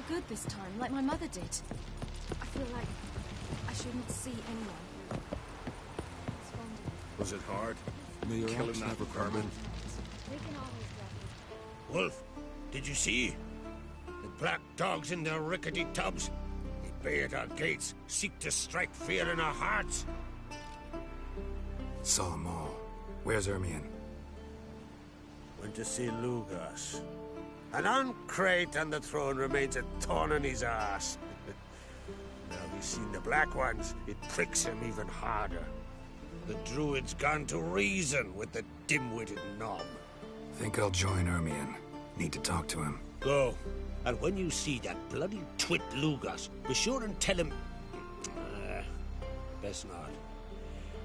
good this time, like my mother did. I feel like I shouldn't see anyone. Was it hard? May your Killing acts that never come vermin? Wolf, did you see? The black dogs in their rickety tubs. They bay at our gates, seek to strike fear in our hearts. Saw them all. Where's Ermion? Went to see Lugas. And on Crate on the throne remains a thorn in his ass. Now he's seen the Black Ones, it pricks him even harder. The Druid's gone to reason with the dim-witted Nom. Think I'll join Ermion. Need to talk to him. Go. And when you see that bloody twit Lugas, be sure and tell him... best not.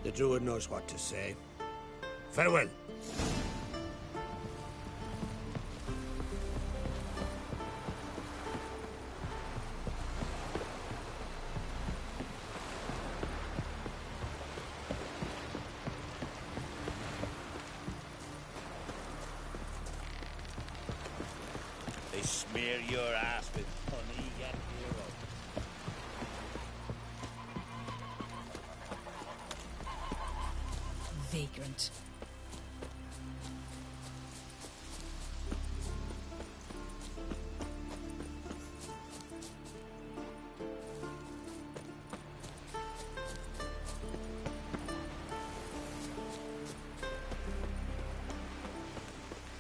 The Druid knows what to say. Farewell. They smear your ass with honey and hero. Vagrant.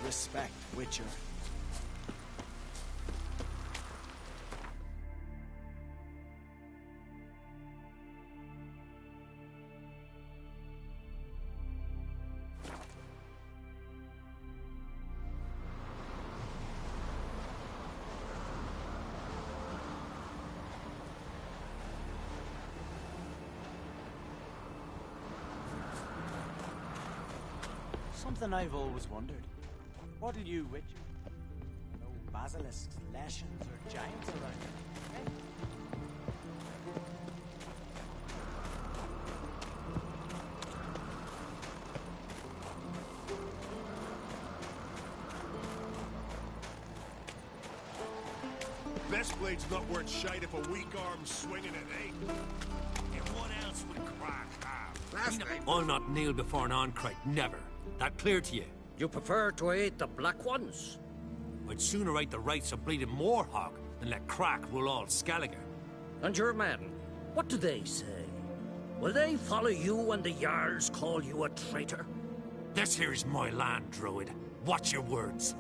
Respect, Witcher. Something I've always wondered. What are you, Witcher? No basilisks, lashons, or giants around here, eh? Best blade's not worth shite if a weak arm's swinging it, eh? And what else would Crack have? Last night... I'll not kneel before an Oncrite, never. That clear to you? You prefer to aid the Black Ones? I'd sooner right the rights of bleeding Moorhog than let Crack rule all Skellige. And your men, what do they say? Will they follow you when the Jarls call you a traitor? This here is my land, Druid. Watch your words.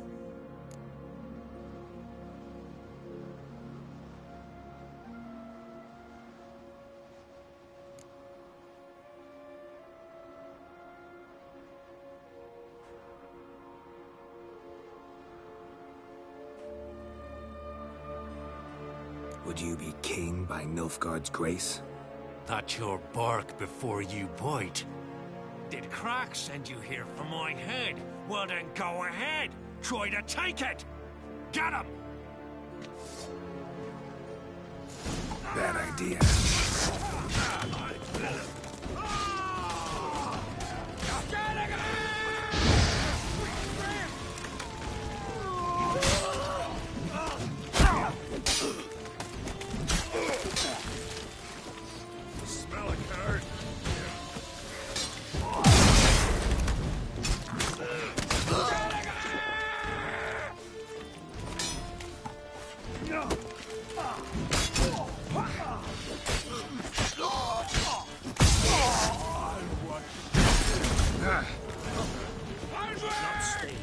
Would you be king by Nilfgaard's grace? That's your bark before you bite. Did Crack send you here for my head? Well then go ahead. Try to take it. Get him! Bad idea. Smell it, coward. Not stay here.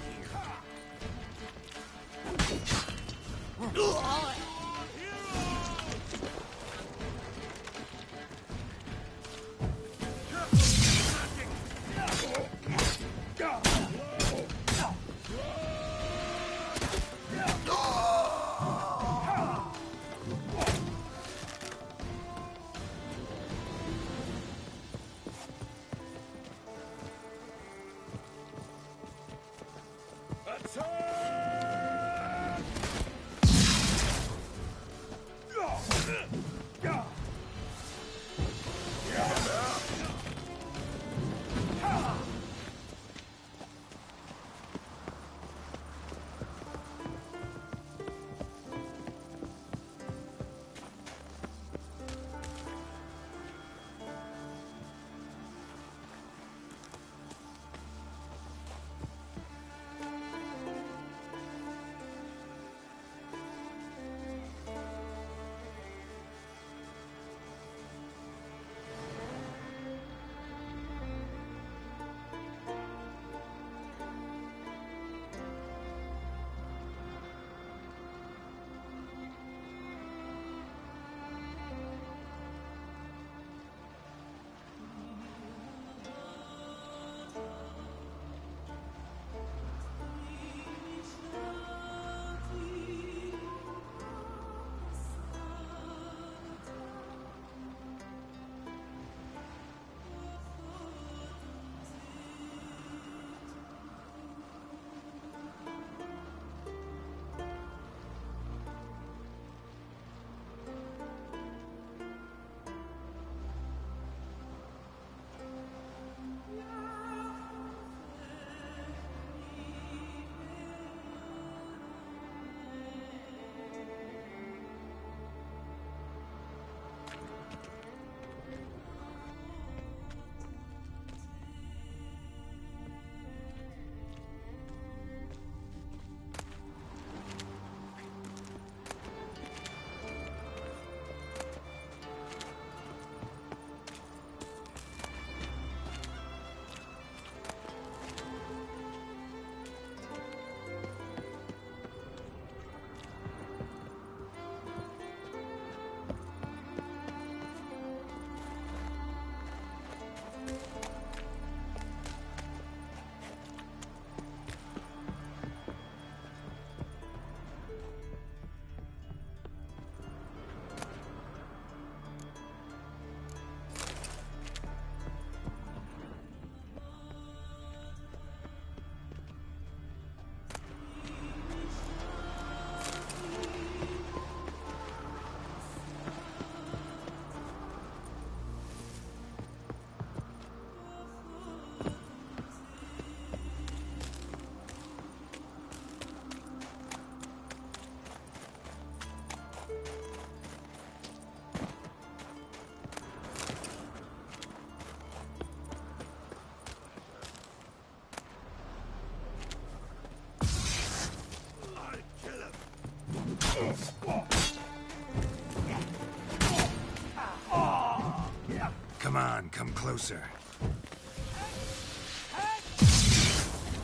Come on, come closer.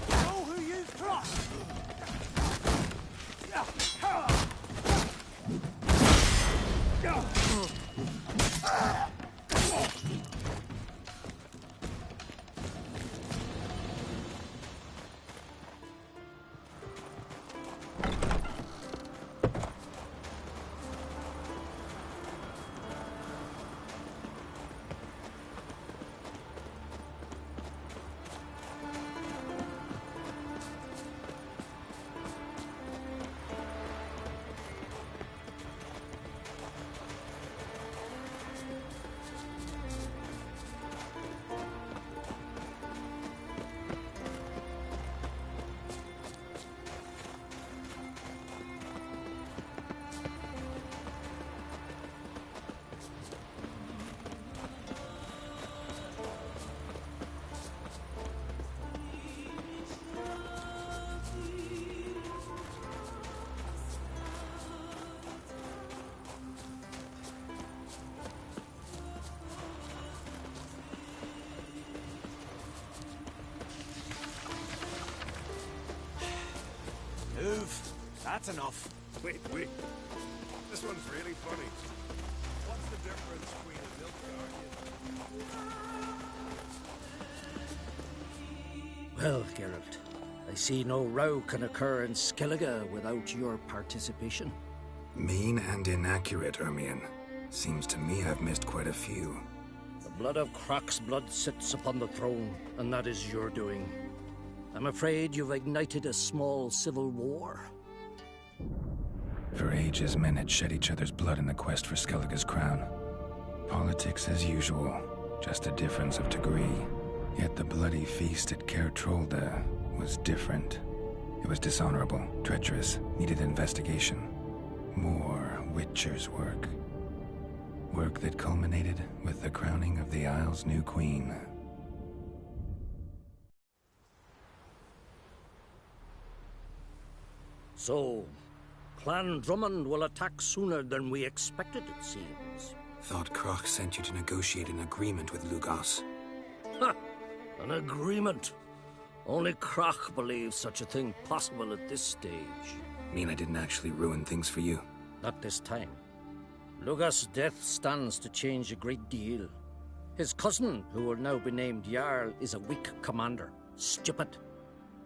Know who you trust! Move. That's enough. Wait. This one's really funny. What's the difference between a milk guardian? Well, Geralt, I see no row can occur in Skellige without your participation. Mean and inaccurate, Ermion. Seems to me I've missed quite a few. The blood of Crach's blood sits upon the throne, and that is your doing. I'm afraid you've ignited a small civil war. For ages, men had shed each other's blood in the quest for Skellige's crown. Politics as usual, just a difference of degree. Yet the bloody feast at Caer Trolda was different. It was dishonorable, treacherous, needed investigation. More Witcher's work. Work that culminated with the crowning of the Isle's new queen. So, Clan Drummond will attack sooner than we expected, it seems. Thought Crach sent you to negotiate an agreement with Lugas. Ha! An agreement. Only Crach believes such a thing possible at this stage. Mean I didn't actually ruin things for you? Not this time. Lugas' death stands to change a great deal. His cousin, who will now be named Jarl, is a weak commander. Stupid.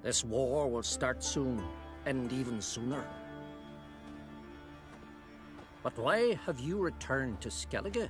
This war will start soon, end even sooner. But why have you returned to Skellige?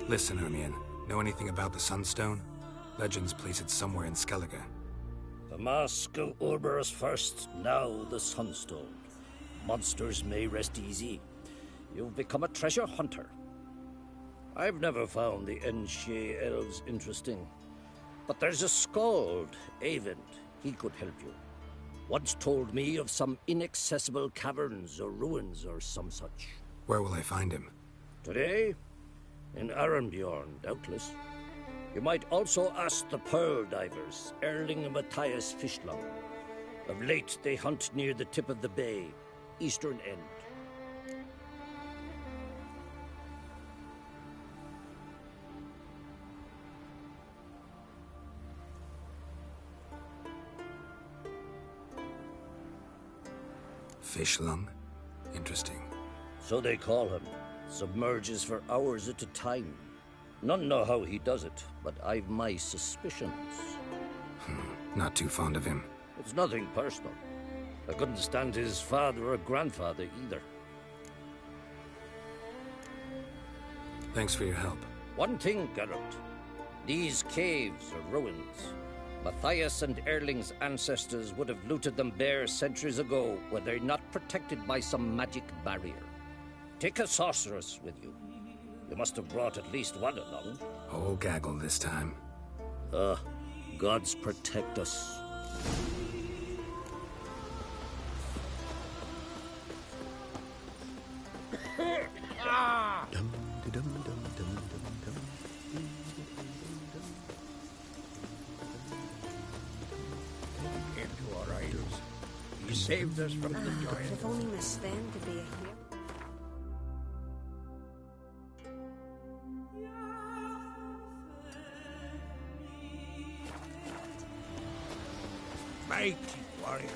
Listen, Ermion. Know anything about the Sunstone? Legends place it somewhere in Skellige. The mask of Urberus first, now the Sunstone. Monsters may rest easy. You've become a treasure hunter. I've never found the Enshe elves interesting. But there's a skald, Avend. He could help you. Once told me of some inaccessible caverns or ruins or some such. Where will I find him? Today? In Arenbjorn, doubtless. You might also ask the Pearl Divers, Erling and Matthias Fischlung. Of late, they hunt near the tip of the bay, eastern end. Fischlung? Interesting. So they call him. Submerges for hours at a time. None know how he does it, but I've my suspicions. Not too fond of him. It's nothing personal. I couldn't stand his father or grandfather either. Thanks for your help. One thing, Geralt. These caves are ruins. Matthias and Erling's ancestors would have looted them bare centuries ago were they not protected by some magic barrier. Take a sorceress with you. You must have brought at least one along. Whole gaggle this time. Gods protect us. Into our idols. You saved us from the giant. If only Miss Sven could be here. Mighty warrior.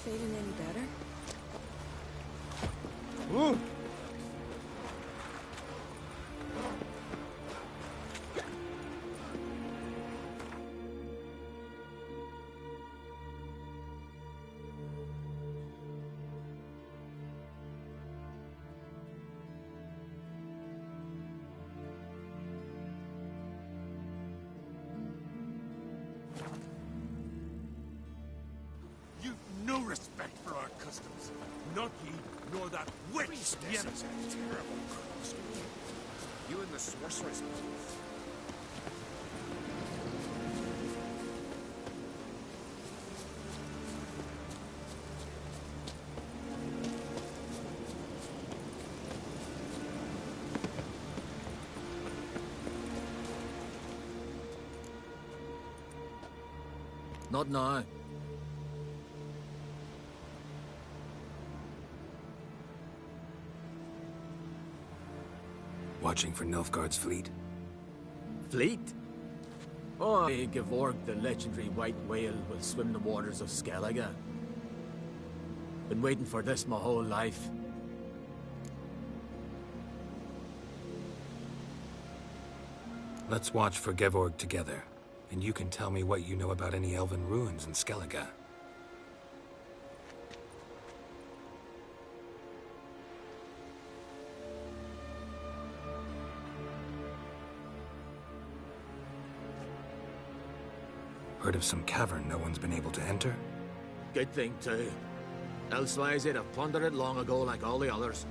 Feeling any better? Ooh. You've no respect for our customs. Not ye, nor that witch. This is a terrible cross. You and the sorceress both. Not now. Watching for Nilfgaard's fleet? Fleet? Oh, Gevorg, the legendary white whale, will swim the waters of Skellige. Been waiting for this my whole life. Let's watch for Gevorg together, and you can tell me what you know about any elven ruins in Skellige. Heard of some cavern no one's been able to enter? Good thing, too. Elsewise, they'd have plundered it long ago like all the others.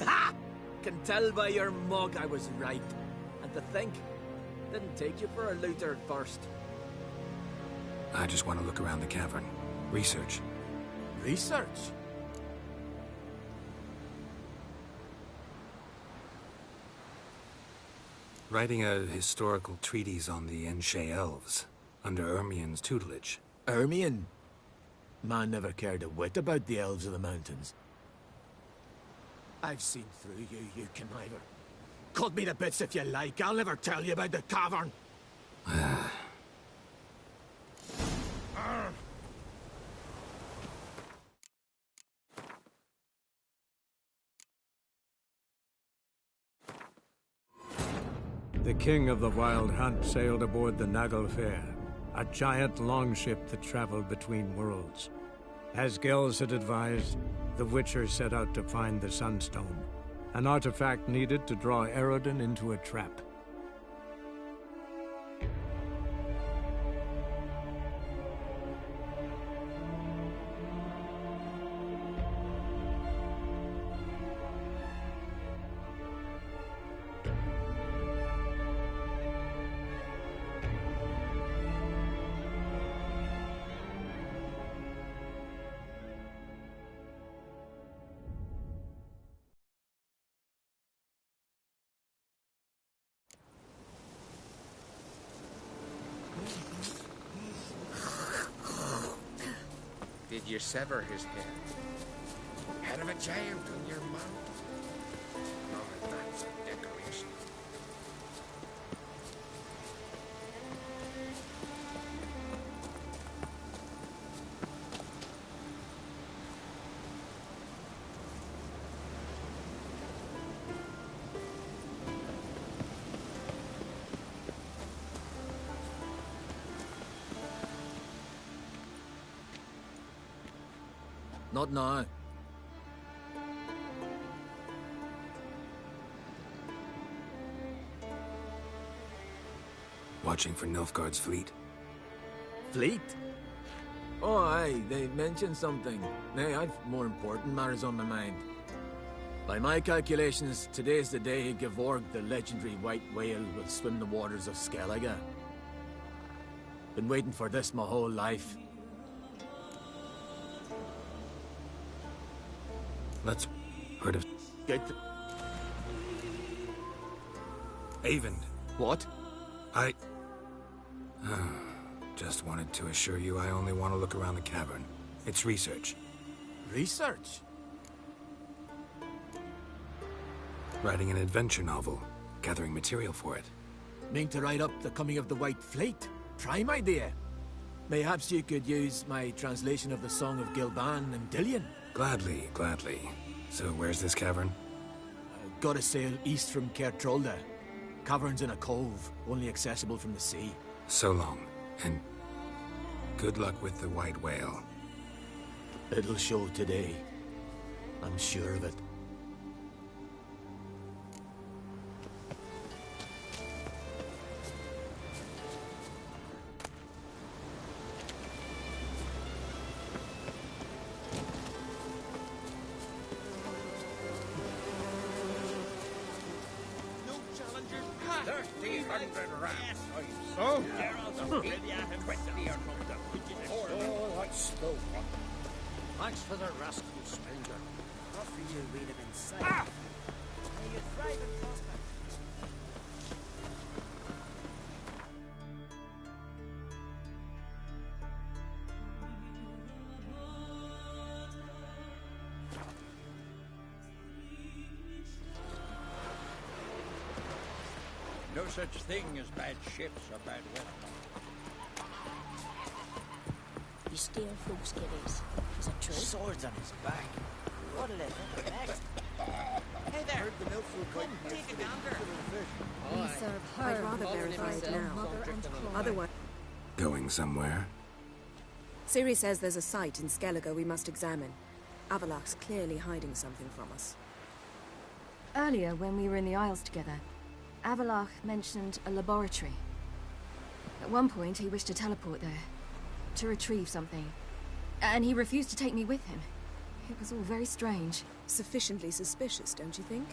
Ha! Can tell by your mug I was right. And to think, didn't take you for a looter at first. I just want to look around the cavern. Research. Research? Writing a historical treatise on the Enshe elves, under Ermion's tutelage. Ermion? Man never cared a whit about the elves of the mountains. I've seen through you, you conniver. Cut me to bits if you like, I'll never tell you about the cavern. king of the Wild Hunt sailed aboard the Naglfair, a giant longship that traveled between worlds. As Gels had advised, the Witcher set out to find the Sunstone, an artifact needed to draw Eredin into a trap. Did you sever his head? Head of a giant on your mount? No, that's a decoration. Not now. Watching for Nilfgaard's fleet? Fleet? Oh, aye, they mentioned something. Nay, I've more important matters on my mind. By my calculations, today's the day Gevorg, the legendary white whale, will swim the waters of Skellige. Been waiting for this my whole life. Let's... heard of... Get Avend. What? I... just wanted to assure you I only want to look around the cavern. It's research. Research? Writing an adventure novel. Gathering material for it. Mean to write up the coming of the White Fleet? Prime idea. Mayhaps you could use my translation of the Song of Gilban and Dillion. Gladly, gladly. So where's this cavern? Gotta sail east from Kertrolda. Cavern's in a cove, only accessible from the sea. So long, and good luck with the white whale. It'll show today. I'm sure of it. Thanks for the rescue, stranger. Not for you, we'd have been safe. Ah! May you thrive and prosper. No such thing as bad ships or bad weather. You steal folks' kiddies. Is that true? Swords on his back. What'll it happen next? Hey there! Come, take a gander. We serve her. I'd rather verify it now. Mother and otherwise... Going somewhere? Ciri says there's a site in Skellige we must examine. Avallac'h's clearly hiding something from us. Earlier, when we were in the Isles together, Avallac'h mentioned a laboratory. At one point, he wished to teleport there, to retrieve something. And he refused to take me with him. It was all very strange. Sufficiently suspicious, don't you think?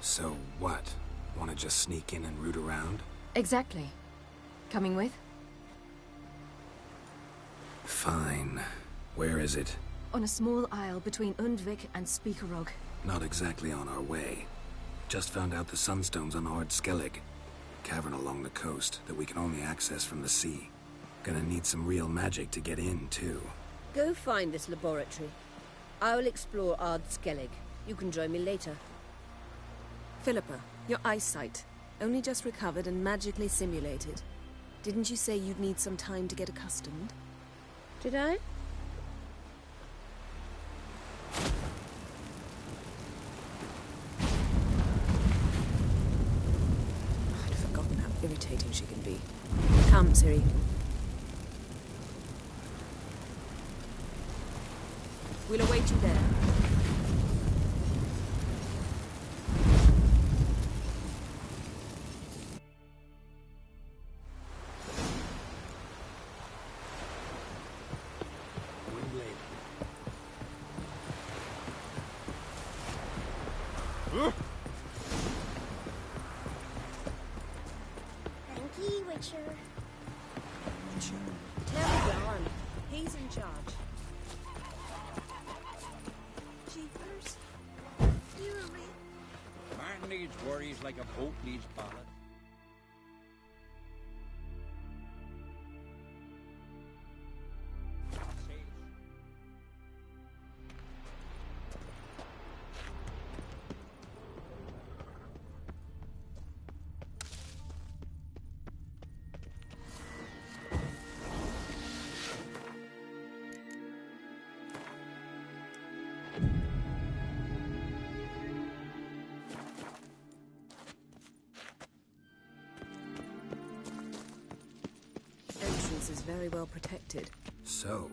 So what? Want to just sneak in and root around? Exactly. Coming with? Fine. Where is it? On a small isle between Undvik and Speakerog. Not exactly on our way. Just found out the Sunstone's on Ard Skellig. Cavern along the coast that we can only access from the sea. Gonna need some real magic to get in, too. Go find this laboratory. I'll explore Ard Skellig. You can join me later. Philippa, your eyesight. Only just recovered and magically simulated. Didn't you say you'd need some time to get accustomed? Did I? I'd forgotten how irritating she can be. Come, Ciri. We'll await you there. Thank you, Witcher. Tell Don. He's in charge. Jeepers. Deary. Man needs worries like a boat needs ballast. Entrance is very well protected. So,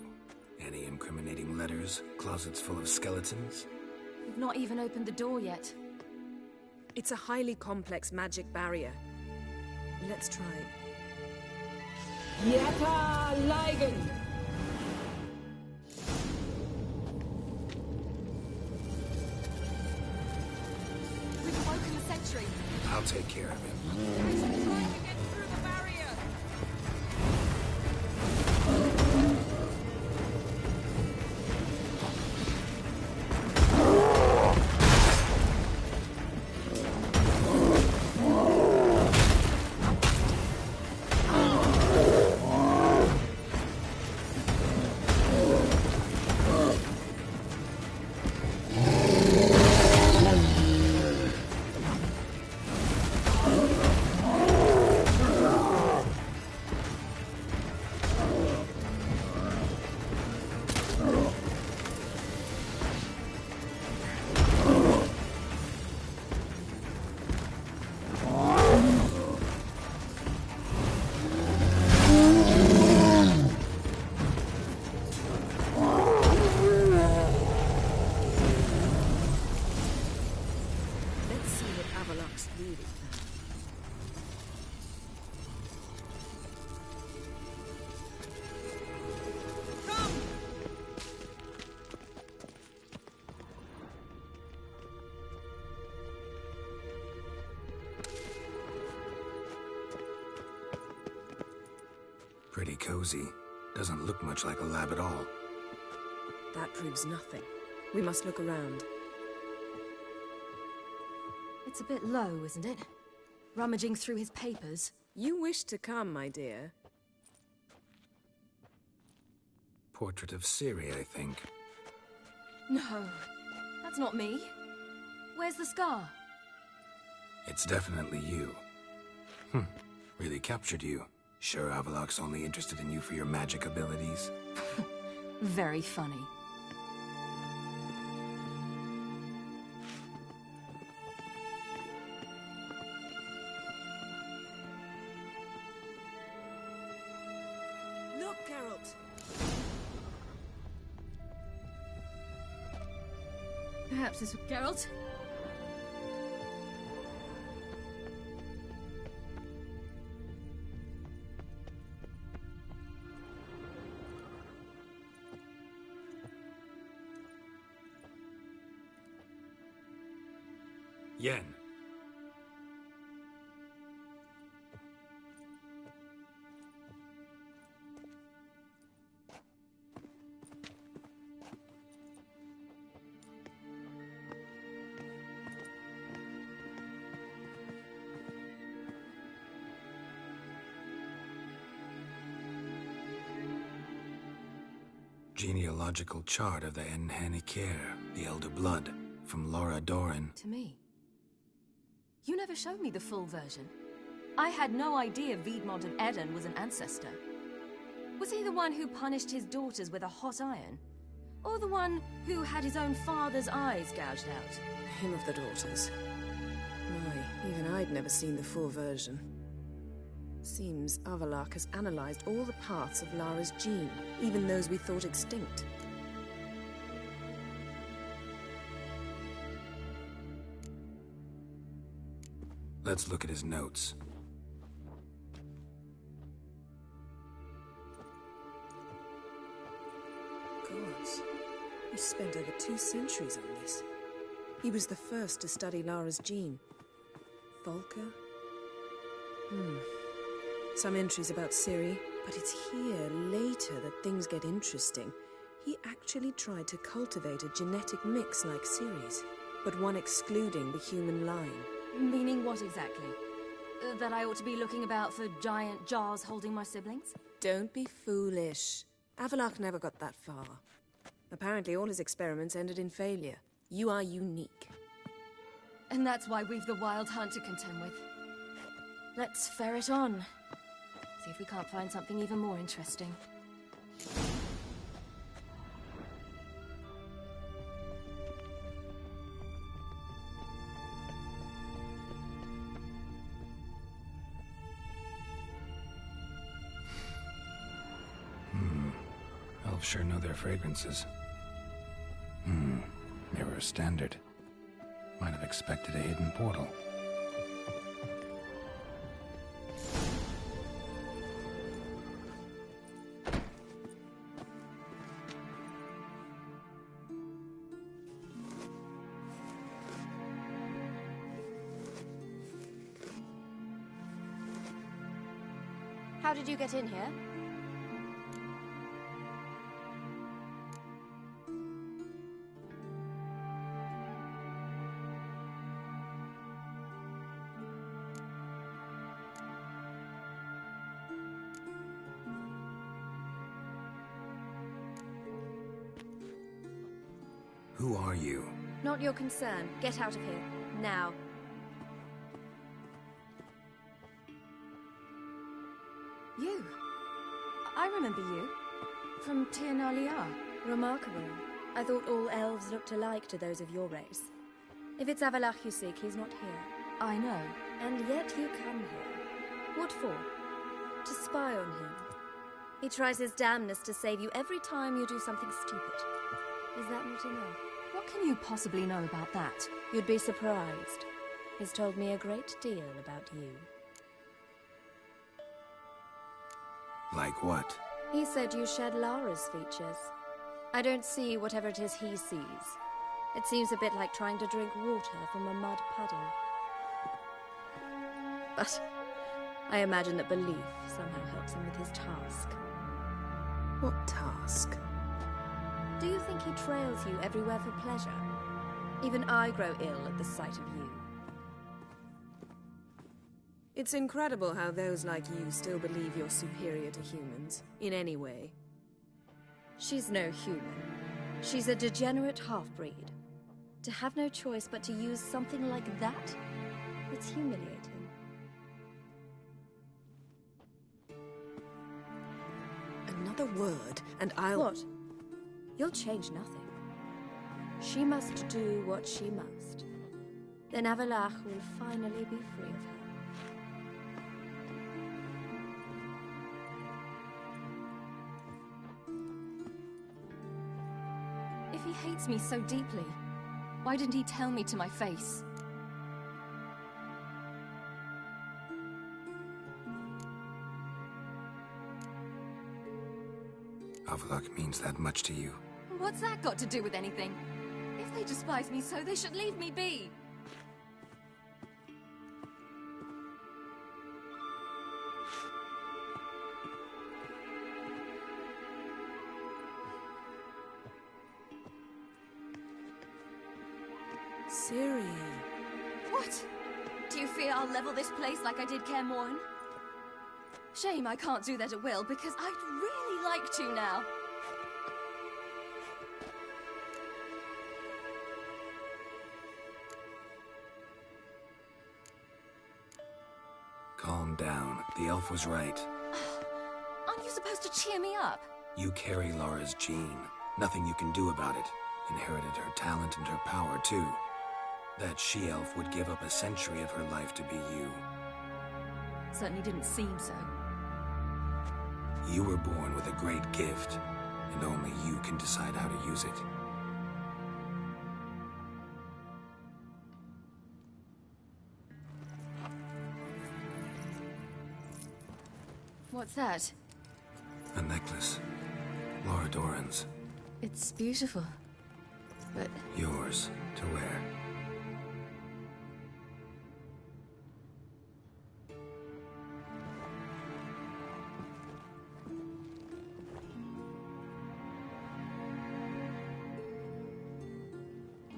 any incriminating letters? Closets full of skeletons? We've not even opened the door yet. It's a highly complex magic barrier. Let's try. Yata Ligen! We've awoken the sentry. I'll take care of him. He's trying to get through the barrier! Let's see what Avallac'h's really found. Pretty cozy. Doesn't look much like a lab at all. That proves nothing. We must look around. It's a bit low, isn't it? Rummaging through his papers. You wish to come, my dear. Portrait of Ciri, I think. No, that's not me. Where's the scar? It's definitely you. Really captured you. Sure Avallac'h's only interested in you for your magic abilities? Very funny. Look, Geralt! Perhaps this... Geralt? Yen. Genealogical chart of the Enhanikir, the Elder Blood. from Laura Doran. To me? You never showed me the full version. I had no idea Viedmont of Eden was an ancestor. Was he the one who punished his daughters with a hot iron? Or the one who had his own father's eyes gouged out? Him of the daughters. My, even I'd never seen the full version. Seems Avallac'h has analyzed all the parts of Lara's gene, even those we thought extinct. Let's look at his notes. Gods, he spent over 2 centuries on this. He was the first to study Lara's gene. Volker? Some entries about Ciri, but it's here, later, that things get interesting. He actually tried to cultivate a genetic mix like Ciri's, but one excluding the human line. Meaning what exactly? That I ought to be looking about for giant jars holding my siblings? Don't be foolish. Avallac'h never got that far. Apparently all his experiments ended in failure. You are unique. And that's why we've the Wild Hunt to contend with. Let's ferret on. See if we can't find something even more interesting. Elves sure know their fragrances. Mirror standard. Might have expected a hidden portal. How did you get in here? Who are you? Not your concern. Get out of here. Now. You. I remember you. From Tir na Liar. Remarkable. I thought all elves looked alike to those of your race. If it's Avallac'h you seek, he's not here. I know. And yet you come here. What for? To spy on him. He tries his damnedest to save you every time you do something stupid. Is that not enough? What can you possibly know about that? You'd be surprised. He's told me a great deal about you. Like what? He said you shared Lara's features. I don't see whatever it is he sees. It seems a bit like trying to drink water from a mud puddle. But I imagine that belief somehow helps him with his task. What task? Do you think he trails you everywhere for pleasure? Even I grow ill at the sight of you. It's incredible how those like you still believe you're superior to humans, in any way. She's no human. She's a degenerate half-breed. To have no choice but to use something like that, it's humiliating. Another word, and I'll... What? You'll change nothing. She must do what she must. Then Avallac'h will finally be free of her. If he hates me so deeply, why didn't he tell me to my face? Avallac'h means that much to you. What's that got to do with anything? If they despise me so, they should leave me be. Ciri. What? Do you fear I'll level this place like I did Kaer Morhen? Shame I can't do that at will, because I'd really like to now. Calm down. The elf was right. Aren't you supposed to cheer me up? You carry Laura's gene. Nothing you can do about it. Inherited her talent and her power, too. That she-elf would give up a century of her life to be you. Certainly didn't seem so. You were born with a great gift, and only you can decide how to use it. What's that? A necklace. Laura Doran's. It's beautiful, but... Yours to wear.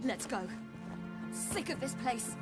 Let's go. I'm sick of this place.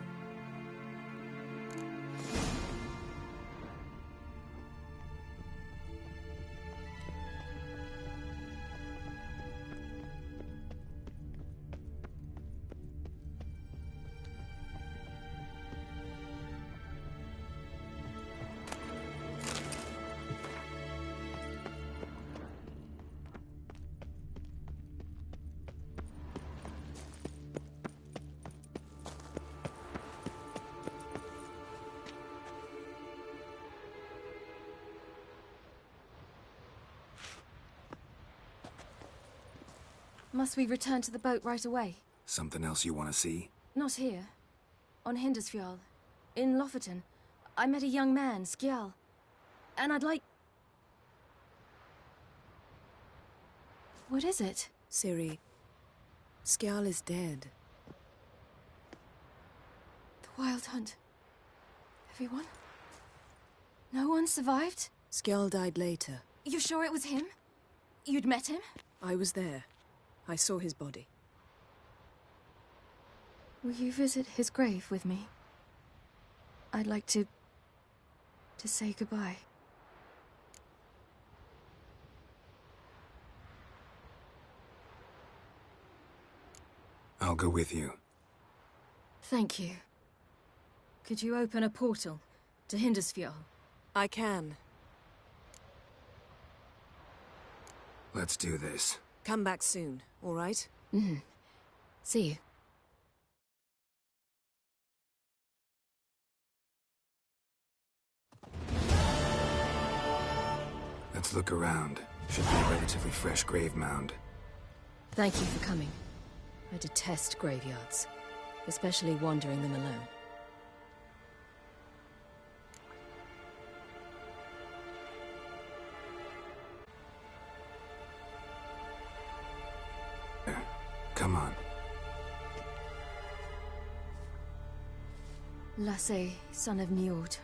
Must we return to the boat right away? Something else you want to see? Not here. On Hindersfjall. In Lofoten. I met a young man, Skjal. And I'd like... What is it? Ciri, Skjal is dead. The Wild Hunt. Everyone? No one survived? Skjal died later. You sure it was him? You'd met him? I was there. I saw his body. Will you visit his grave with me? I'd like to say goodbye. I'll go with you. Thank you. Could you open a portal to Hindersfjall? I can. Let's do this. Come back soon, all right? Mm-hmm. See you. Let's look around. Should be a relatively fresh grave mound. Thank you for coming. I detest graveyards, especially wandering them alone. Come on. Lasse, son of Njord.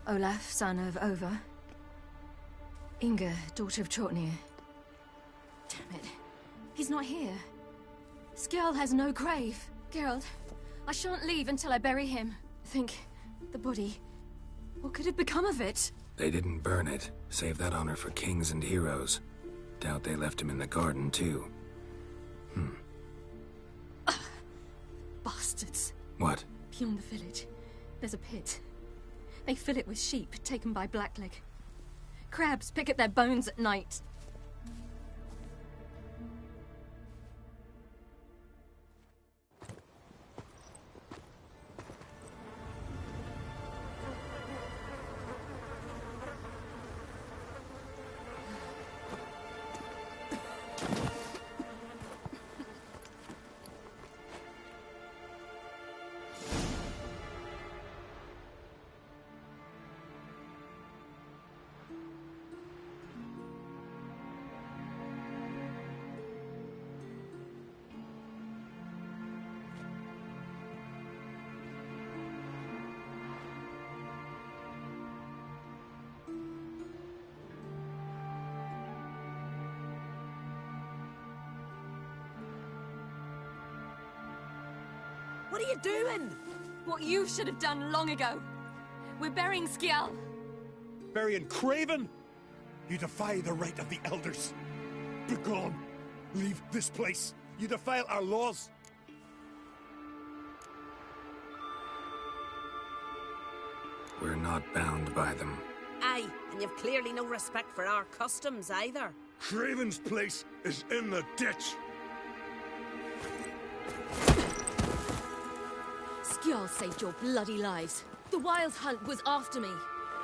Olaf, son of Over. Inga, daughter of Trotnir. Damn it. He's not here. Skjal has no grave. Geralt, I shan't leave until I bury him. Think, the body. What could have become of it? They didn't burn it. Save that honor for kings and heroes. Doubt they left him in the garden, too. Bastards. What? Beyond the village, there's a pit. They fill it with sheep taken by Blackleg. Crabs pick at their bones at night. What are you doing? What you should have done long ago. We're burying Skjal. Burying Craven? You defy the right of the elders. Begone. Leave this place. You defile our laws. We're not bound by them. Aye, and you've clearly no respect for our customs either. Craven's place is in the ditch. Skjall saved your bloody lives. The Wild Hunt was after me.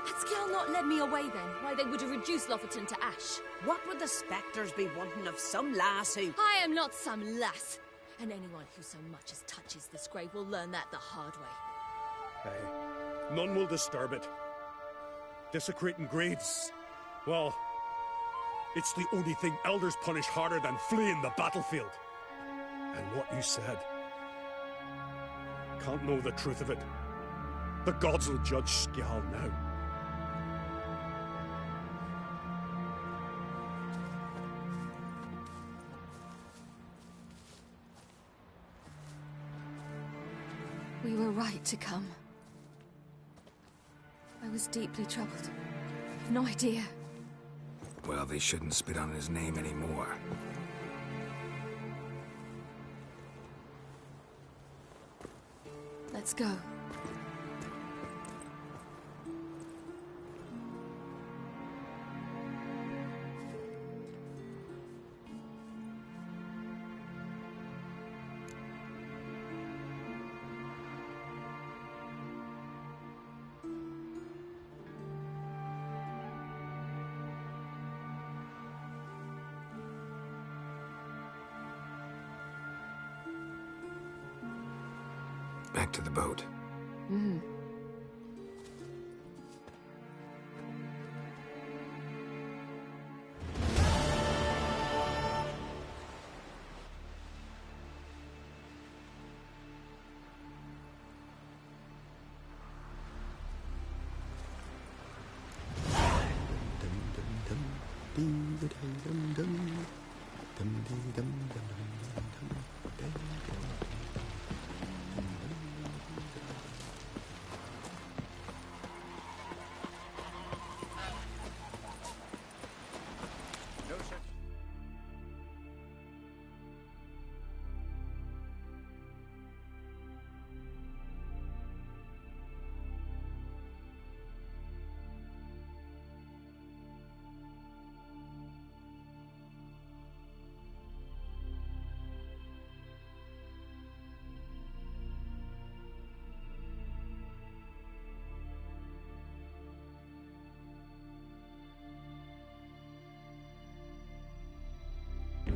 Had Skjall not led me away then, why they would have reduced Lofferton to ash. What would the spectres be wanting of some lass who... I am not some lass. And anyone who so much as touches this grave will learn that the hard way. Aye. None will disturb it. Desecrating graves, well, it's the only thing elders punish harder than fleeing the battlefield. And what you said, can't know the truth of it. The gods will judge Skjall now. We were right to come. I was deeply troubled. I've no idea. Well, they shouldn't spit on his name anymore. Let's go. Back to the boat. Mm-hmm.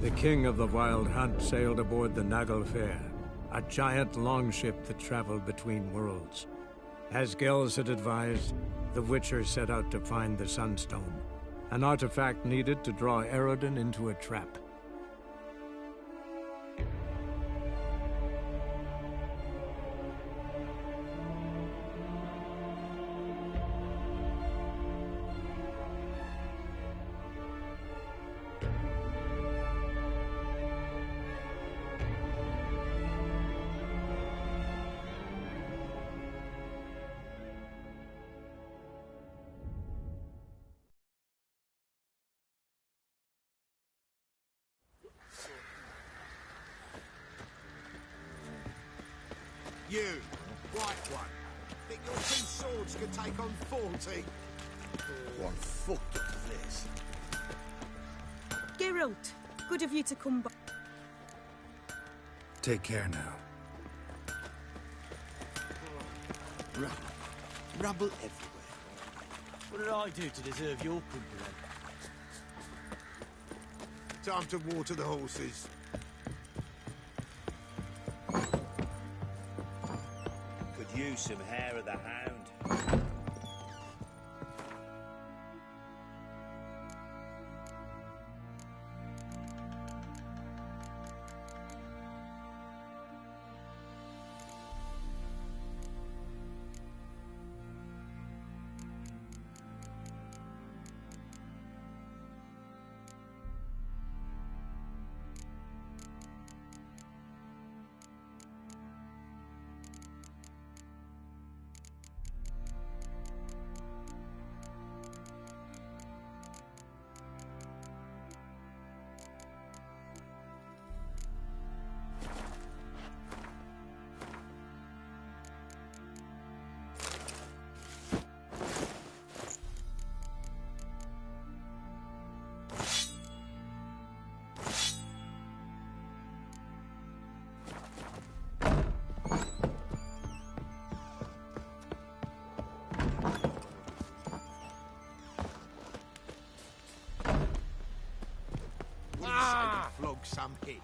The king of the Wild Hunt sailed aboard the Naglfar, a giant longship that traveled between worlds. As Gels had advised, the Witcher set out to find the Sunstone, an artifact needed to draw Eredin into a trap. You, white one, think your 2 swords could take on 40? Oh, I'm fucked up for this. Geralt, good of you to come back. Take care now. Rubble everywhere. What did I do to deserve your company? Time to water the horses. Could use some hair of the hound. some hick.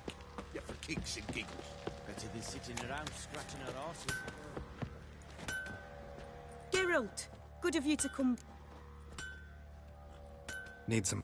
Yeah, for kicks and giggles. Better than sitting around scratching our asses. Geralt, good of you to come. Need some...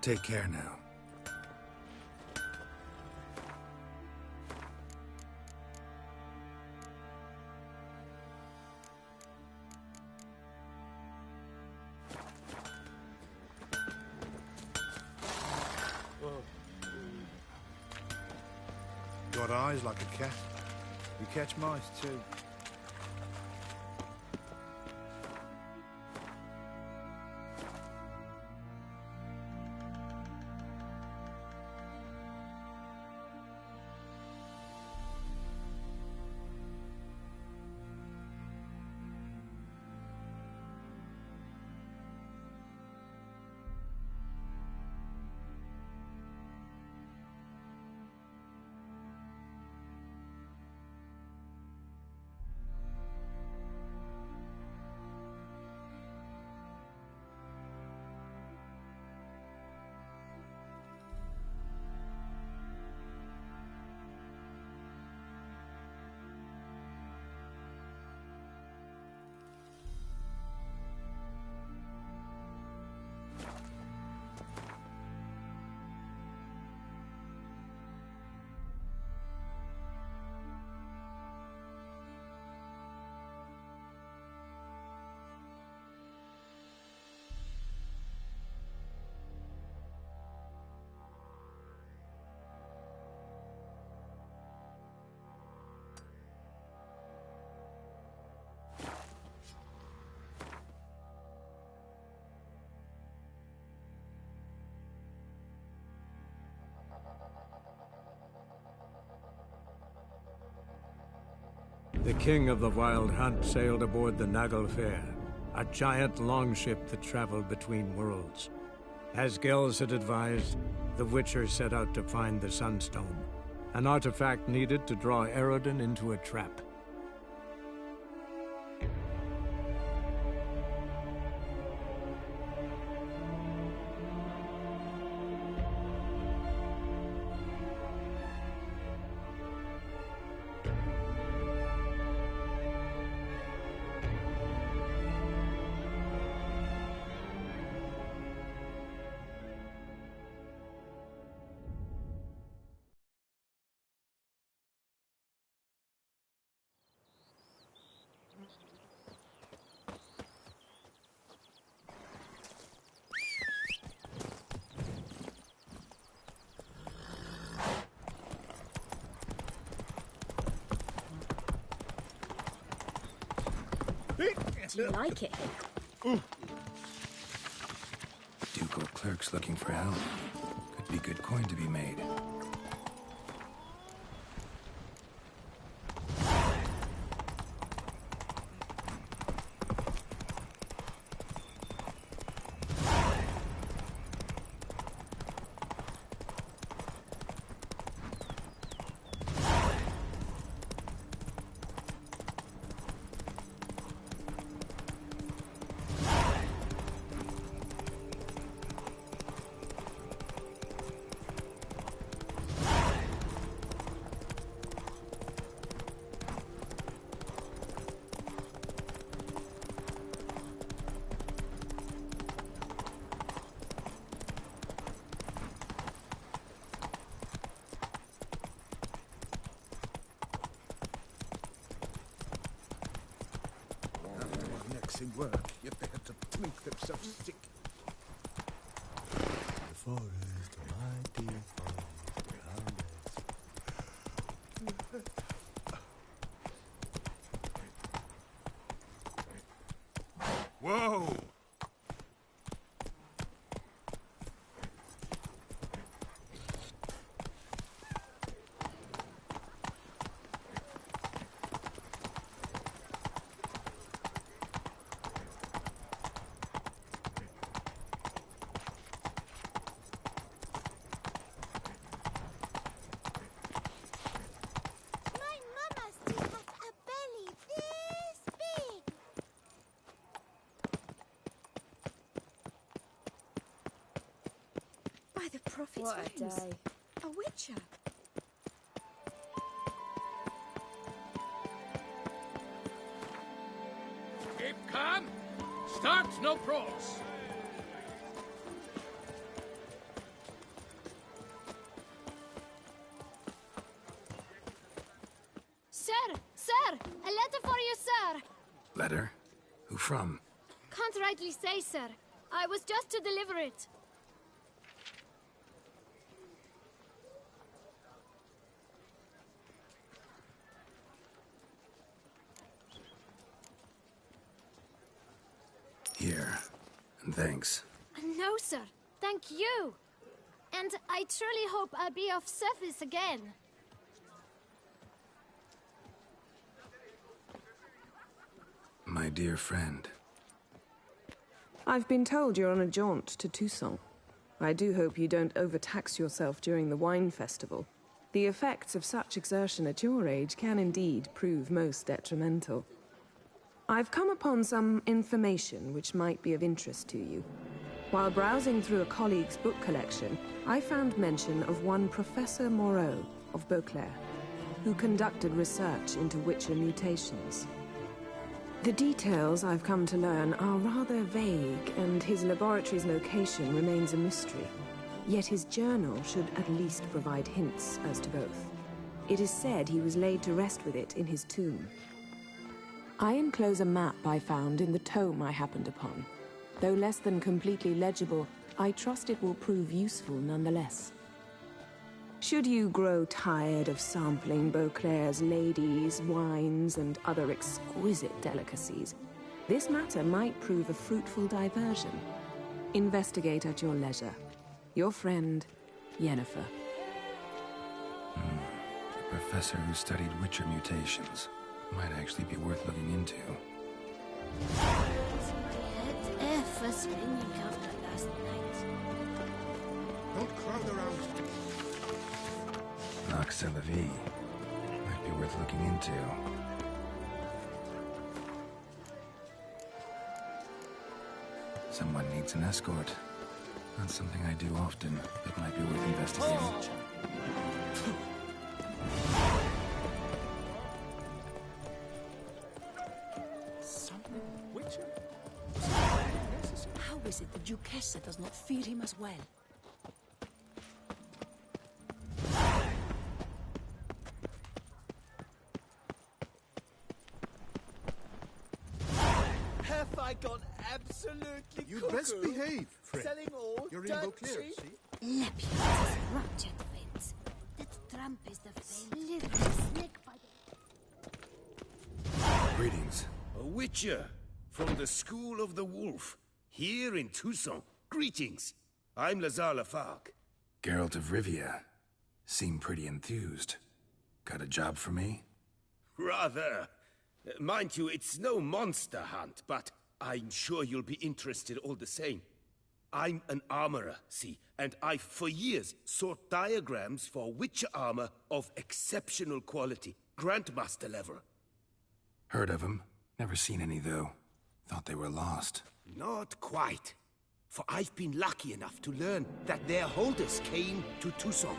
Take care now. Got eyes like a cat. You catch mice too. The king of the Wild Hunt sailed aboard the Naglfar, a giant longship that traveled between worlds. As Gels had advised, the Witcher set out to find the Sunstone, an artifact needed to draw Eredin into a trap. Do you like it? Ducal clerks looking for help. Could be good coin to be made. In work, yet they had to make themselves sick. The forest, mighty forest. Whoa! By the prophet's What a wings. day. A witcher. Keep calm. Start no pros. Sir! Sir! A letter for you, sir! Letter? Who from? Can't rightly say, sir. I was just to deliver it. Here. And thanks. No, sir. Thank you. And I truly hope I'll be of service again. My dear friend. I've been told you're on a jaunt to Toussaint. I do hope you don't overtax yourself during the wine festival. The effects of such exertion at your age can indeed prove most detrimental. I've come upon some information which might be of interest to you. While browsing through a colleague's book collection, I found mention of one Professor Moreau of Beauclair, who conducted research into Witcher mutations. The details I've come to learn are rather vague, and his laboratory's location remains a mystery. Yet his journal should at least provide hints as to both. It is said he was laid to rest with it in his tomb. I enclose a map I found in the tome I happened upon. Though less than completely legible, I trust it will prove useful nonetheless. Should you grow tired of sampling Beauclair's ladies, wines, and other exquisite delicacies, this matter might prove a fruitful diversion. Investigate at your leisure. Your friend, Yennefer. The professor who studied Witcher mutations. Might actually be worth looking into. First thing you after last night. Don't crowd around. Avallac'h might be worth looking into. Someone needs an escort. Not something I do often, but might be worth investigating. How is it the Duchessa does not fear him as well? Have I gone absolutely You cuckoo? best behave, friend. Selling all You're in Beauclair, dirty? see? Lepiotis ruptured fins. That tramp is the slithering snake by the... Greetings. A witcher from the School of the Wolf, here in Tucson. Greetings. I'm Avallac'h. Geralt of Rivia. Seem pretty enthused. Got a job for me? Rather. Mind you, it's no monster hunt, but I'm sure you'll be interested all the same. I'm an armorer, see, and I've for years sought diagrams for witcher armor of exceptional quality, Grandmaster level. Heard of them. Never seen any, though. Thought they were lost. Not quite. For I've been lucky enough to learn that their holders came to Tucson.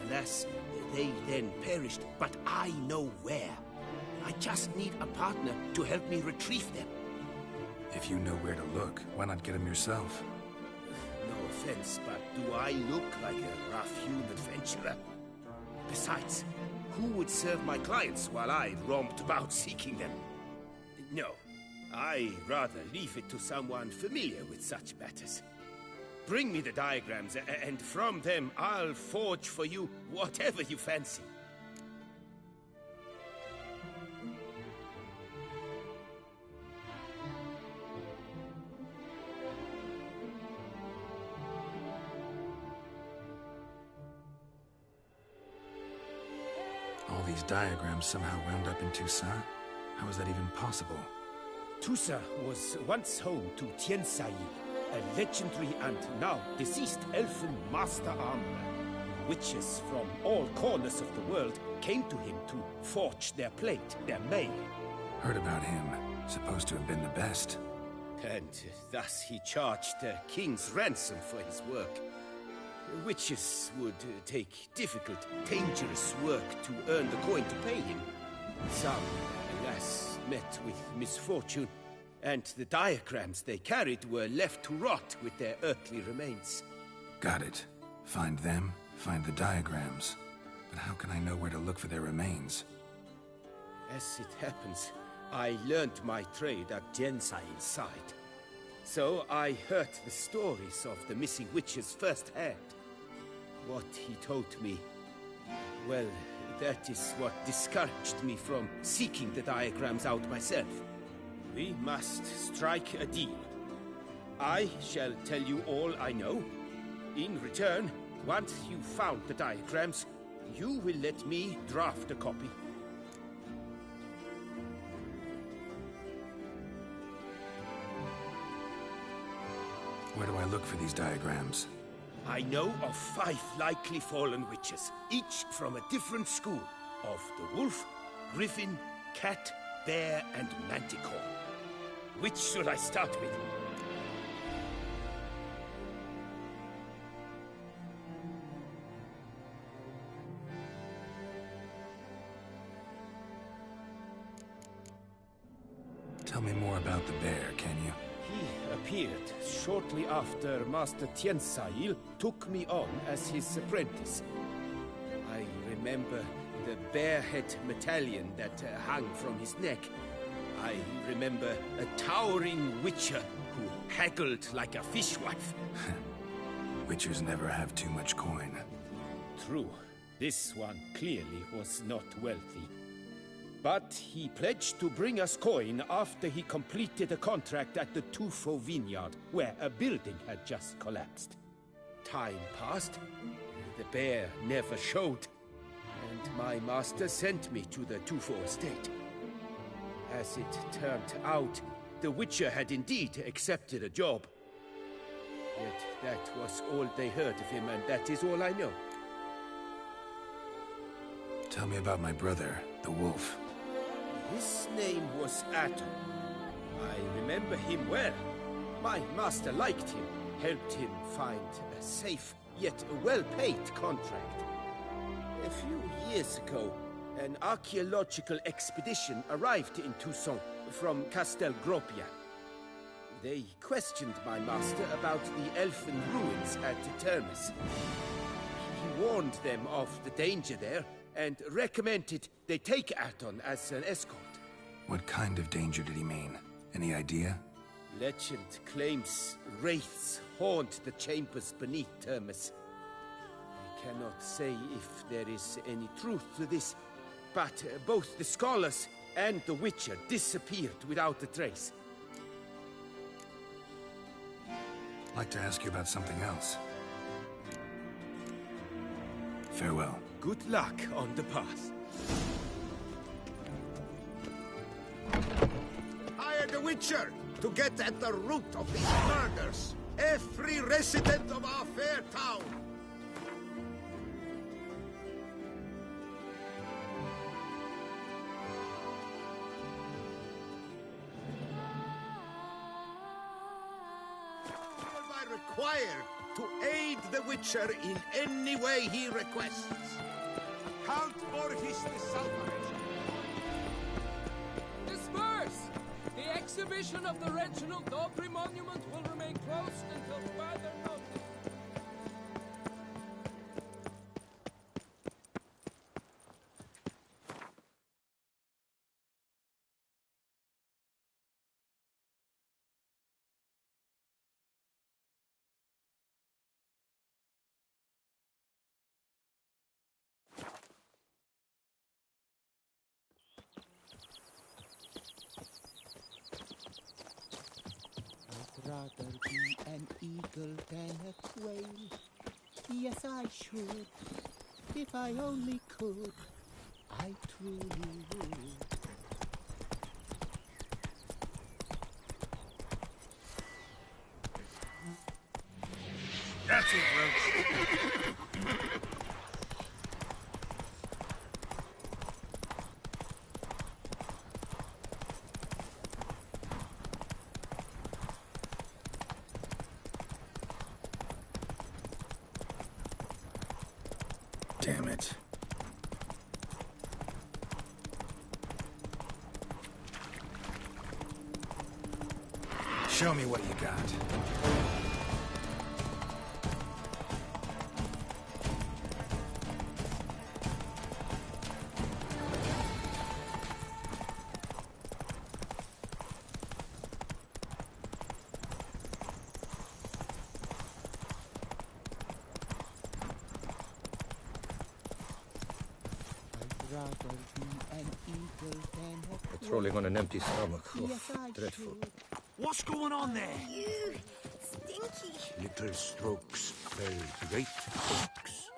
Alas, they then perished, but I know where. I just need a partner to help me retrieve them. If you know where to look, why not get them yourself? No offense, but do I look like a rough-hewn adventurer? Besides, who would serve my clients while I romped about seeking them? No, I'd rather leave it to someone familiar with such matters. Bring me the diagrams, and from them I'll forge for you whatever you fancy. All these diagrams somehow wound up in Toussaint? How is that even possible? Toussaint was once home to Tiensail, a legendary and now deceased elfin master armorer. Witches from all corners of the world came to him to forge their plate, their mail. Heard about him. Supposed to have been the best. And thus he charged the king's ransom for his work. Witches would take difficult, dangerous work to earn the coin to pay him. Some, alas, met with misfortune, and the diagrams they carried were left to rot with their earthly remains. Got it. Find them, find the diagrams. But how can I know where to look for their remains? As it happens, I learned my trade at Tiensail's side. So I heard the stories of the missing witches firsthand. What he told me, well, that is what discouraged me from seeking the diagrams out myself. We must strike a deal. I shall tell you all I know. In return, once you've found the diagrams, you will let me draft a copy. Where do I look for these diagrams? I know of 5 likely fallen witches, each from a different school of the wolf, griffin, cat, bear, and manticore. Which should I start with? Tell me more about the bear, can you? He appeared shortly after Master Tiensail took me on as his apprentice. I remember the bear-head medallion that hung from his neck. I remember a towering witcher who haggled like a fishwife. Witchers never have too much coin. True. This one clearly was not wealthy. But he pledged to bring us coin after he completed a contract at the Tufo vineyard, where a building had just collapsed. Time passed. The bear never showed. And my master sent me to the Tufo estate. As it turned out, the Witcher had indeed accepted a job. Yet that was all they heard of him, and that is all I know. Tell me about my brother, the wolf. His name was Atom. I remember him well. My master liked him, helped him find a safe, yet well-paid contract. A few years ago, an archaeological expedition arrived in Toussaint from Castel Gropia. They questioned my master about the elfin ruins at Termes. He warned them of the danger there and recommended they take Aton as an escort. What kind of danger did he mean? Any idea? Legend claims wraiths haunt the chambers beneath Termes. I cannot say if there is any truth to this, but both the scholars and the Witcher disappeared without a trace. I'd like to ask you about something else. Farewell. Good luck on the path. Hire the Witcher to get at the root of these murders. Every resident of our fair town. Required to aid the Witcher in any way he requests. Count Orhis the Salvage. Disperse! The exhibition of the Reginald Daubry monument will remain closed until further notice. Rather be an eagle than a quail. Yes, I should. If I only could, I truly would. That's it, Roach. Damn it. Show me what you got. Patrolling on an empty stomach. Yes, I Dreadful. What's going on there? You stinky. Little strokes spell great folks.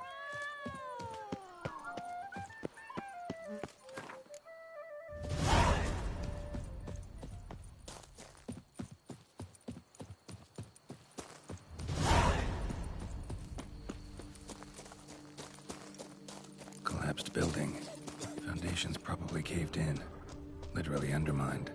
Collapsed building. Foundations probably caved in. Literally undermined.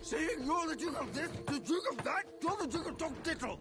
Saying you're the Duke of this, the Duke of that, you're the Duke of Dog Diddle.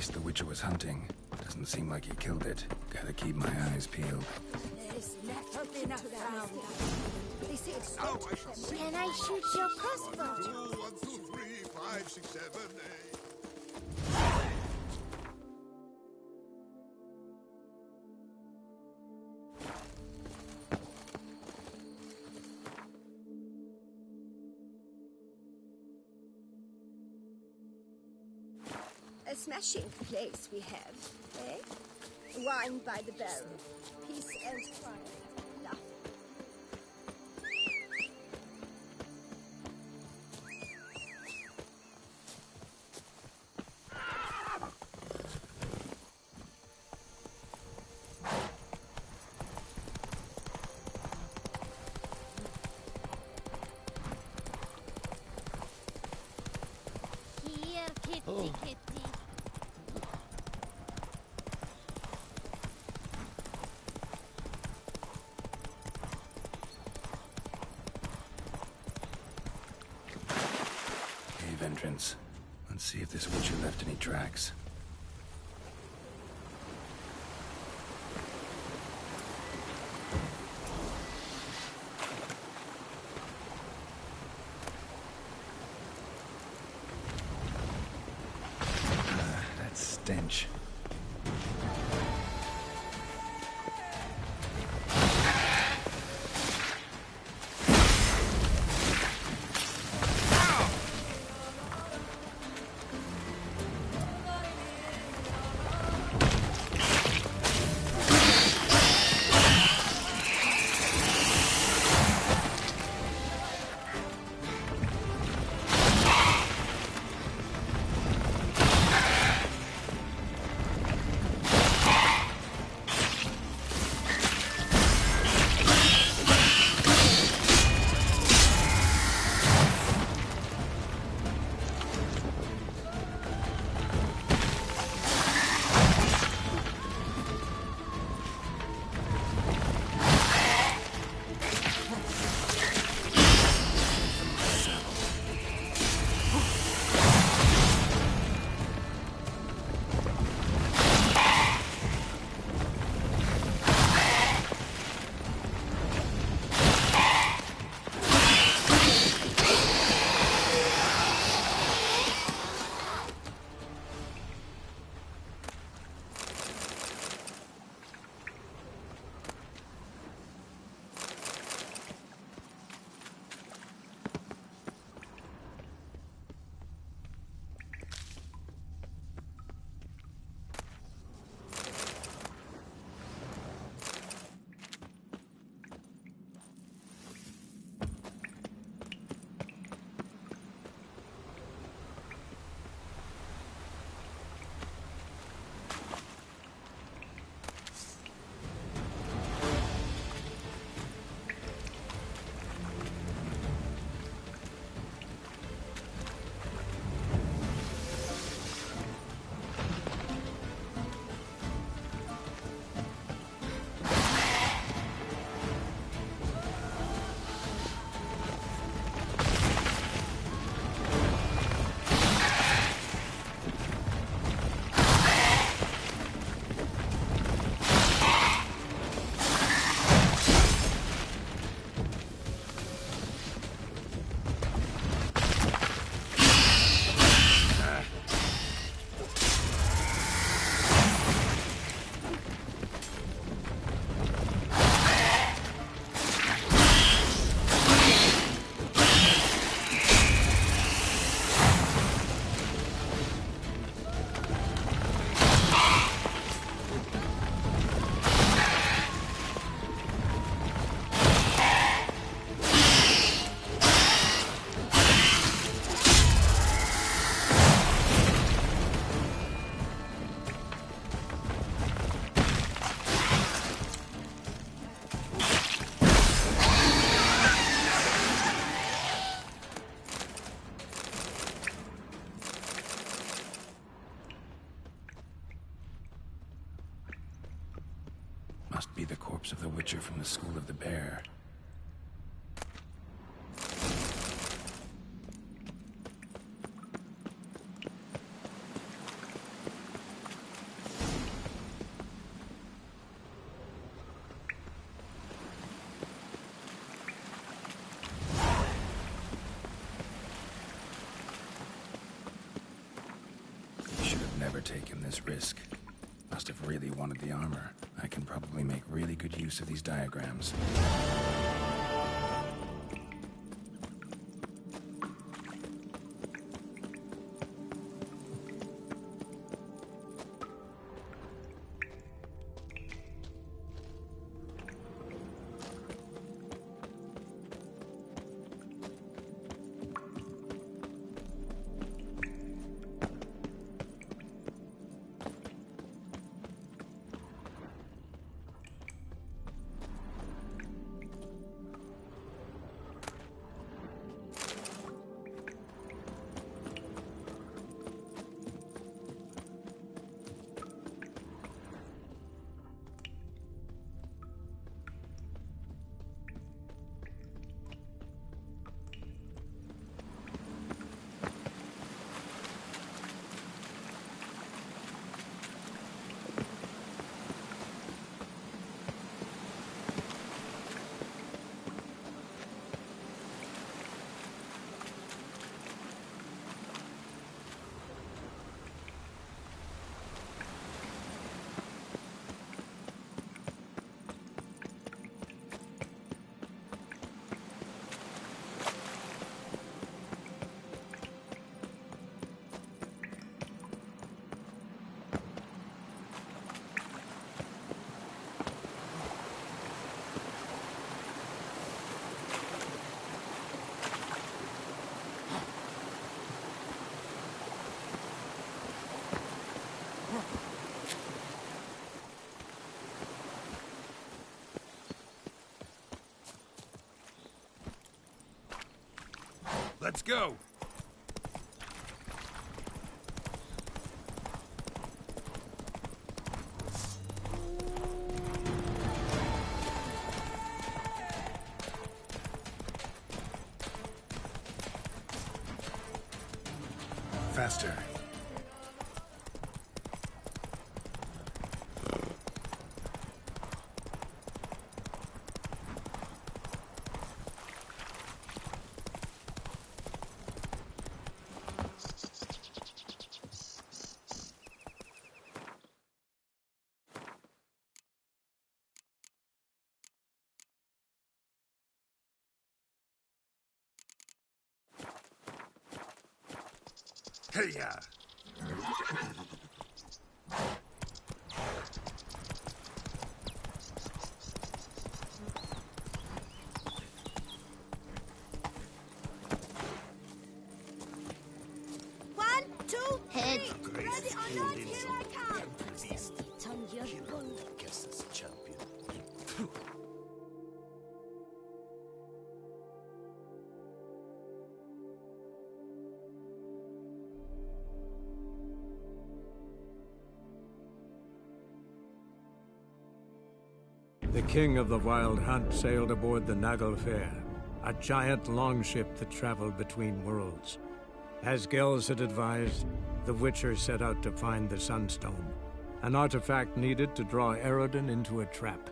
beast the Witcher was hunting. Doesn't seem like he killed it. Gotta keep my eyes peeled. There's never been a found. They say it's Can I shoot your crossbow? 2, 1, 2, 3, 5, 6, 7, 8. A smashing place we have, eh? Wine by the barrel, peace and quiet, nothing. Here, kitty, kitty. Cave entrance. Let's see if this Witcher left any tracks. That stench. Must be the corpse of the Witcher from the School of the Bear. taken this risk. Must have really wanted the armor. I can probably make really good use of these diagrams. Let's go! Faster. Hey-ya! One, two, Head. three. Ready or not, here I come. Turn your gun. Guess as a champion. The king of the Wild Hunt sailed aboard the Naglfar, a giant longship that traveled between worlds. As Gels had advised, the Witcher set out to find the Sunstone, an artifact needed to draw Eredin into a trap.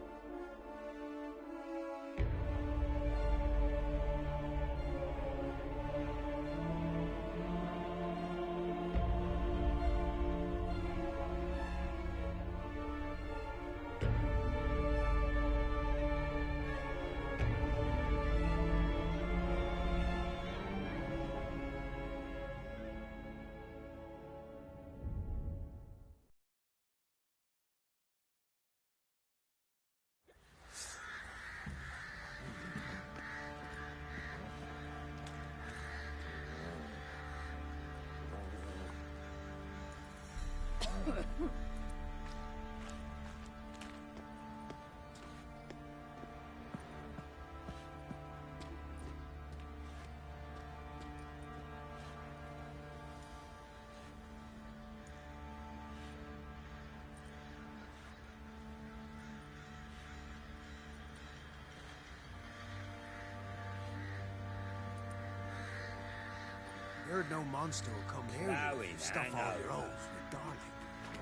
Heard no monster will come near you if you stuff all your oaths with garlic.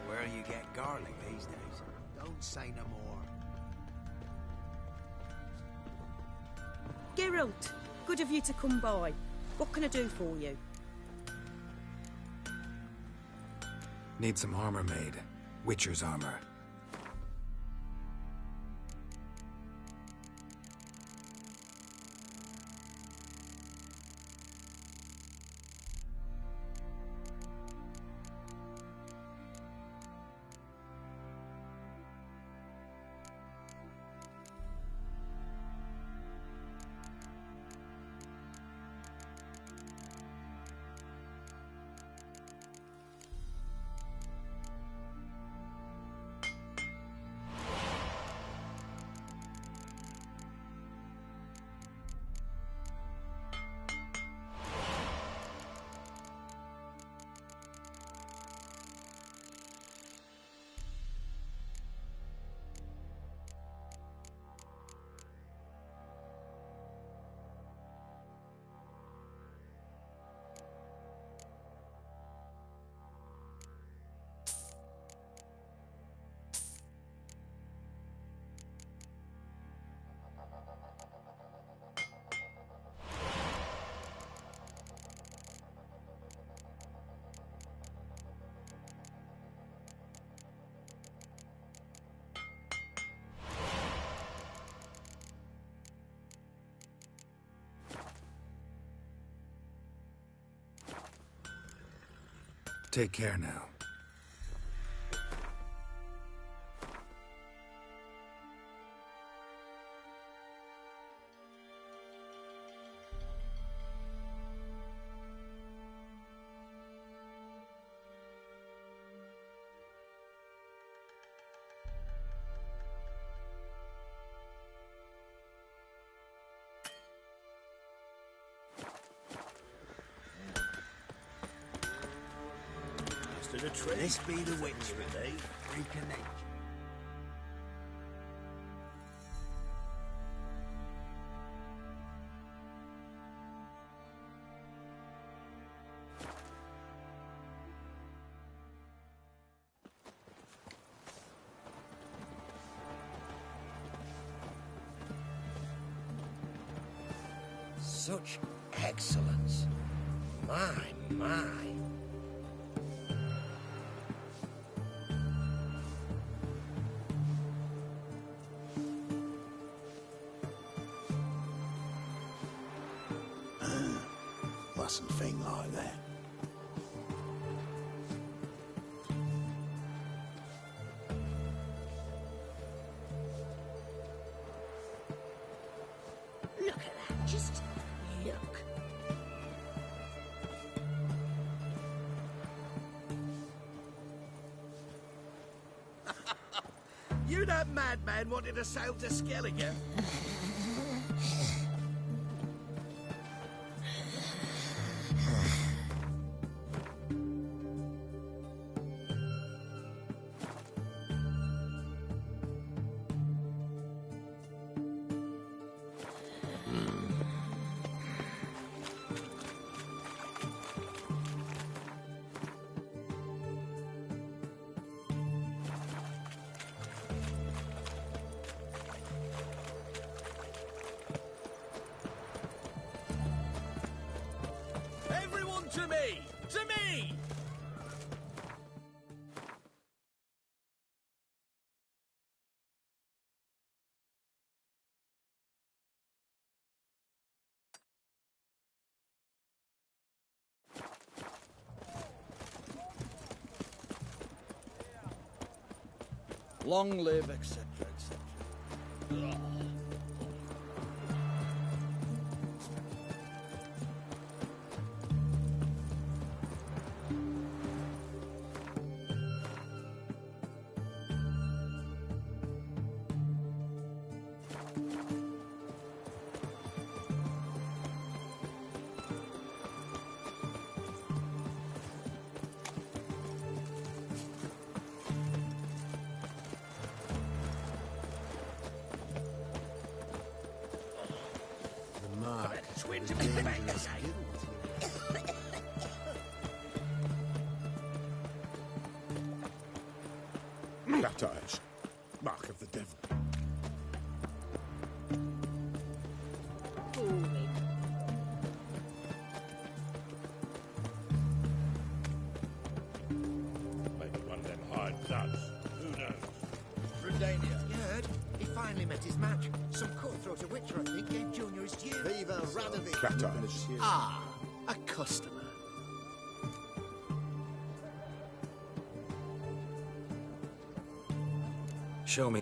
Where you get garlic these days? Don't say no more. Geralt, good of you to come by. What can I do for you? Need some armor made. Witcher's armor. Take care now. This be the Witcher, eh? Freak of nature. Such excellence. My. Mustn't think like that. Look at that. Just look. You that madman wanted to sail to Skellige? To me! To me! Long live, etc., etc. Baptized. Mark of the devil. Suds. Who knows? Rudania. You heard? He finally met his match. Some cutthroat of Witcher, I think, gave Junior his due. Viva Radovic. Ah, a customer. Show me.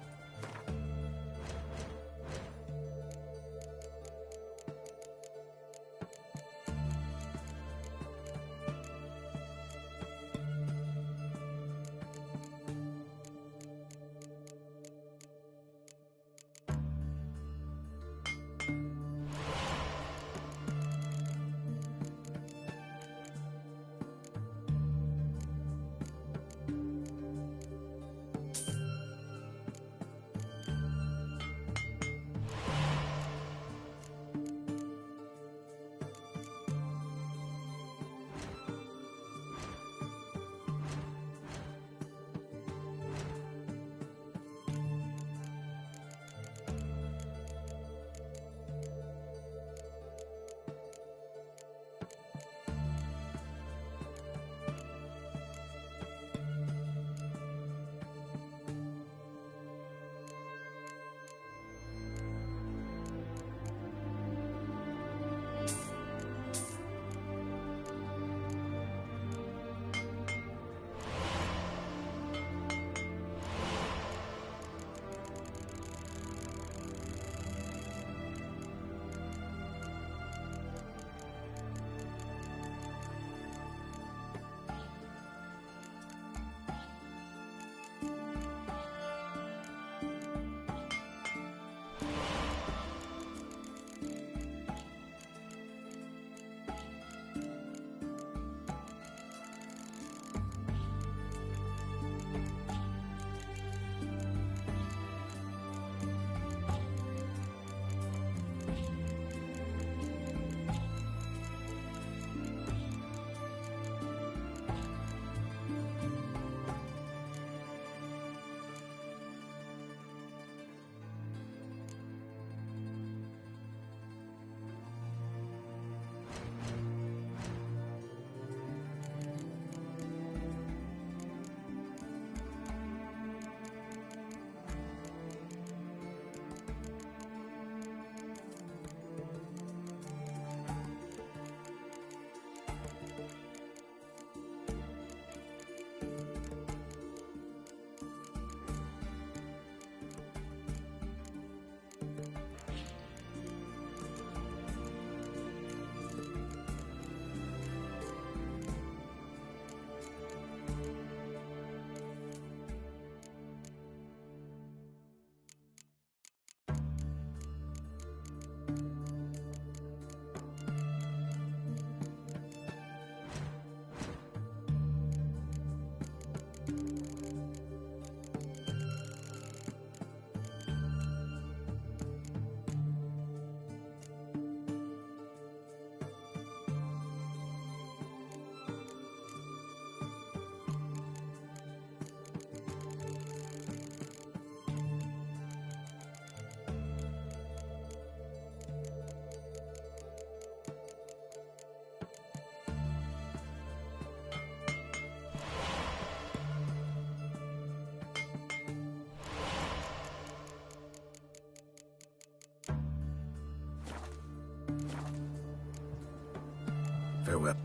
Farewell.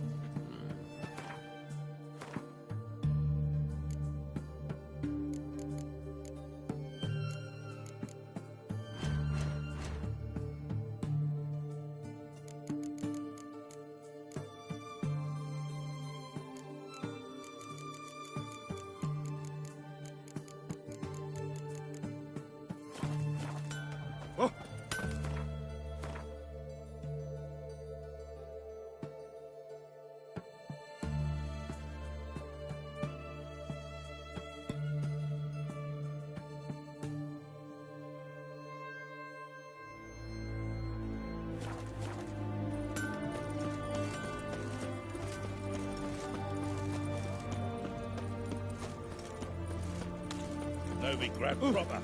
Though we grab proper,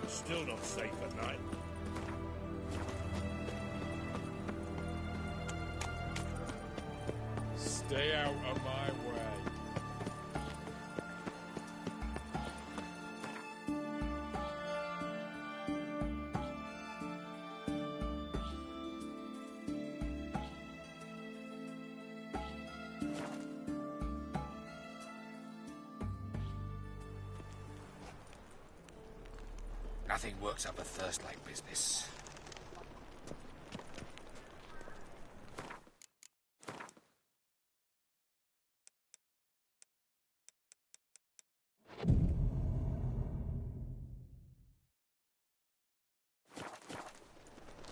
still not safe at night. Stay out of my way. Nothing works up a thirst like business.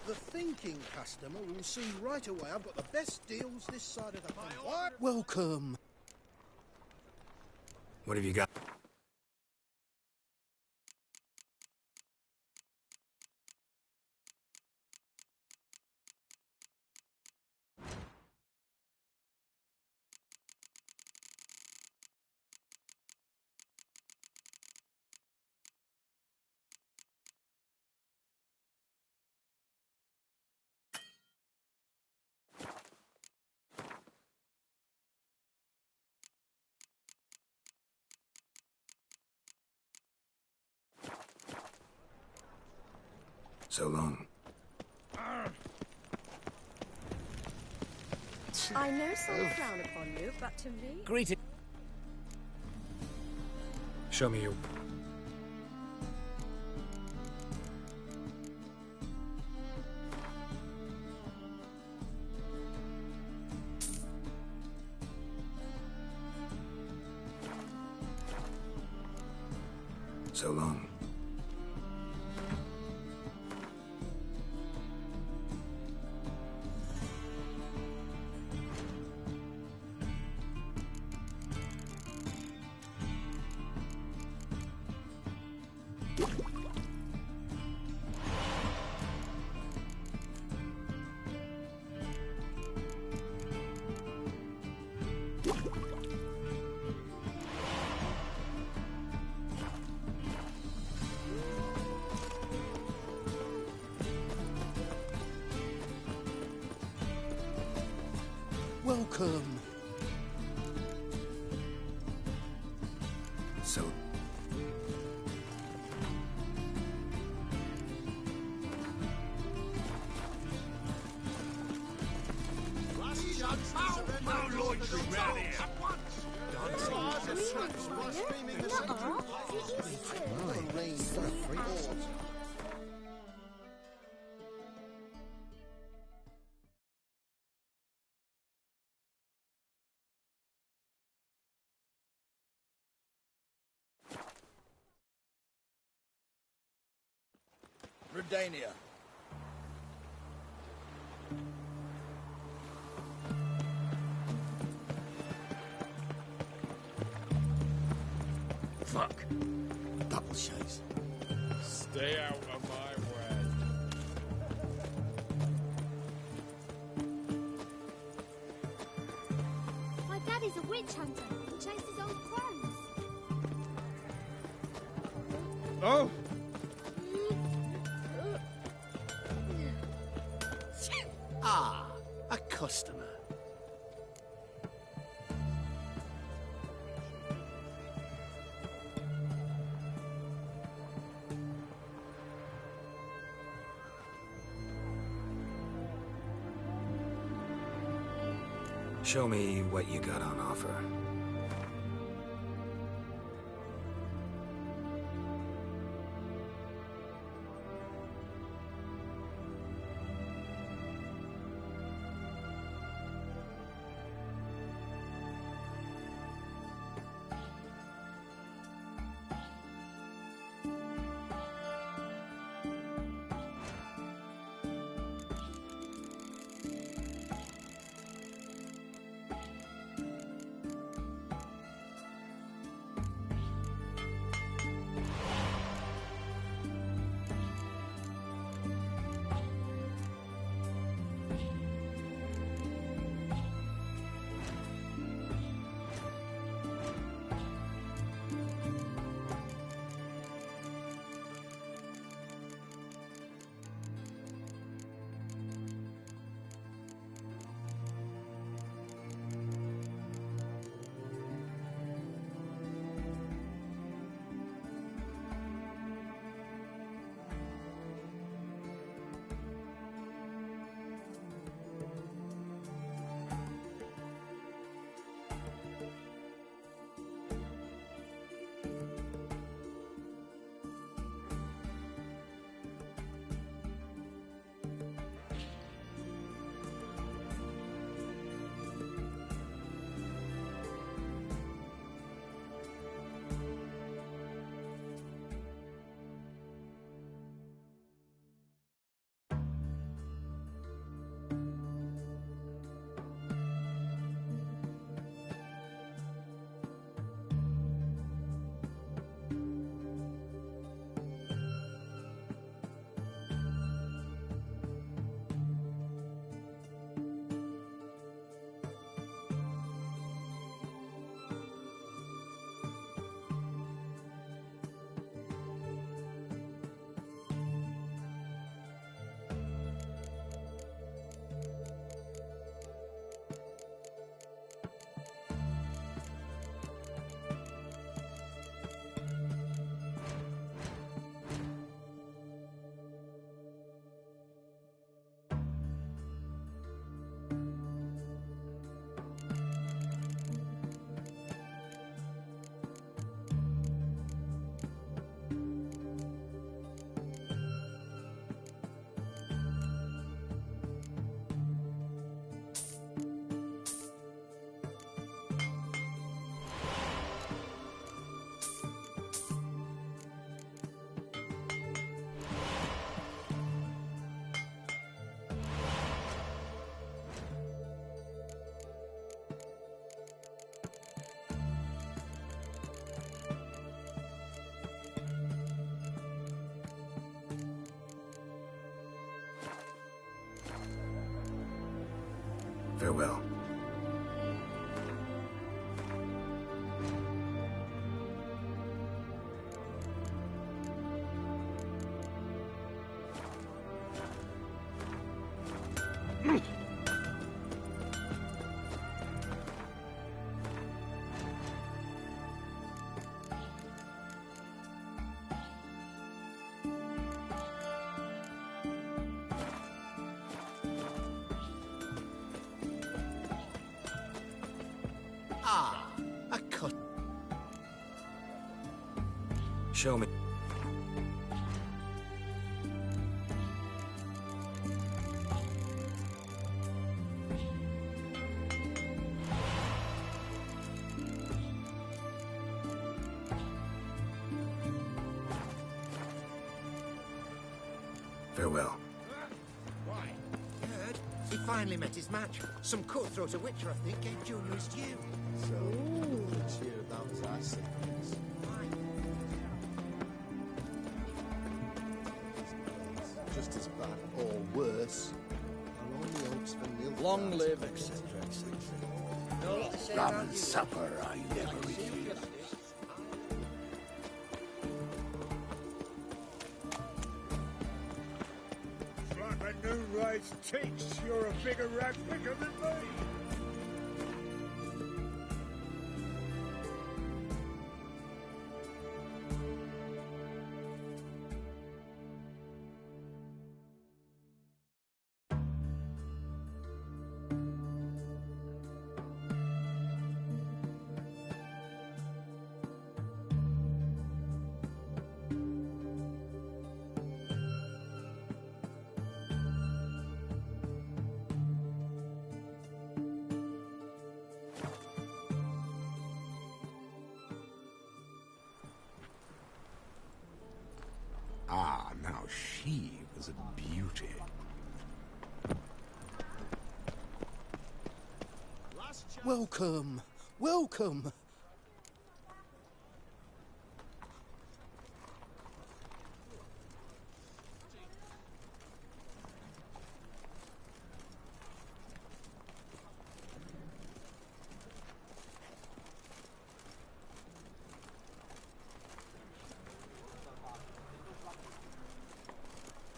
The thinking customer will see right away I've got the best deals this side of the pond. Welcome. What have you got? So long. I know some frown upon you, but to me... Greeting. Show me your... So long. Welcome. So... No loitering round here. Redania. Fuck. Double chase. Stay out of my way. My daddy's a witch hunter. He chases old crows. Oh! Ah, a customer. Show me what you got on offer. Farewell. Ah, a cut. Show me. Farewell. Why? Heard? He finally met his match. Some cutthroat of Witcher, I think, gave Junior his due. So, let's hear about our secrets. Just as bad or worse. Our only hopes for Nilfgaard. Long live, etc., etc. Rum and supper I never refused. Like a new race teach, you're a bigger rat picker than me. Ah, now she was a beauty. Welcome, welcome.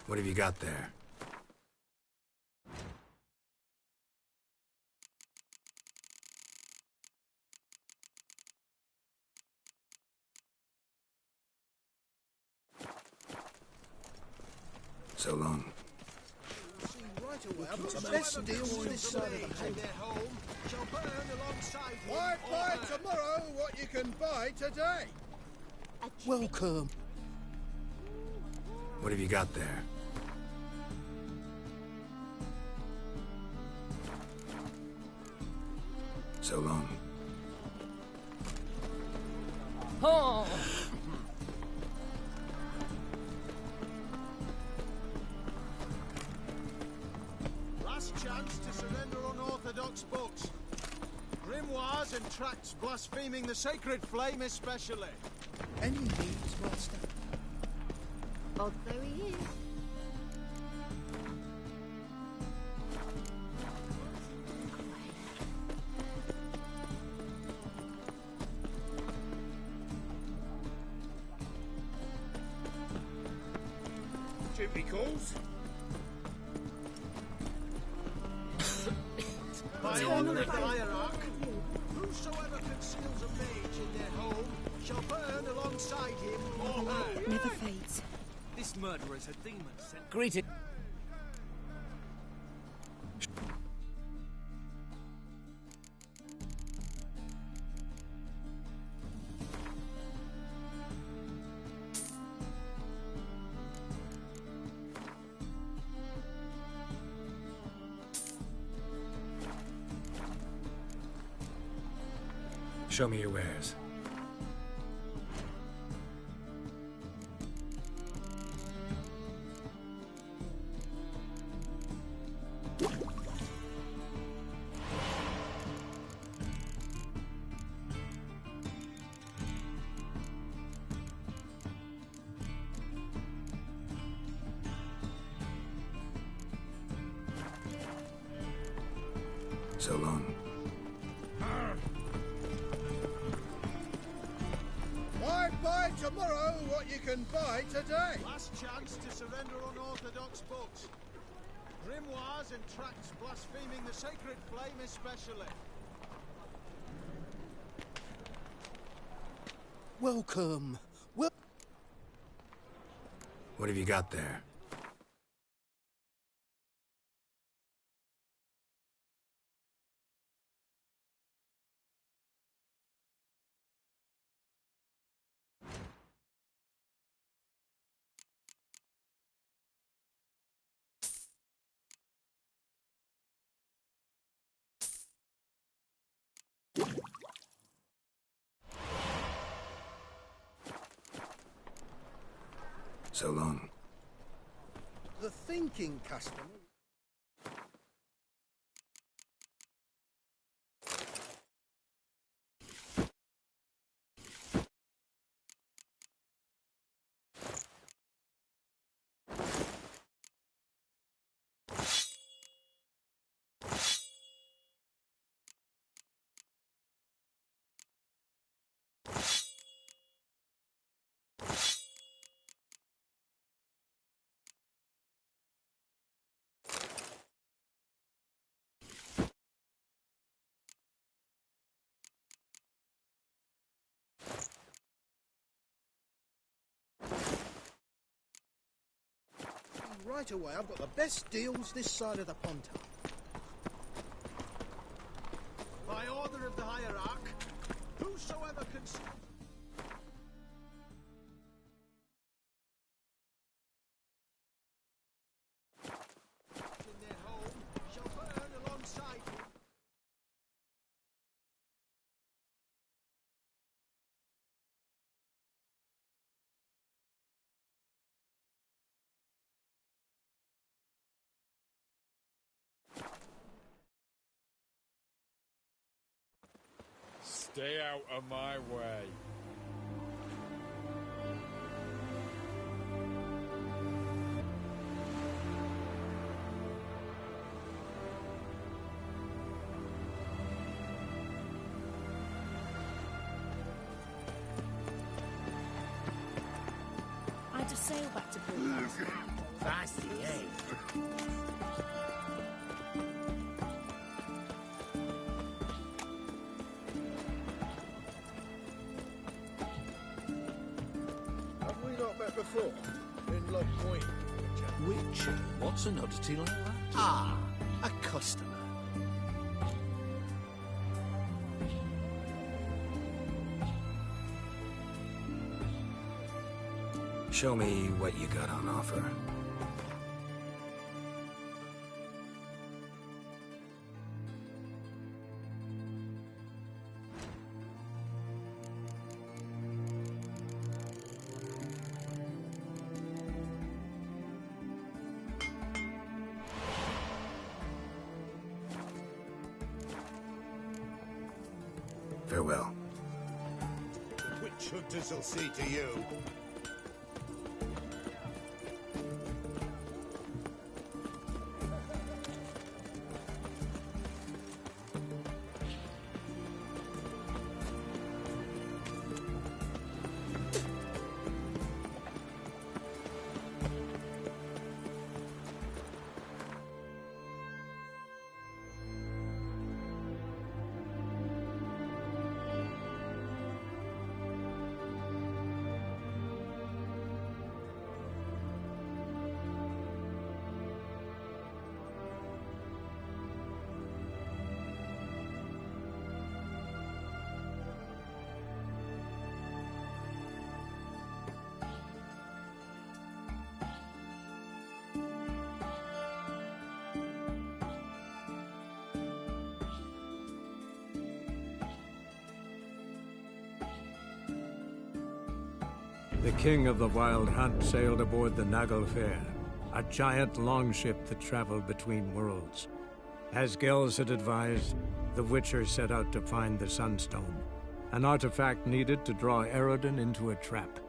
What have you got there? So long. See right away, I've got the best deals this side of the In their home shall burn alongside him. Why buy tomorrow what you can buy today? Welcome. What have you got there? So long. Oh! Last chance to surrender unorthodox books. Grimoires and tracts blaspheming the sacred flame especially. Any needs, master? Oh, there he is. Duty calls. By honor of Avallac'h, whosoever conceals a mage in their home shall burn alongside him or her. Never fades. This murderer is a demon sent. Greeted. Show me your wares. So long. Buy tomorrow what you can buy today. Last chance to surrender unorthodox books. Grimoires and tracts blaspheming the sacred flame especially. Welcome. What have you got there? So long. The thinking customer. Right away, I've got the best deals this side of the Pontar. By order of the Hierarch, whosoever can... in their home shall burn alongside you. Stay out of my way. I just sail back to Port. Fancy, eh? Have we not met before? In Lock Point. Which? What's an oddity like that? Ah, a customer. Show me what you got on offer. Farewell. The witch hunters will see to you. The king of the Wild Hunt sailed aboard the Naglfar, a giant longship that traveled between worlds. As Gels had advised, the Witcher set out to find the Sunstone, an artifact needed to draw Eredin into a trap.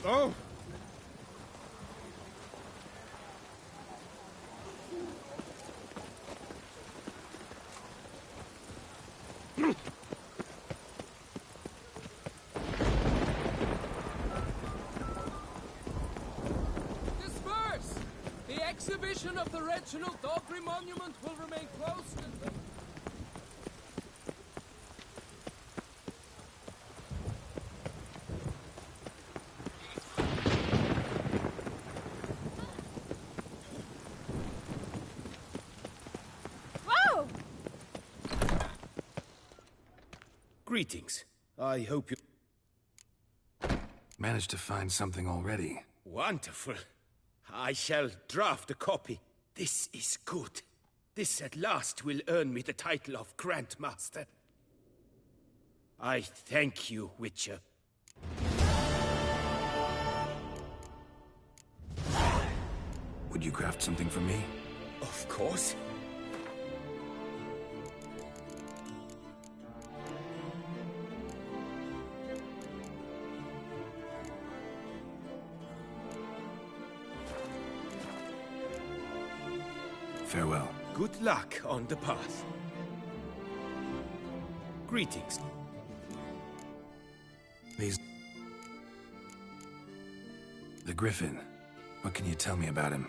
Oh! Disperse! The exhibition of the Reginald Daubry Monument will remain closed until... Whoa! Greetings. I hope you... Managed to find something already. Wonderful. I shall draft a copy. This is good. This at last will earn me the title of Grandmaster. I thank you, Witcher. Would you craft something for me? Of course. Farewell. Good luck on the path. Greetings. The Griffin. What can you tell me about him?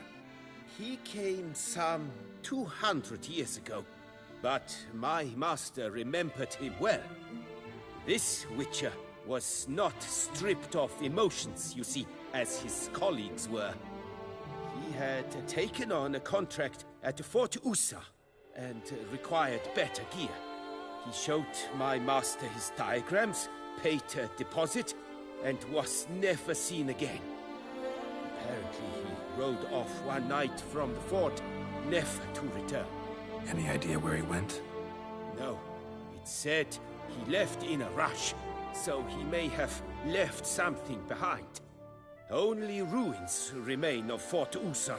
He came some 200 years ago, but my master remembered him well. This Witcher was not stripped of emotions, you see, as his colleagues were. He had taken on a contract at Fort Usa and required better gear. He showed my master his diagrams, paid a deposit, and was never seen again. Apparently, he rode off one night from the fort, never to return. Any idea where he went? No. It said he left in a rush, so he may have left something behind. Only ruins remain of Fort Usa,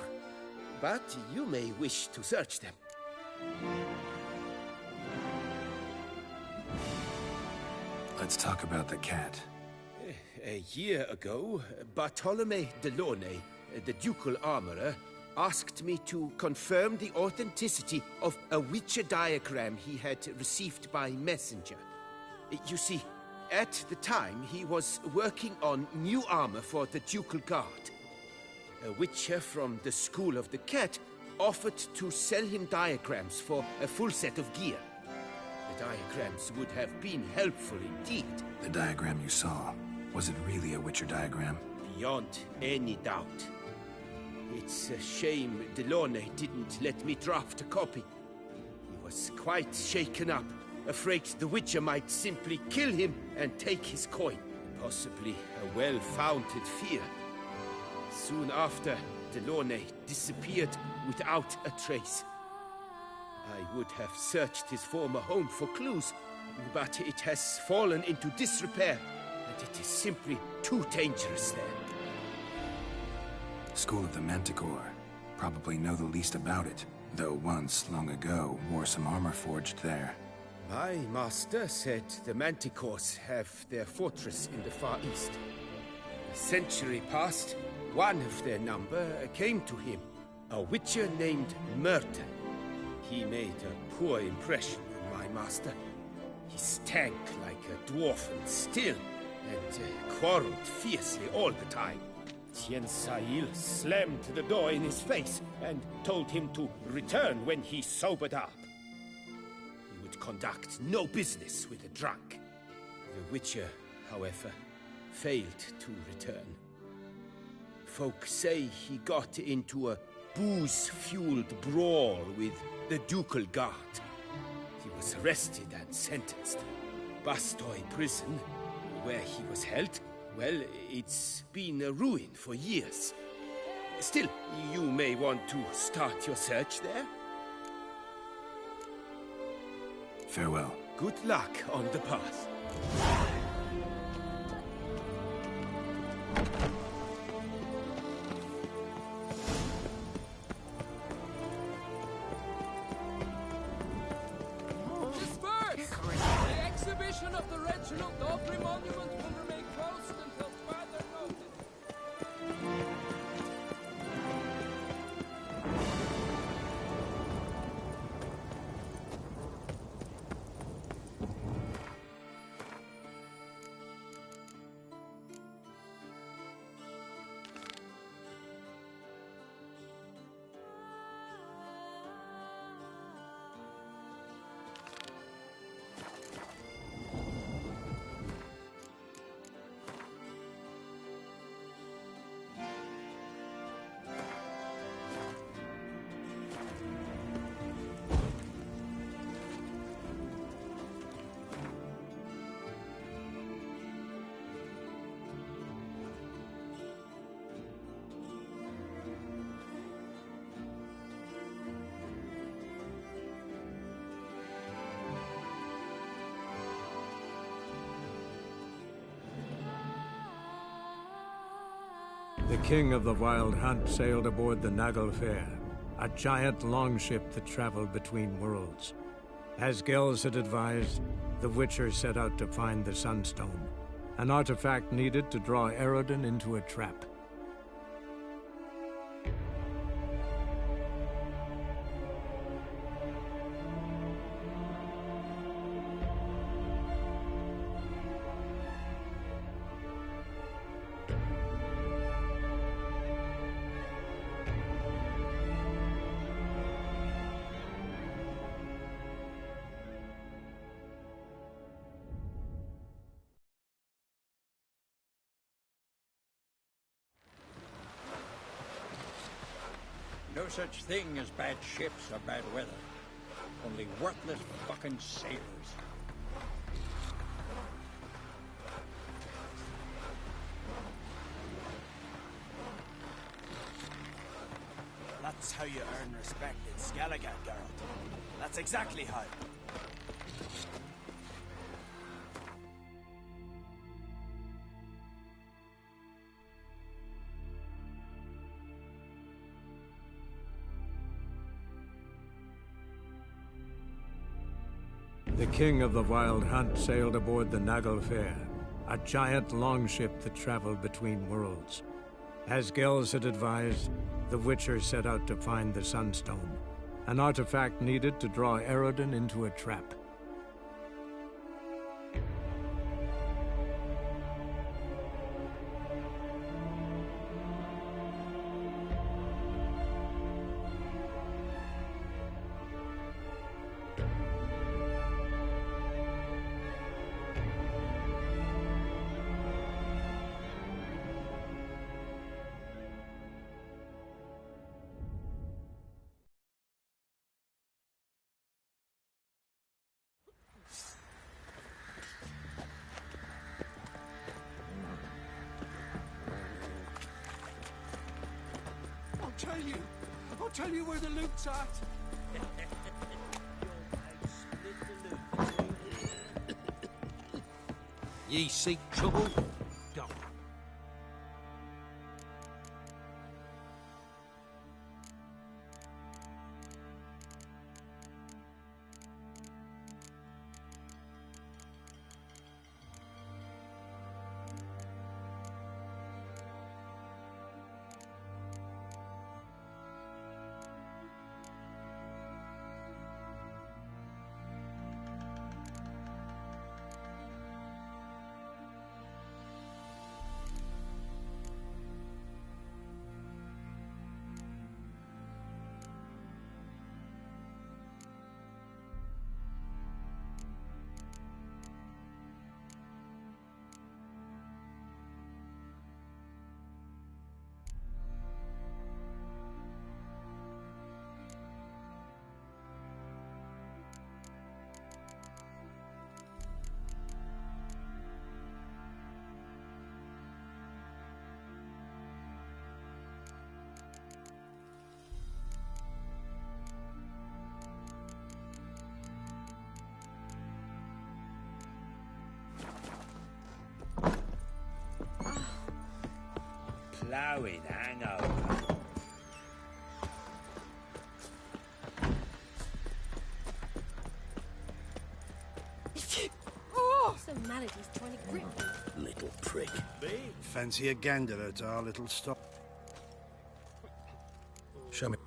but you may wish to search them. Let's talk about the cat. A year ago, Bartolome Delaunay, the ducal armorer, asked me to confirm the authenticity of a Witcher diagram he had received by messenger. You see, at the time he was working on new armor for the ducal guard. A Witcher from the School of the Cat offered to sell him diagrams for a full set of gear. The diagrams would have been helpful indeed. The diagram you saw, was it really a Witcher diagram? Beyond any doubt. It's a shame Delaunay didn't let me draft a copy. He was quite shaken up, afraid the Witcher might simply kill him and take his coin. Possibly a well-founded fear. Soon after, Delaunay disappeared without a trace. I would have searched his former home for clues, but it has fallen into disrepair, and it is simply too dangerous there. School of the Manticore. Probably know the least about it, though once, long ago, wore some armor forged there. My master said the Manticores have their fortress in the Far East. A century past, one of their number came to him, a Witcher named Merton. He made a poor impression on my master. He stank like a dwarfen still, and quarreled fiercely all the time. Tien Sahil slammed the door in his face and told him to return when he sobered up. He would conduct no business with a drunk. The Witcher, however, failed to return. Folk say he got into a booze-fueled brawl with the ducal guard. He was arrested and sentenced. Bastoy prison, where he was held, well, it's been a ruin for years. Still, you may want to start your search there. Farewell. Good luck on the path. Disperse! The exhibition of the Reginald Daubry Monument will remain closed until further notice. The king of the Wild Hunt sailed aboard the Naglfar, a giant longship that traveled between worlds. As Gels had advised, the Witcher set out to find the Sunstone, an artifact needed to draw Eredin into a trap. No such thing as bad ships or bad weather. Only worthless fucking sailors. That's how you earn respect in Skellige, Geralt. That's exactly how. The king of the Wild Hunt sailed aboard the Naglfar, a giant longship that traveled between worlds. As Gels had advised, the Witcher set out to find the Sunstone, an artifact needed to draw Eredin into a trap. I'll tell you where the loot's at. Ye seek trouble? Don't. Ploughing hangover. So mad at he's trying to grip me. Little prick. Fancy a gander at our little stop. Show me.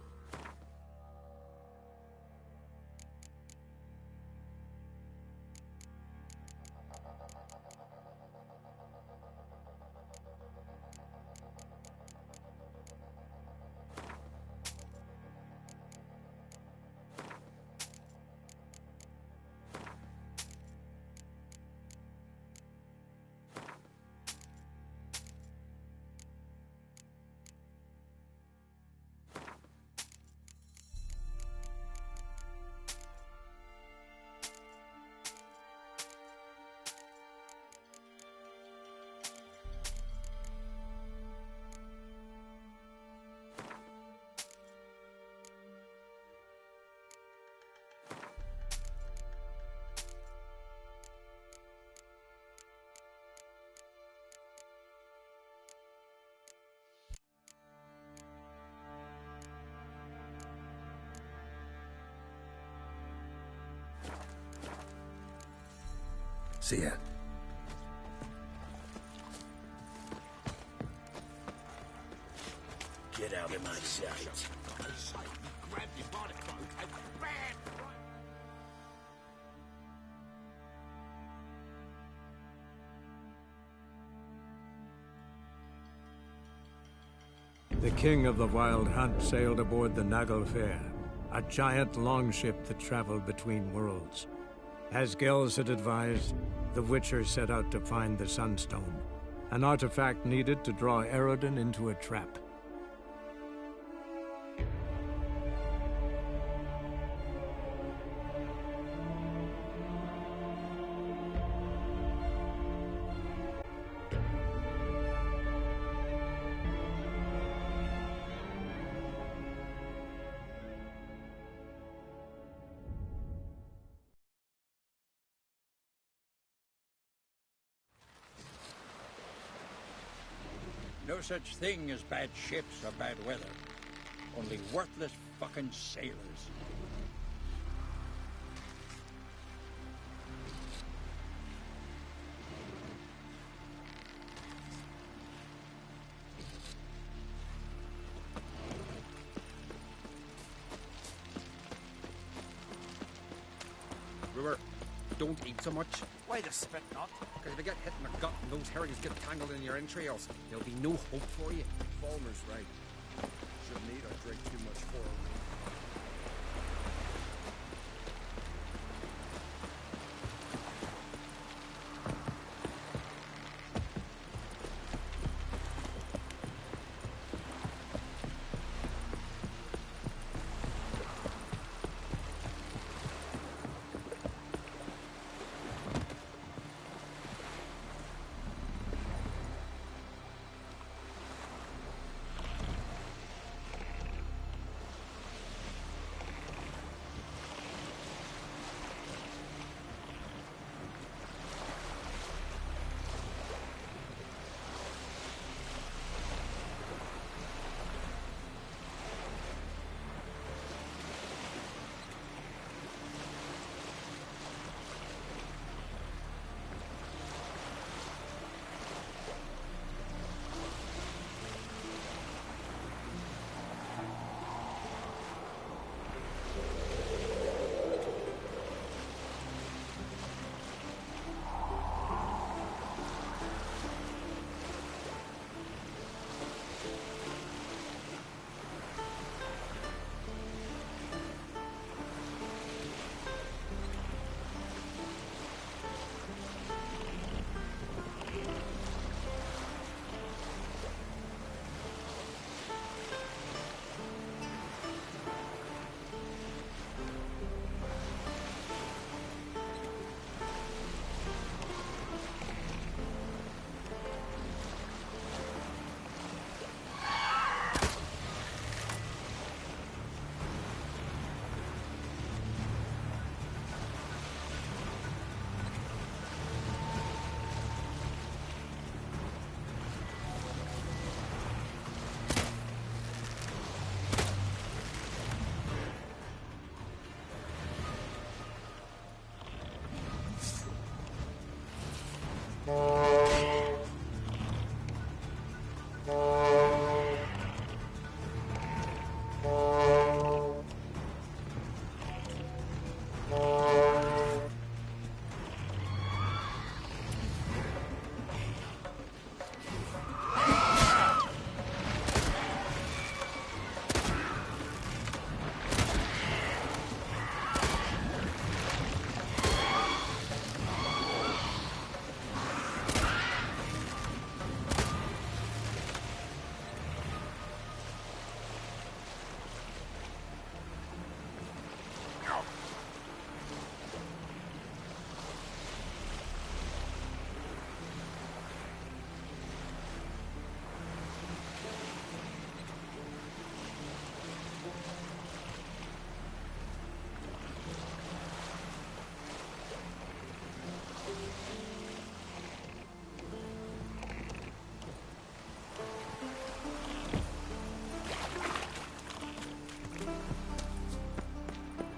See ya. Get out of my sight. Grab you by the throat and bam! The king of the Wild Hunt sailed aboard the Naglfar, a giant longship that traveled between worlds. As Gels had advised, the Witcher set out to find the Sunstone, an artifact needed to draw Eredin into a trap. No such thing as bad ships or bad weather. Only worthless fucking sailors. River, don't eat so much. Why the spit not? Because if you get hit in the gut and those herrings get tangled in your entrails, there'll be no hope for you. Falmer's right. Shouldn't eat or drink too much foil.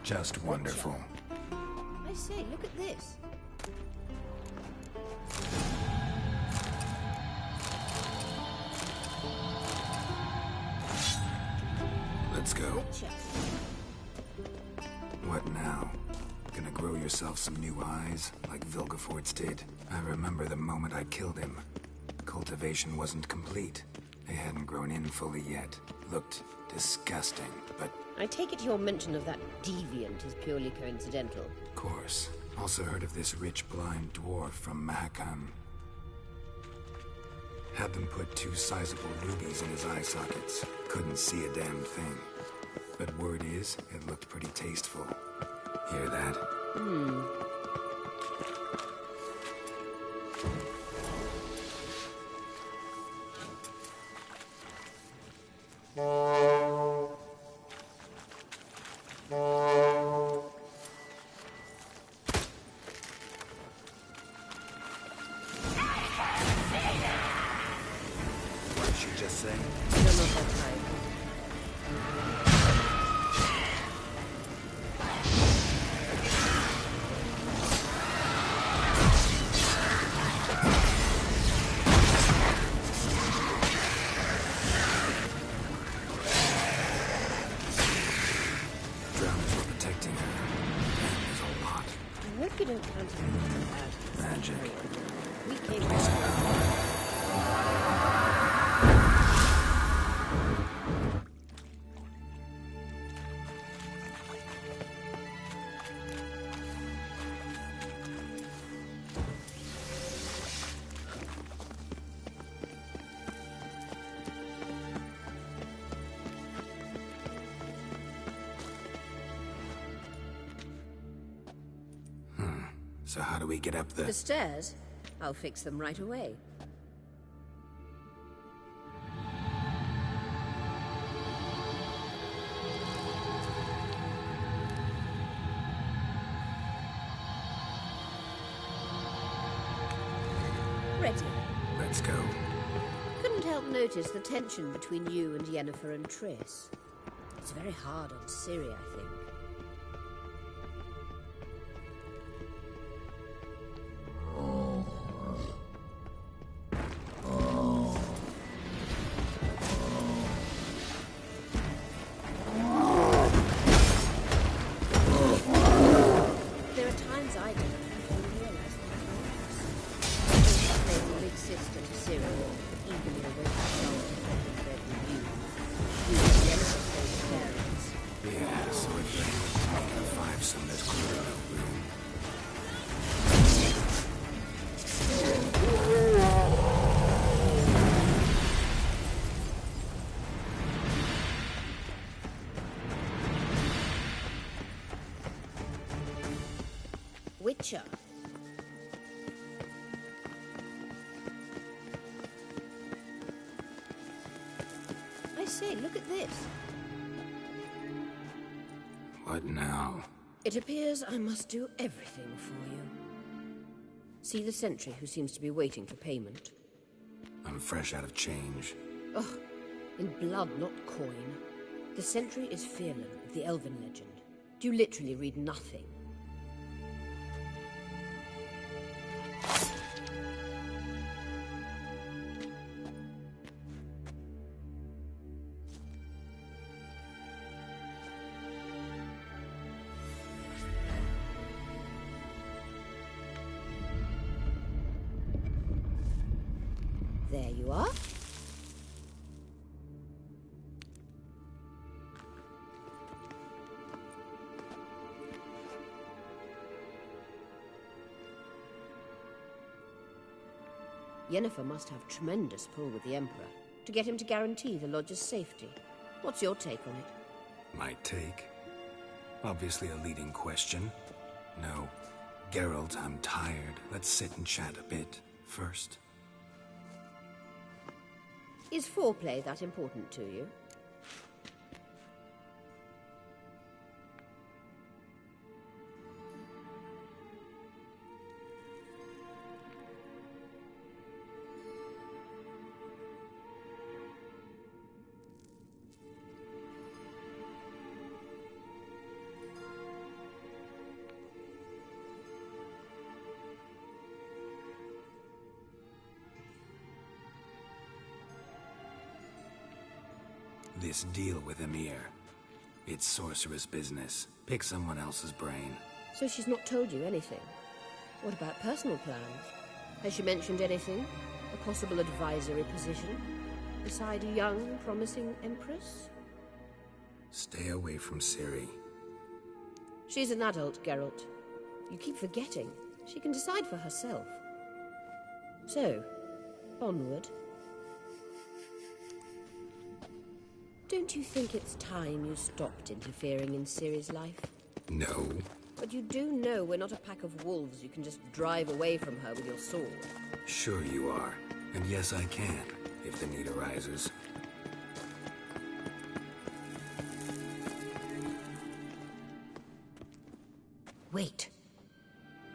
Just wonderful. I say, look at this. Let's go. What now? Gonna grow yourself some new eyes, like Vilgefortz did? I remember the moment I killed him. Cultivation wasn't complete. They hadn't grown in fully yet. Looked disgusting, but... I take it your mention of that deviant is purely coincidental. Of course. Also heard of this rich blind dwarf from Mahakam. Had them put 2 sizable rubies in his eye sockets. Couldn't see a damn thing. But word is, it looked pretty tasteful. Hear that? What did she just say? I don't know if that's right. Drowners were protecting her. That was a lot. I hope you don't count it as Magic. We came So how do we get up The stairs? I'll fix them right away. Ready. Let's go. Couldn't help notice the tension between you and Yennefer and Triss. It's very hard on Ciri, I think. There are times I don't even realize that it works. I played the big sister to Ciri, eagerly awaiting someone to come in bed with you. You and Yennefer played the parents. Yeah, so it making a 5-some that's clear no room. Witcher. I say, look at this. What now? It appears I must do everything for you. See the sentry who seems to be waiting for payment? I'm fresh out of change. Ugh, in blood, not coin. The sentry is Fearlan of the Elven legend. Do you literally read nothing? There you are. Yennefer must have tremendous pull with the Emperor to get him to guarantee the lodge's safety. What's your take on it? My take? Obviously a leading question. No. Geralt, I'm tired. Let's sit and chat a bit first. Is foreplay that important to you? This deal with Emir. It's sorceress business. Pick someone else's brain. So she's not told you anything? What about personal plans? Has she mentioned anything? A possible advisory position? Beside a young, promising empress? Stay away from Ciri. She's an adult, Geralt. You keep forgetting. She can decide for herself. So, onward. Don't you think it's time you stopped interfering in Ciri's life? No. But you do know we're not a pack of wolves you can just drive away from her with your sword. Sure you are. And yes, I can, if the need arises. Wait.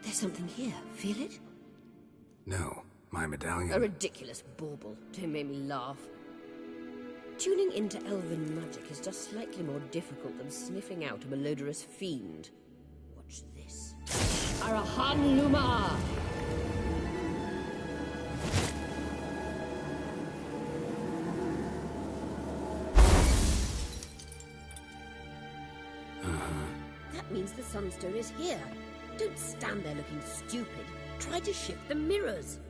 There's something here. Feel it? No. My medallion... A ridiculous bauble. Don't make me laugh. Tuning into elven magic is just slightly more difficult than sniffing out a malodorous fiend. Watch this. Arahan Luma! That means the Sunstone is here. Don't stand there looking stupid. Try to shift the mirrors.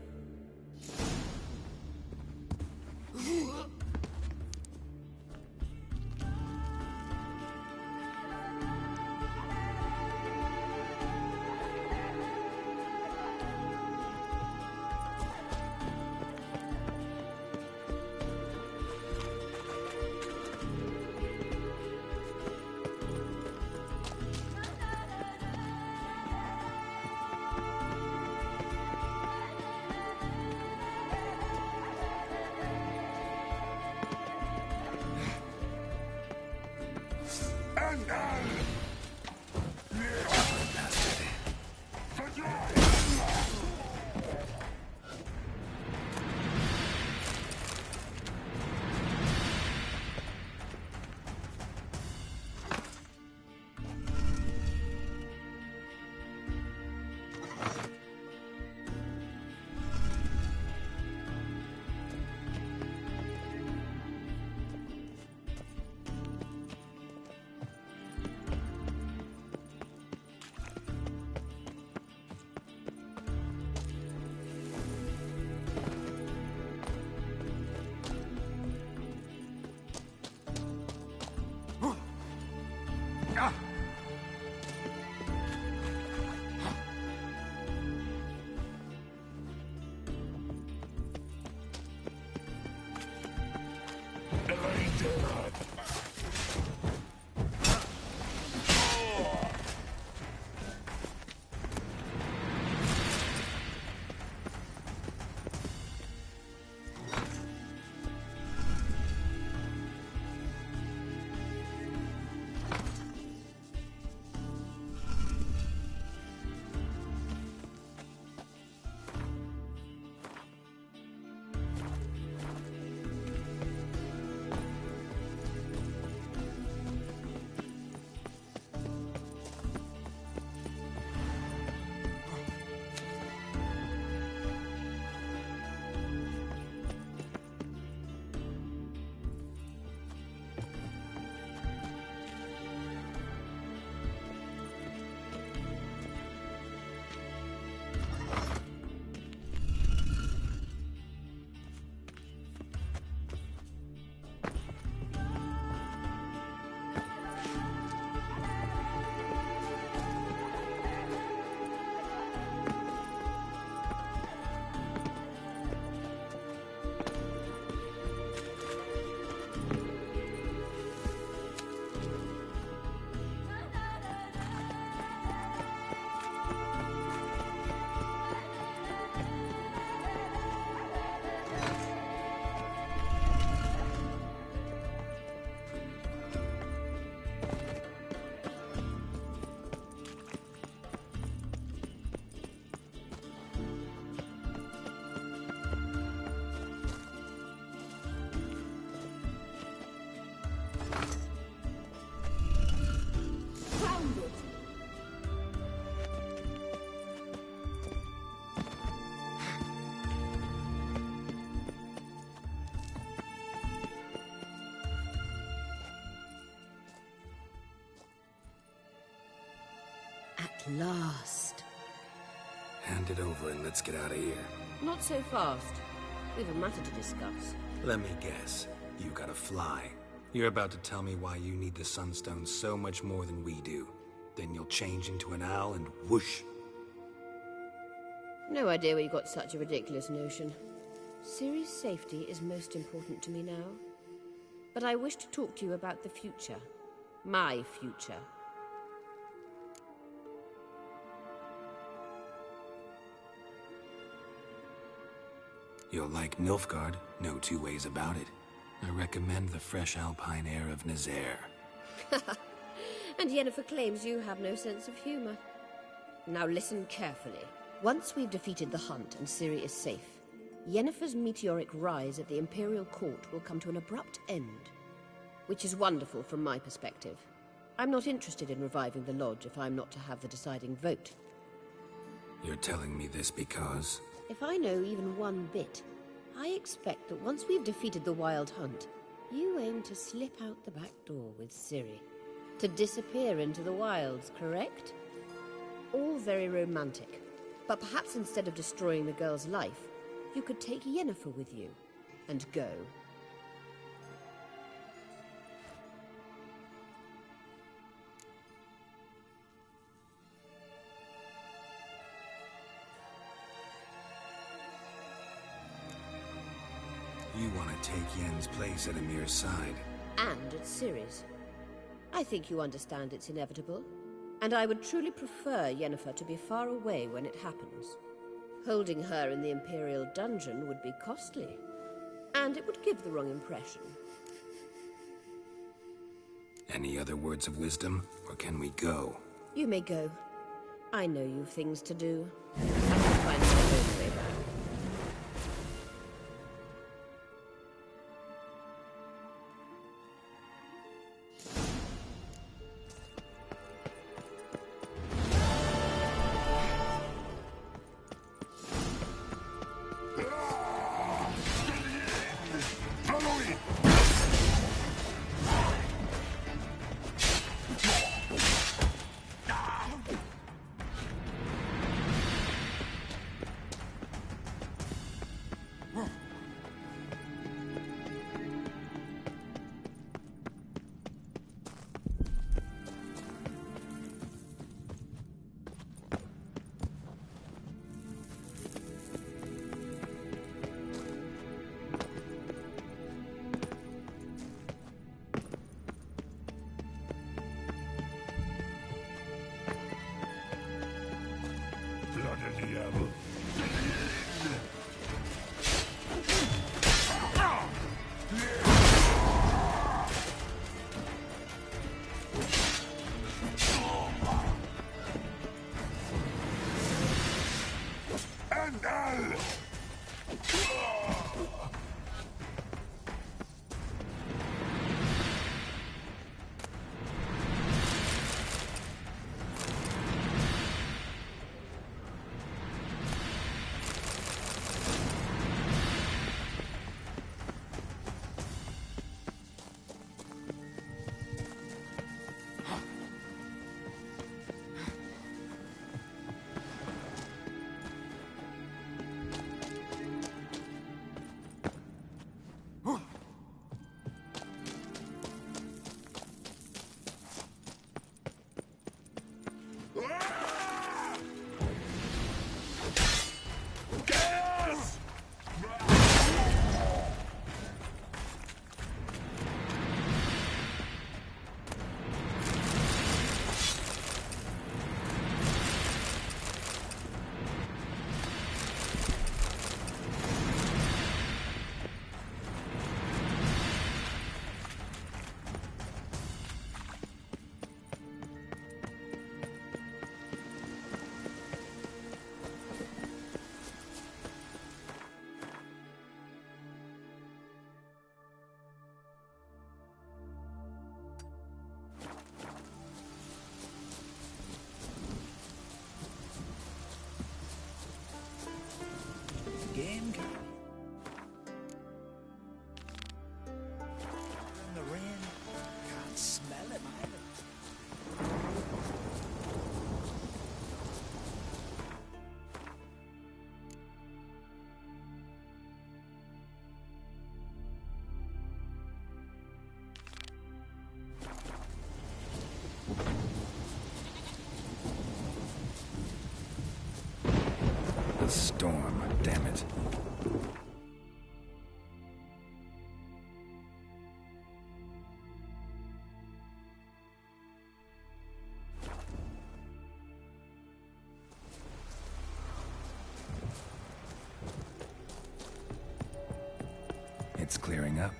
last. Hand it over and let's get out of here. Not so fast. We've a matter to discuss. Let me guess. You gotta fly. You're about to tell me why you need the Sunstone so much more than we do. Then you'll change into an owl and whoosh. No idea where you got such a ridiculous notion. Ciri's safety is most important to me now. But I wish to talk to you about the future. My future. You'll like Nilfgaard, no two ways about it. I recommend the fresh alpine air of Nazaire. And Yennefer claims you have no sense of humor. Now listen carefully. Once we've defeated the Hunt and Ciri is safe, Yennefer's meteoric rise at the Imperial Court will come to an abrupt end. Which is wonderful from my perspective. I'm not interested in reviving the Lodge if I'm not to have the deciding vote. You're telling me this because... If I know even one bit, I expect that once we've defeated the Wild Hunt, you aim to slip out the back door with Ciri. To disappear into the wilds, correct? All very romantic. But perhaps instead of destroying the girl's life, you could take Yennefer with you, and go. You want to take Yen's place at Emir's side. And at Ciri's. I think you understand it's inevitable. And I would truly prefer Yennefer to be far away when it happens. Holding her in the Imperial dungeon would be costly. And it would give the wrong impression. Any other words of wisdom, or can we go? You may go. I know you've things to do. I can find my own way back. A storm, damn it. It's clearing up.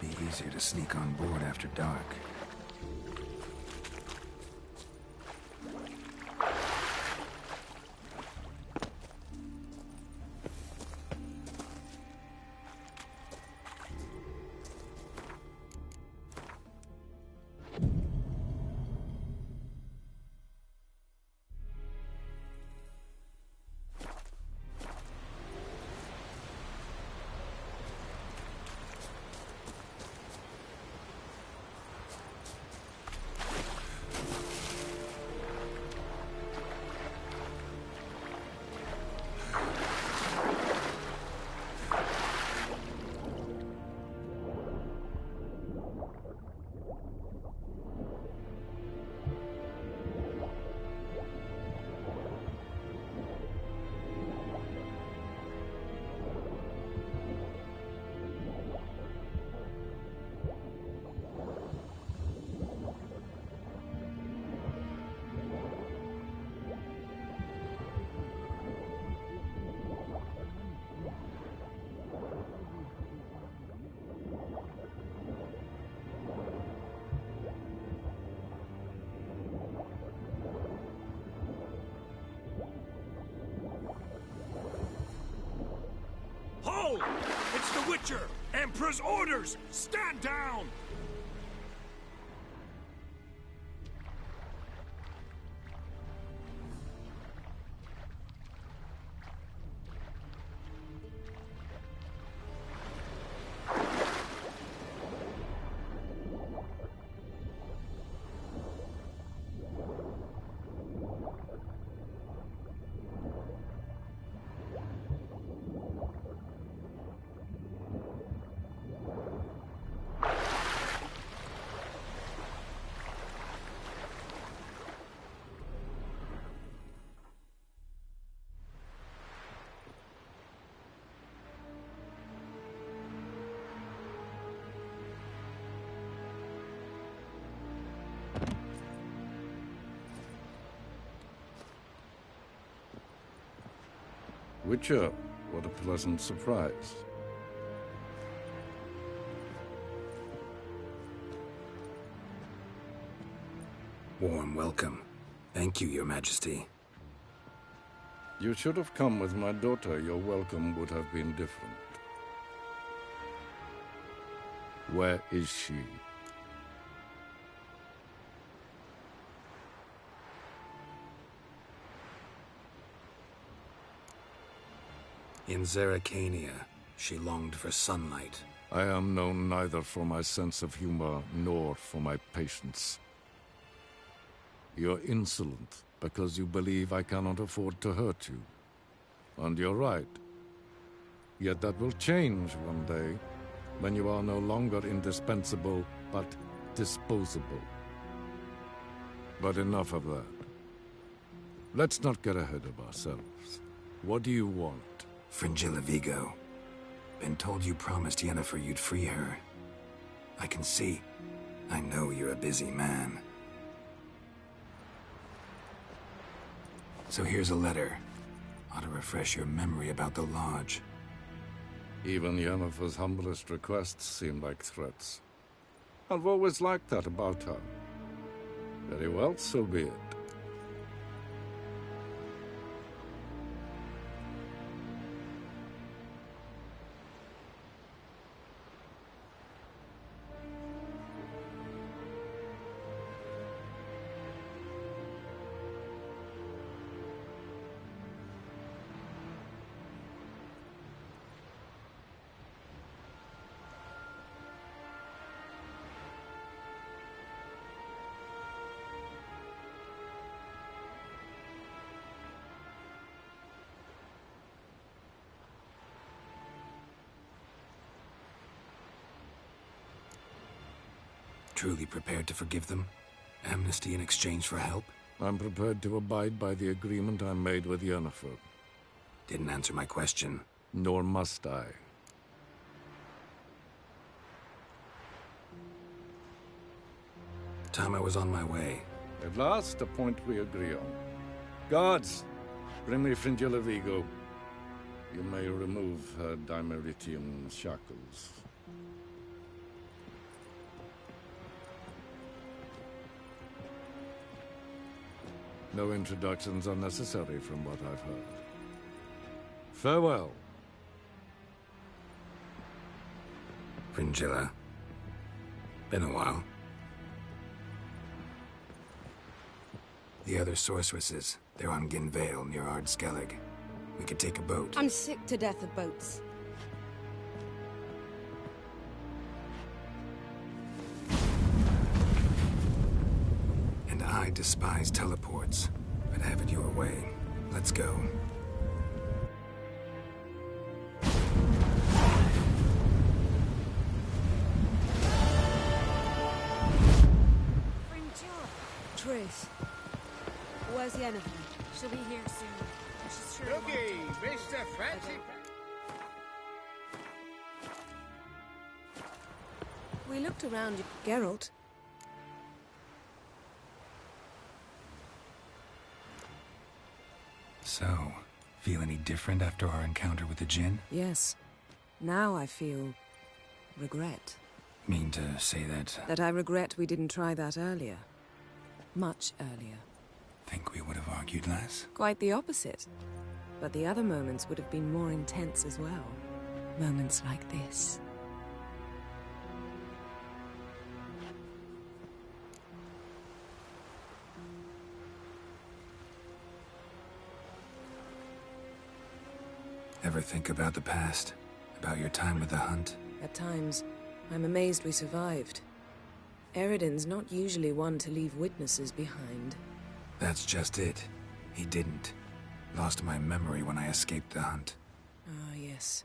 Be easier to sneak on board after dark. Hold! It's the Witcher! Emperor's orders! Stand down! Witcher, what a pleasant surprise. Warm welcome. Thank you, Your Majesty. You should have come with my daughter. Your welcome would have been different. Where is she? In Zeracania, she longed for sunlight. I am known neither for my sense of humor nor for my patience. You're insolent because you believe I cannot afford to hurt you. And you're right. Yet that will change one day, when you are no longer indispensable, but disposable. But enough of that. Let's not get ahead of ourselves. What do you want? Fringilla Vigo. Been told you promised Yennefer you'd free her. I can see. I know you're a busy man. So here's a letter. Ought to refresh your memory about the Lodge. Even Yennefer's humblest requests seem like threats. I've always liked that about her. Very well, so be it. truly prepared to forgive them? Amnesty in exchange for help? I'm prepared to abide by the agreement I made with Yennefer. Didn't answer my question. Nor must I. Time I was on my way. At last, a point we agree on. Guards, bring me Fringilla Vigo. You may remove her Dimeritium shackles. No introductions are necessary from what I've heard. Farewell. Fringilla. Been a while. The other sorceresses, they're on Ginvale near Ardskellig. We could take a boat. I'm sick to death of boats. And I despise teleports, but have it your way. Let's go. Triss, where's Yennefer? She'll be here soon. She's sure Looky, Mr. Fancy. We looked around you, Geralt. So, feel any different after our encounter with the Djinn? Yes. Now I feel regret. Mean to say that... That I regret we didn't try that earlier. Much earlier. Think we would have argued less? Quite the opposite. But the other moments would have been more intense as well. Moments like this. Ever think about the past? About your time with the Hunt? At times, I'm amazed we survived. Eridan's not usually one to leave witnesses behind. That's just it. He didn't. Lost my memory when I escaped the Hunt. Ah, yes.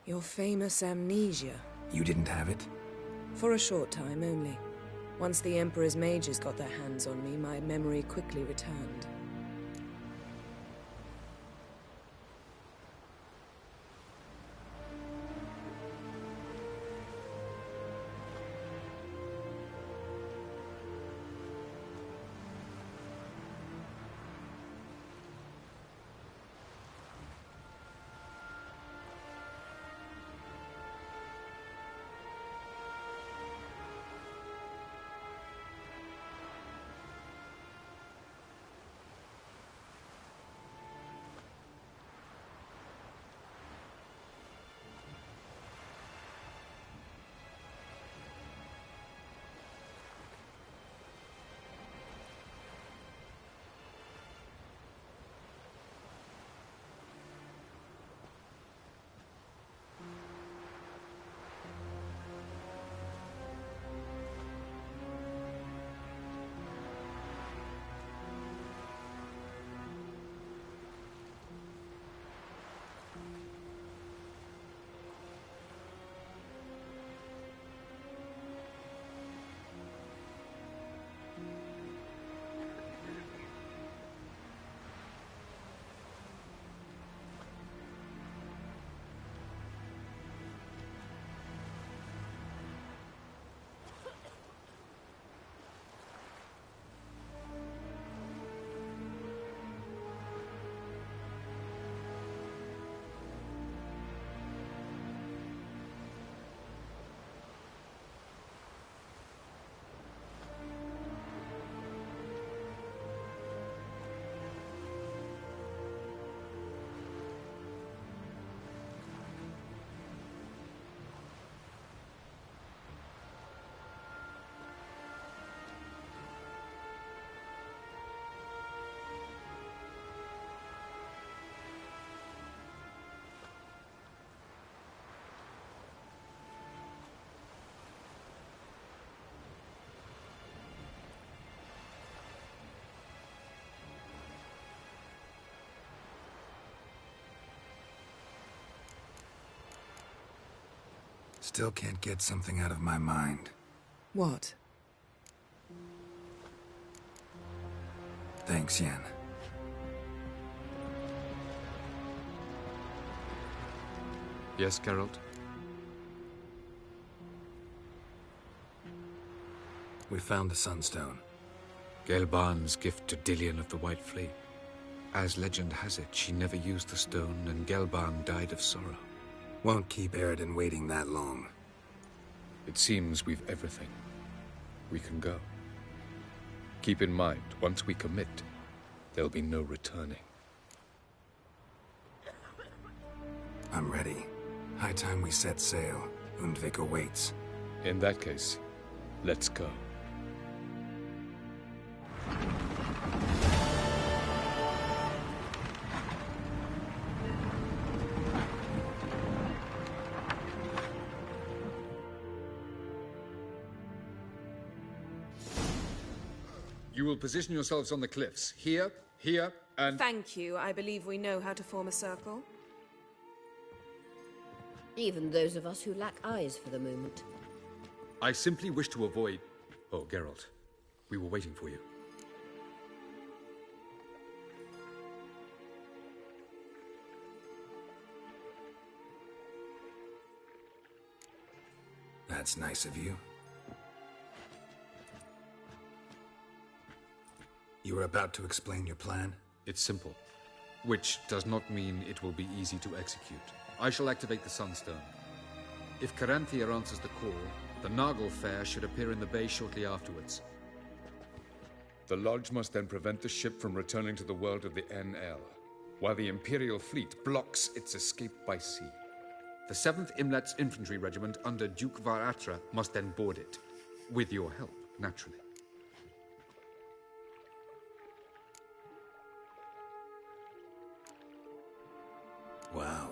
Your famous amnesia. You didn't have it? For a short time only. Once the Emperor's mages got their hands on me, my memory quickly returned. Still can't get something out of my mind. What? Thanks, Yen. Yes, Geralt? We found the Sunstone. Gelban's gift to Dillion of the White Flea. As legend has it, she never used the stone, and Gelban died of sorrow. Won't keep Eredin waiting that long. It seems we've everything. We can go. Keep in mind, once we commit, there'll be no returning. I'm ready. High time we set sail. Undvik awaits. In that case, let's go. You will position yourselves on the cliffs. Here, here, and... Thank you. I believe we know how to form a circle. Even those of us who lack eyes for the moment. I simply wish to avoid... Oh, Geralt. We were waiting for you. That's nice of you. You were about to explain your plan? It's simple. Which does not mean it will be easy to execute. I shall activate the Sunstone. If Caranthir answers the call, the Nagle Fair should appear in the bay shortly afterwards. The Lodge must then prevent the ship from returning to the world of the NL, while the Imperial fleet blocks its escape by sea. The 7th Imlet's Infantry Regiment under Duke Varatra must then board it. With your help, naturally. Wow.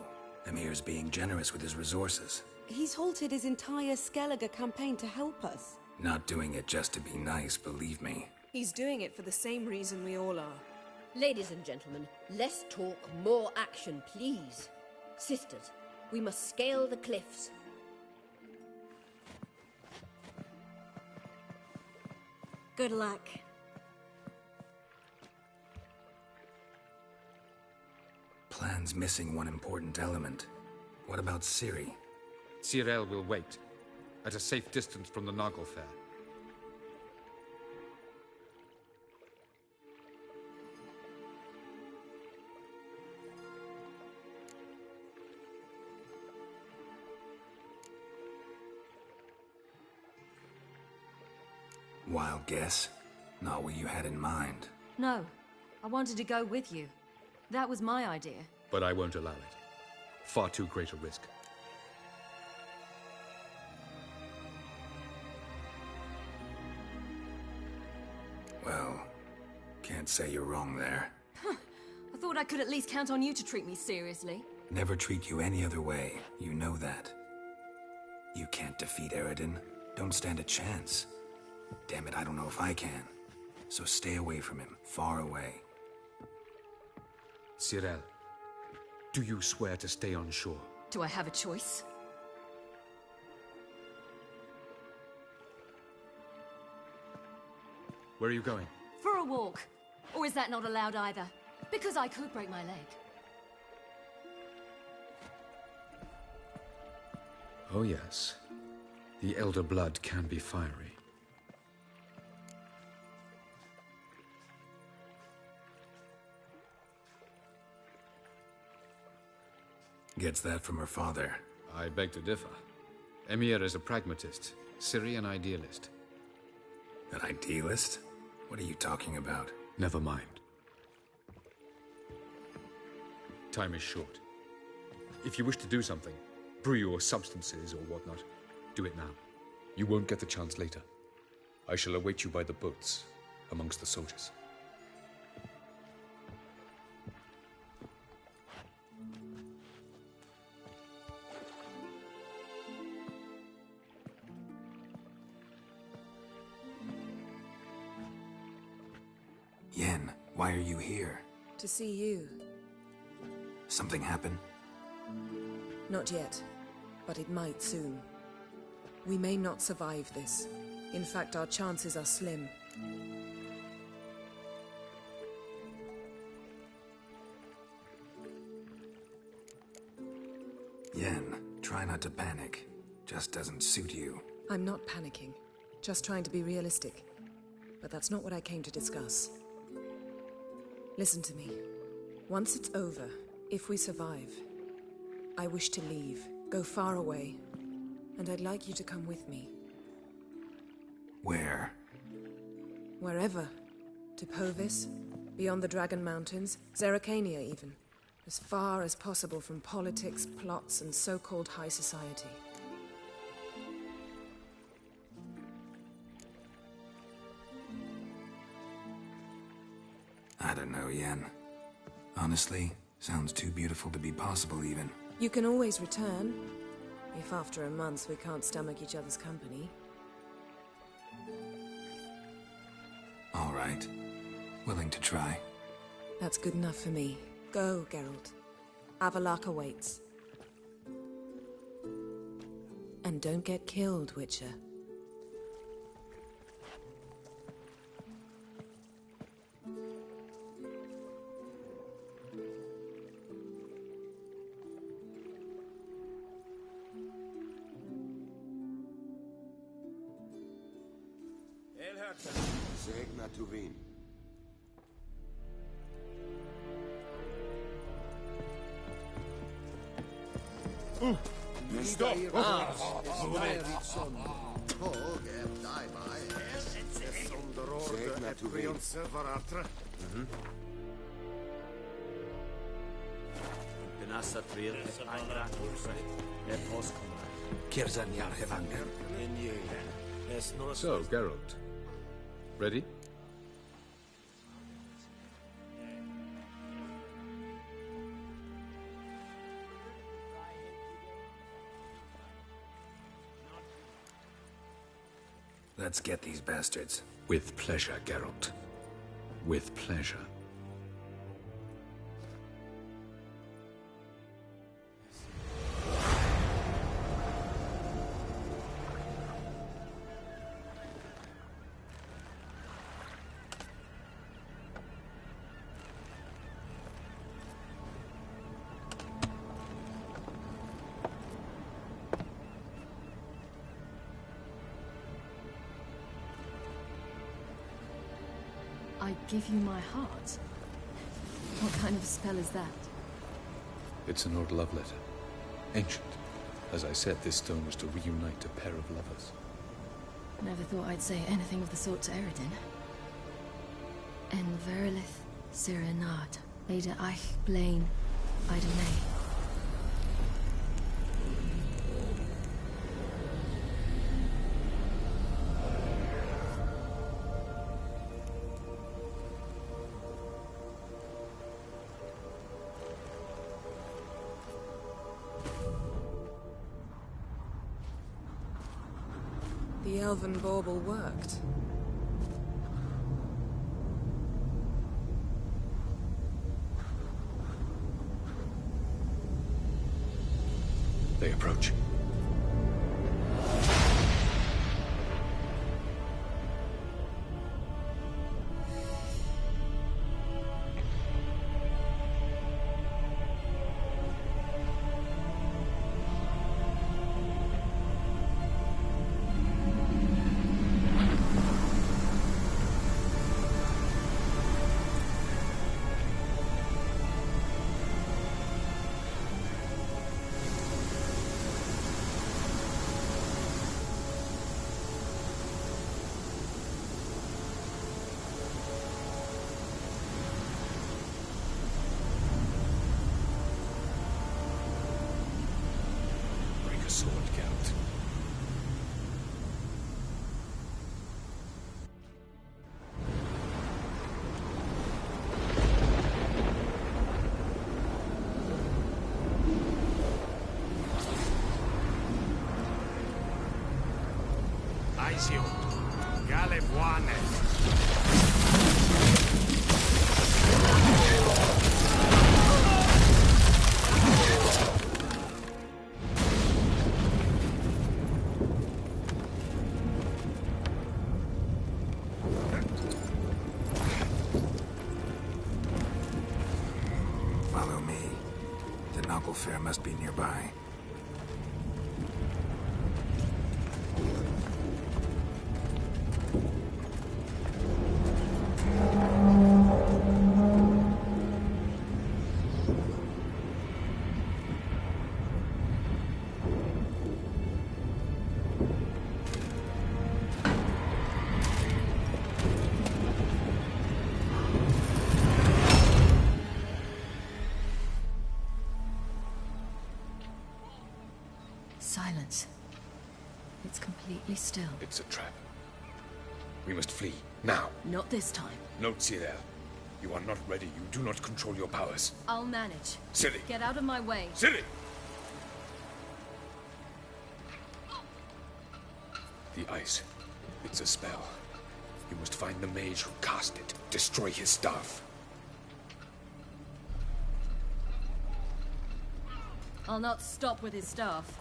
Emir's being generous with his resources. He's halted his entire Skellige campaign to help us. Not doing it just to be nice, believe me. He's doing it for the same reason we all are. Ladies and gentlemen, less talk, more action, please. Sisters, we must scale the cliffs. Good luck. Plan's missing one important element. What about Ciri? Cyril will wait, at a safe distance from the Nagle Fair. Wild guess? Not what you had in mind. No, I wanted to go with you. That was my idea. But I won't allow it. Far too great a risk. Well, can't say you're wrong there. I thought I could at least count on you to treat me seriously. Never treat you any other way. You know that. You can't defeat Eredin. Don't stand a chance. Damn it, I don't know if I can. So stay away from him. Far away. Cyril, do you swear to stay on shore? Do I have a choice? Where are you going? For a walk. Or is that not allowed either? Because I could break my leg. Oh yes. The Elder Blood can be fiery. Gets that from her father. I beg to differ. Emir is a pragmatist, Ciri an idealist. An idealist? What are you talking about? Never mind. Time is short. If you wish to do something, brew your substances or whatnot, do it now. You won't get the chance later. I shall await you by the boats, amongst the soldiers. Yen, why are you here? To see you. Something happen? Not yet, but it might soon. We may not survive this. In fact, our chances are slim. Yen, try not to panic. Just doesn't suit you. I'm not panicking. Just trying to be realistic. But that's not what I came to discuss. Listen to me. Once it's over, if we survive, I wish to leave, go far away. And I'd like you to come with me. Where? Wherever. To Povis, beyond the Dragon Mountains, Zeracania even. As far as possible from politics, plots, and so-called high society. I don't know, Yen. Honestly, sounds too beautiful to be possible even. You can always return, if after a month we can't stomach each other's company. All right. Willing to try. That's good enough for me. Go, Geralt. Avallac'h awaits. And don't get killed, Witcher. Segna Tuvin. Stop! Segna Tuvin. Benassa Trier, Einrat Ursa, Leposkoma, Kirzanyar Hevanger. So, Geralt. Ready? Let's get these bastards. With pleasure, Geralt. With pleasure. I give you my heart? What kind of spell is that? It's an old love letter. Ancient. As I said, this stone was to reunite a pair of lovers. Never thought I'd say anything of the sort to Eredin. En verilith Sirenad, Ada Eich Blaine, Ida May. The elven bauble worked. They approach. Sword, Geralt. Aizio, Galebuane. Follow me. The Nagelfair must be nearby. Silence. It's completely still. It's a trap. We must flee, now. Not this time. Note, Cyril. You are not ready. You do not control your powers. I'll manage. Silly. Get out of my way. Silly! The ice. It's a spell. You must find the mage who cast it. Destroy his staff. I'll not stop with his staff.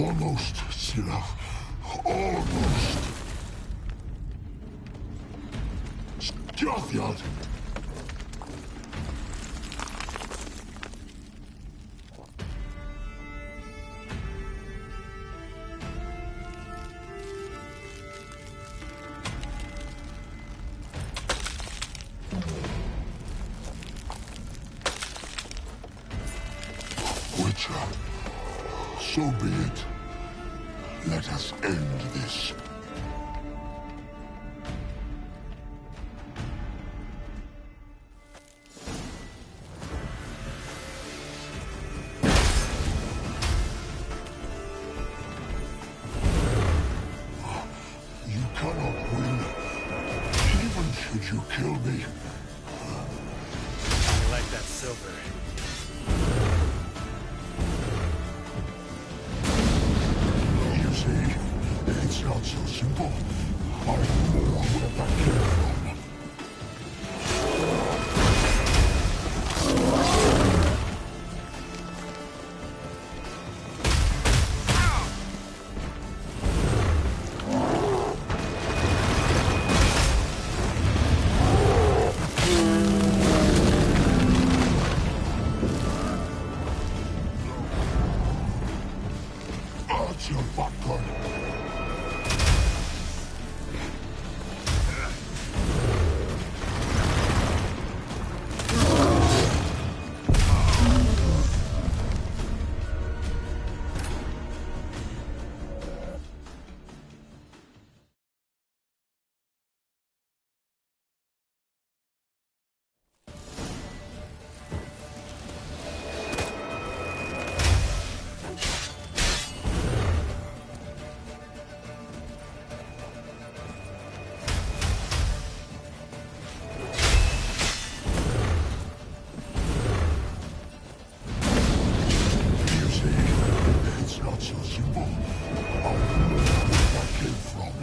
Almost, Sirah. Almost. Scafiad! Witcher, so be it. Let us end this. You cannot win, even should you kill me. I like that silver. You see, it's not so simple. I know where that came from. That's your butt. It's not so simple. I know where that came from.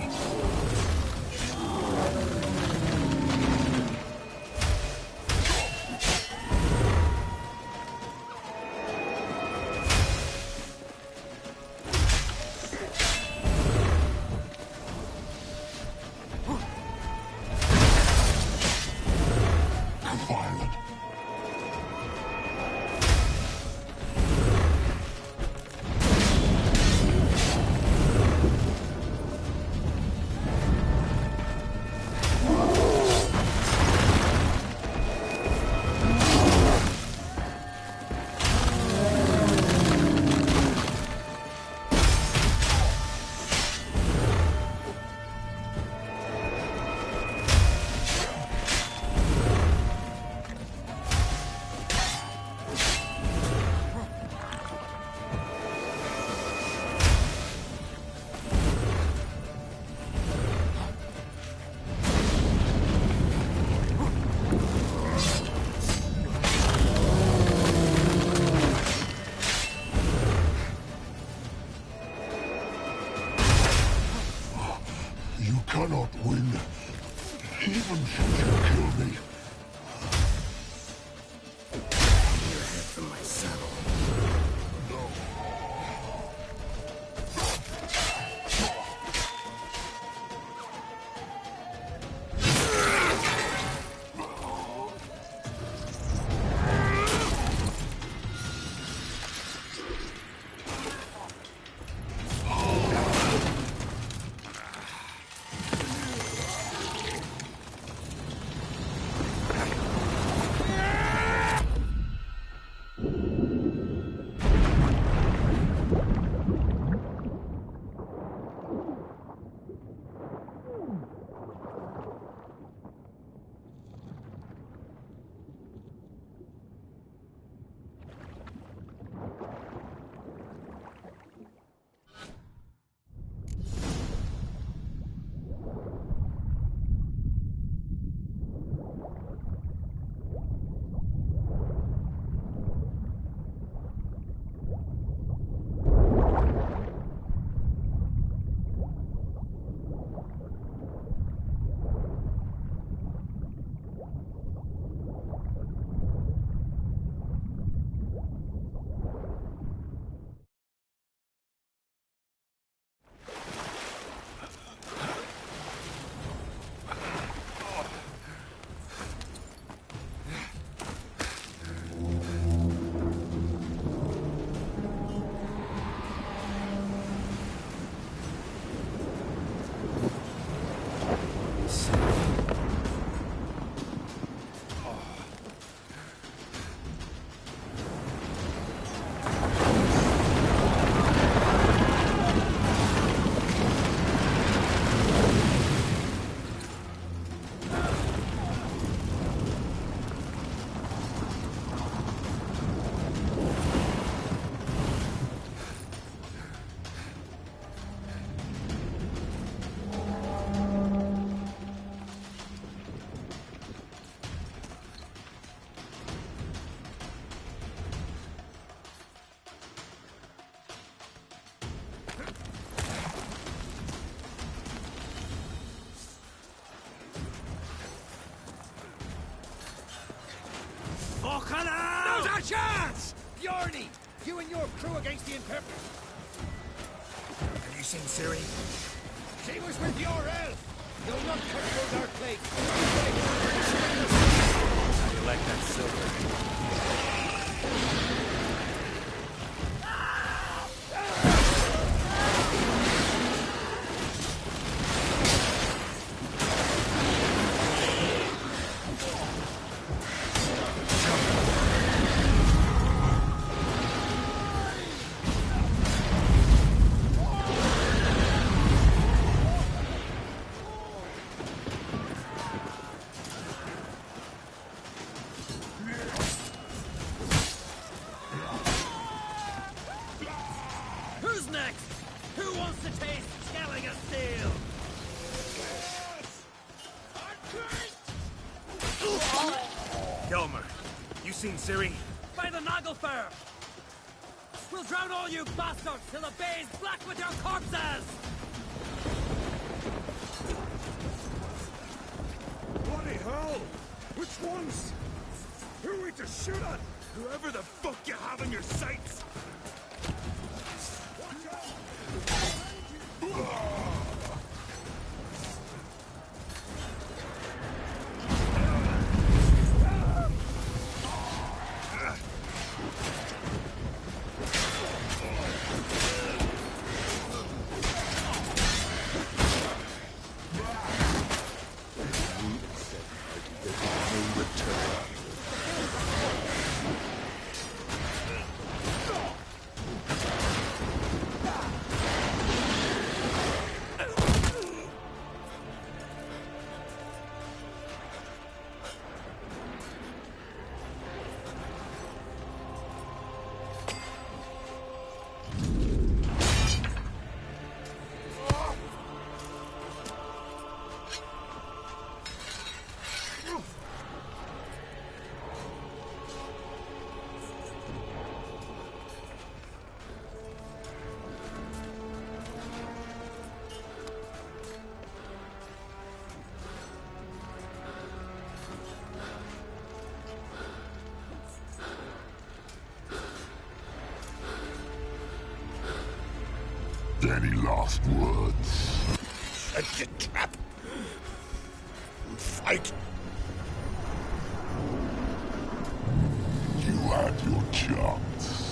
Violent. Fucking hell! Now's our chance! Bjarni! You and your crew against the Imperial. Have you seen Ciri? She was with your elf! You'll not cut through our plate! How do you like that silver? Who's next? Who wants to taste Skellige steel? Gelmer, you seen Ciri? By the Nagelfar! We'll drown all you bastards till the bay's black with your corpses! Bloody hell! Which ones? Who are we to shoot at? Whoever the fuck you have in your sights! Any last words? Set your trap. Fight. You had your chance.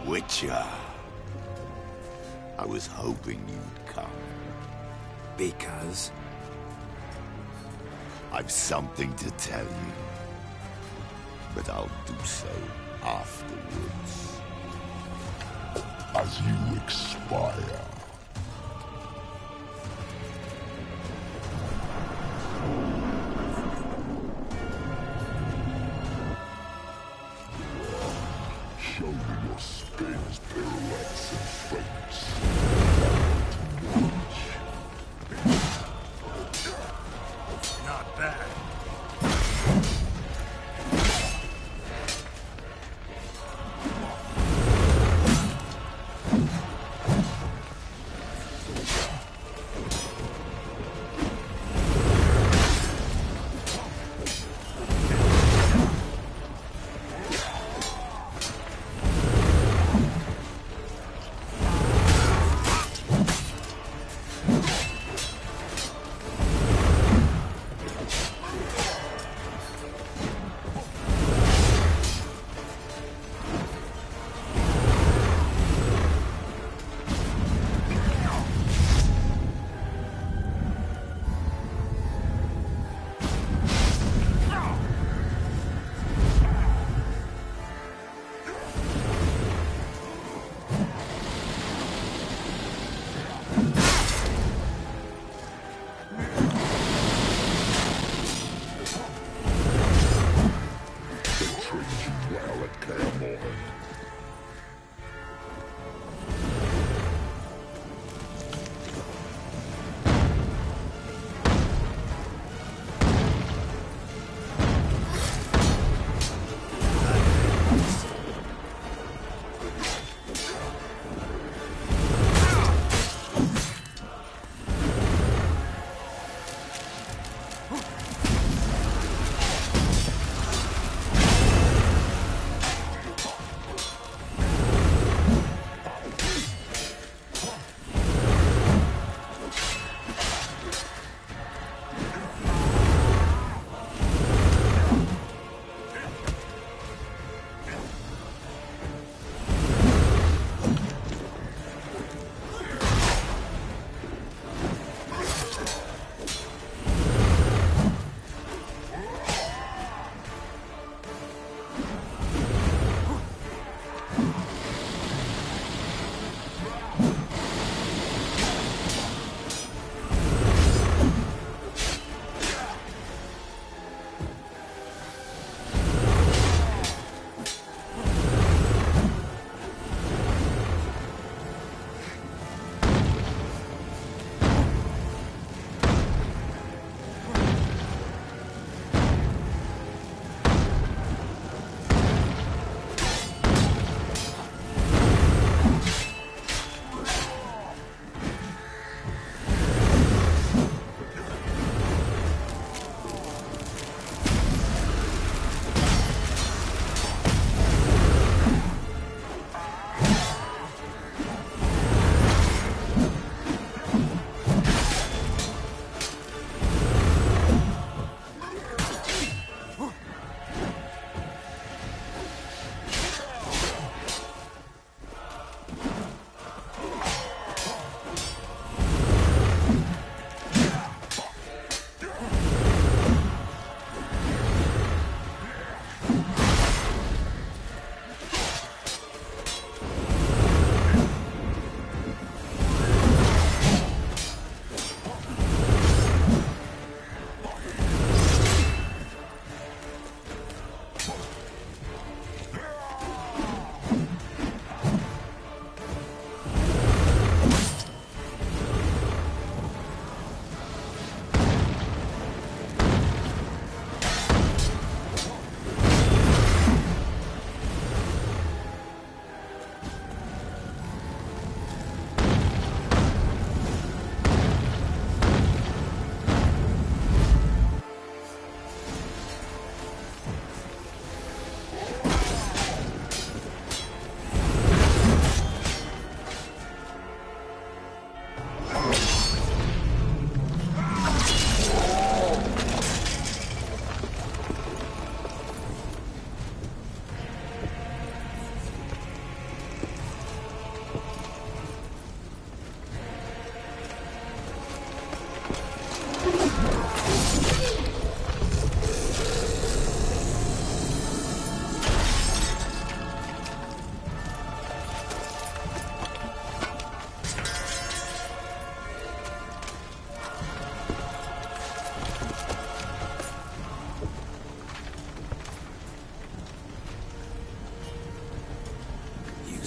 Witcher. I was hoping you'd come. Because? I've something to tell you. But I'll do so afterwards. As you expire. Show me your spins, pirouettes, and feints. Not bad.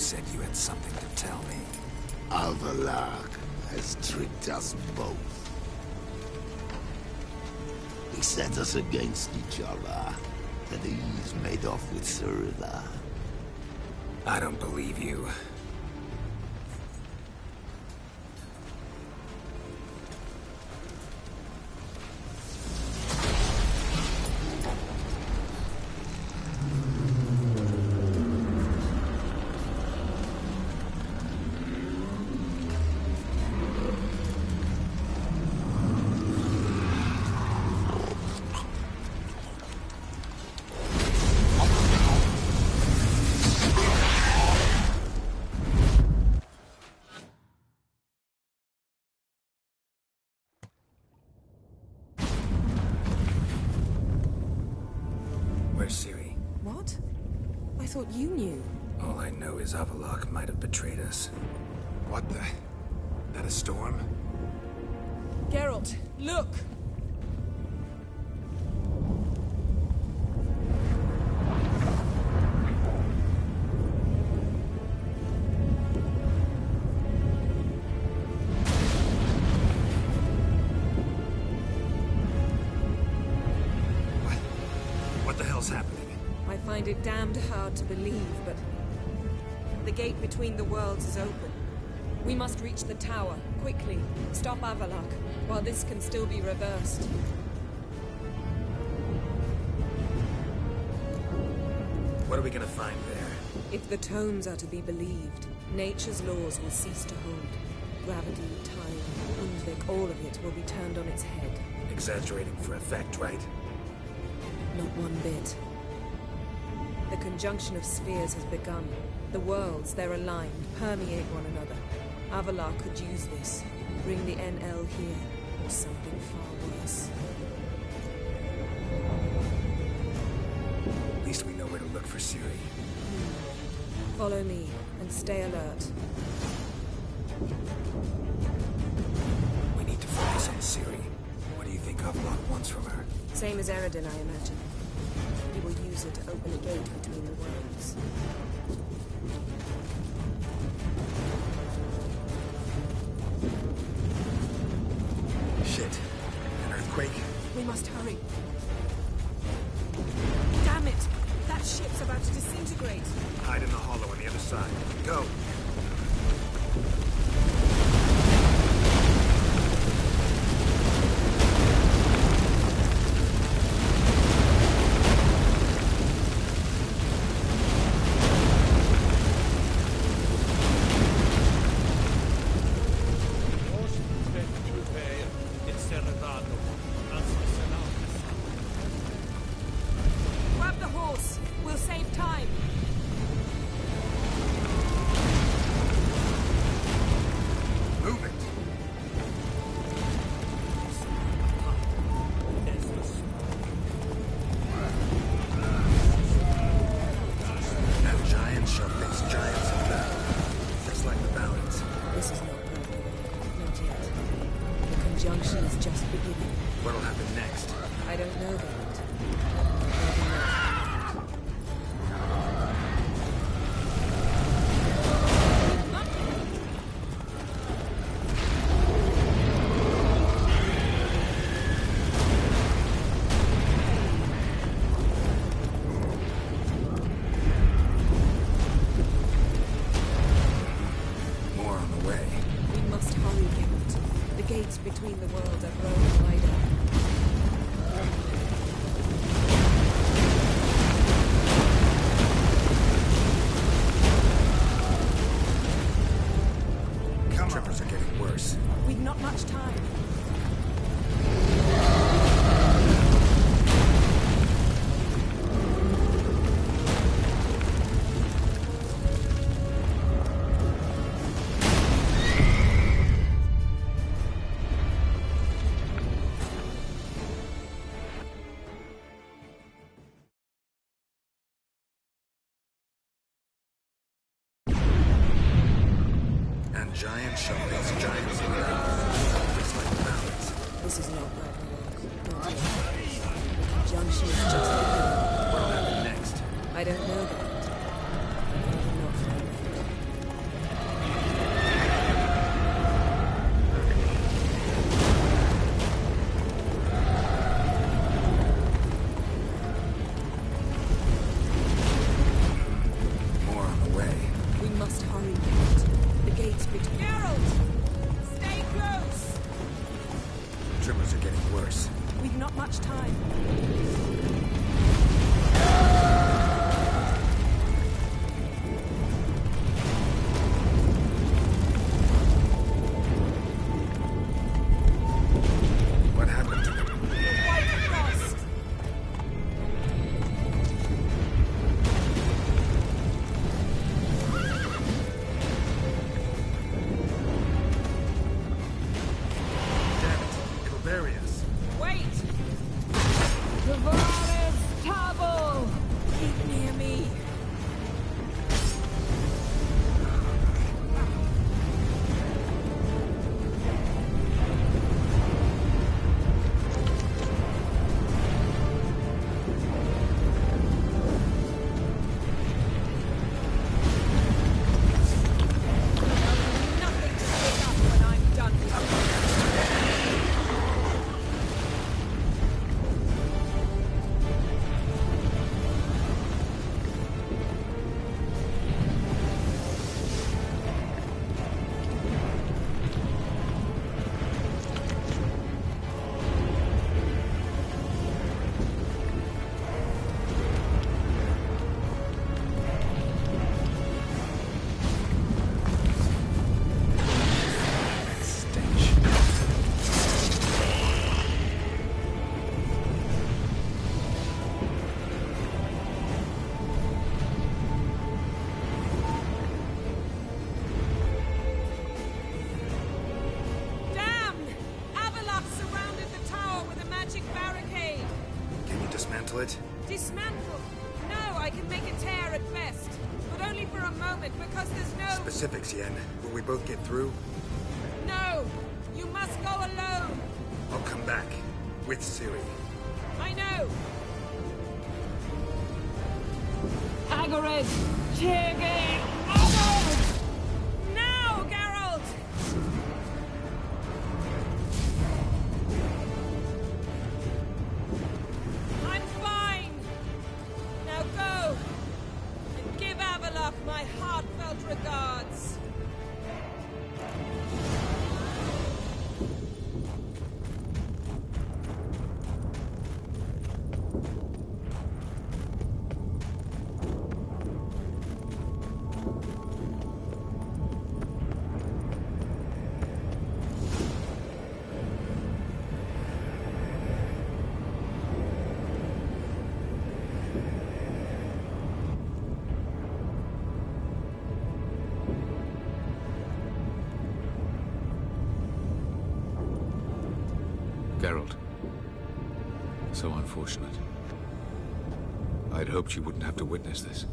said you had something to tell me. Avallac'h has tricked us both. He set us against each other, and he's made off with Serena. I don't believe you. Where's Ciri? What? I thought you knew. All I know is Avallac'h might have betrayed us. What the? That a storm? Geralt, look! What the hell's happening? I find it damned hard to believe, but the gate between the worlds is open. We must reach the tower, quickly. Stop Avallac'h, while this can still be reversed. What are we gonna find there? If the tomes are to be believed, nature's laws will cease to hold. Gravity, time, Undvik, all of it will be turned on its head. Exaggerating for effect, right? Not one bit. The conjunction of spheres has begun. The worlds, they're aligned, permeate one another. Avallac'h could use this, bring the NL here, or something far worse. At least we know where to look for Ciri. Follow me, and stay alert. We need to focus on Ciri. What do you think Avallac'h wants from her? Same as Eredin, I imagine. He will use it to open a gate between the worlds. Shit. An earthquake? We must hurry. Damn it! That ship's about to disintegrate. Hide in the hollow on the other side. Go! Grab the horse. We'll save time. Move it! Now giants shall face giants in battle. Just like the balance. This is not perfect. Not yet. The conjunction is just beginning. What'll happen next? I don't know that. More on the way. We must hurry, Geralt. The gates between the worlds are growing wider. Trippers are getting worse. We've not much time. And giants shall face giants in battle. Just like the balance. This is not right, Not yet. The conjunction is just beginning. What'll happen next? I don't know that. I will not find out. rush. We've not much time. What happened to them? It? Dismantle? No, I can make a tear at best. But only for a moment, because there's no... Specifics, Yen. Will we both get through? No! You must go alone! I'll come back. With Ciri. I know! Hagrid! Tiggy! Oh! Now, Geralt! I'm fine! Now go! And give Avallac'h my heartfelt regards! Geralt. So unfortunate. I'd hoped you wouldn't have to witness this.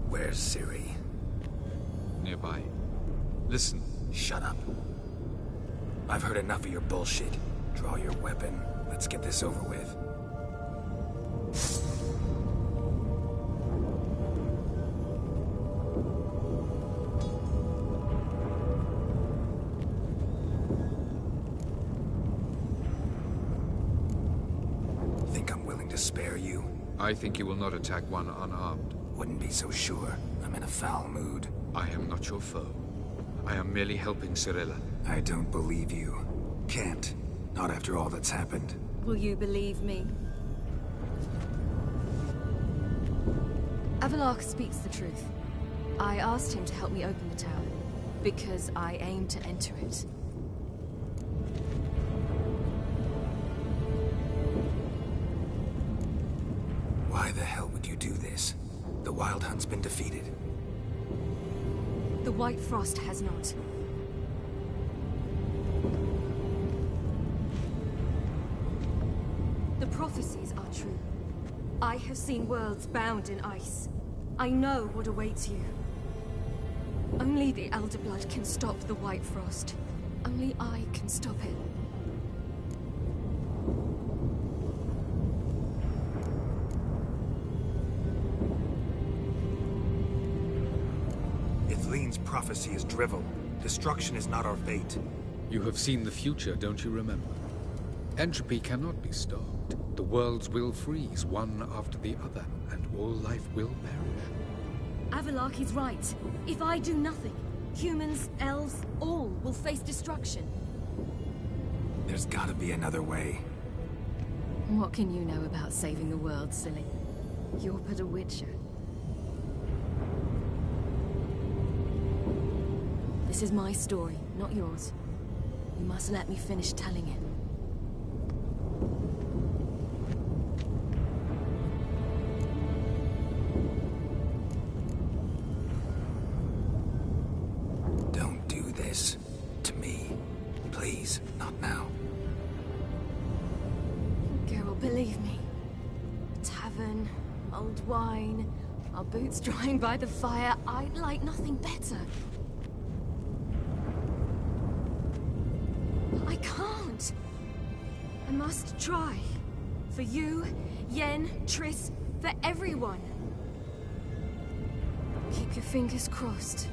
Where's Ciri? Nearby. Listen. Shut up. I've heard enough of your bullshit. Draw your weapon. Let's get this over with. Spare you? I think you will not attack one unarmed. Wouldn't be so sure. I'm in a foul mood. I am not your foe. I am merely helping Cirilla. I don't believe you. Can't. Not after all that's happened. Will you believe me? Avallac'h speaks the truth. I asked him to help me open the tower, because I aim to enter it. Why the hell would you do this? The Wild Hunt's been defeated. The White Frost has not. The prophecies are true. I have seen worlds bound in ice. I know what awaits you. Only the Elder Blood can stop the White Frost. Only I can stop it. Prophecy is drivel. Destruction is not our fate. You have seen the future, don't you remember? Entropy cannot be stopped. The worlds will freeze, one after the other, and all life will perish. Avallac'h is right. If I do nothing, humans, elves, all will face destruction. There's gotta be another way. What can you know about saving the world, silly? You're but a witcher. This is my story, not yours. You must let me finish telling it. Don't do this to me. Please, not now. Geralt, believe me. A tavern, old wine, our boots drying by the fire. I'd like nothing better. I can't. I must try. For you, Yen, Triss, for everyone. Keep your fingers crossed.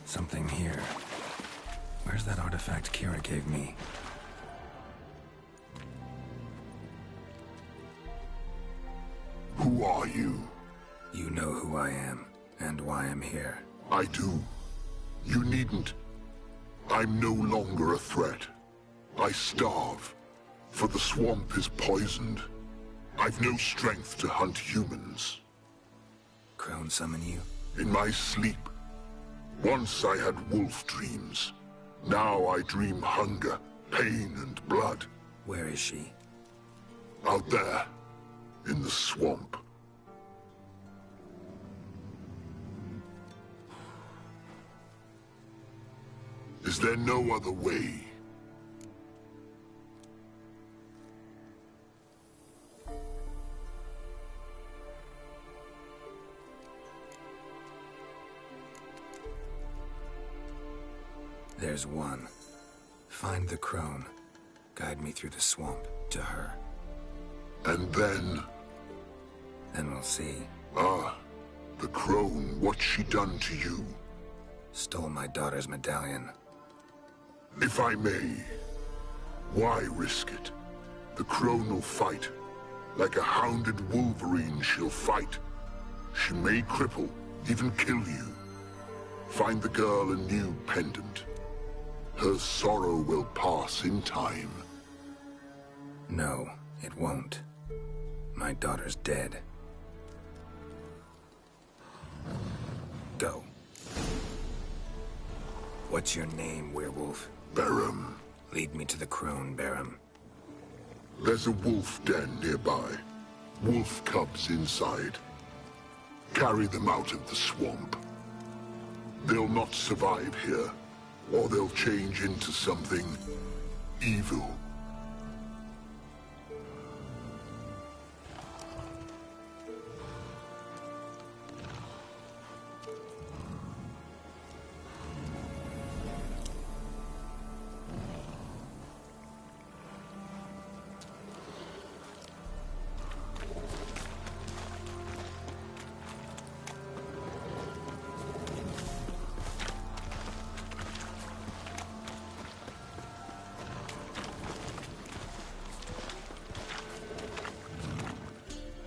Something here. Where's that artifact Kira gave me? Who are you? You know who I am, and why I'm here. I do. You needn't. I'm no longer a threat. I starve, for the swamp is poisoned. I've no strength to hunt humans. Crone summon you? In my sleep. Once I had wolf dreams. Now I dream hunger, pain, and blood. Where is she? Out there, in the swamp. Is there no other way? There's one. Find the crone. Guide me through the swamp to her. And then? Then we'll see. Ah, the crone, what's she done to you? Stole my daughter's medallion. If I may, why risk it? The crone will fight. Like a hounded wolverine, she'll fight. She may cripple, even kill you. Find the girl a new pendant. Her sorrow will pass in time. No, it won't. My daughter's dead. Go. What's your name, werewolf? Barum. Lead me to the crone, Barum. There's a wolf den nearby. Wolf cubs inside. Carry them out of the swamp. They'll not survive here, or they'll change into something evil.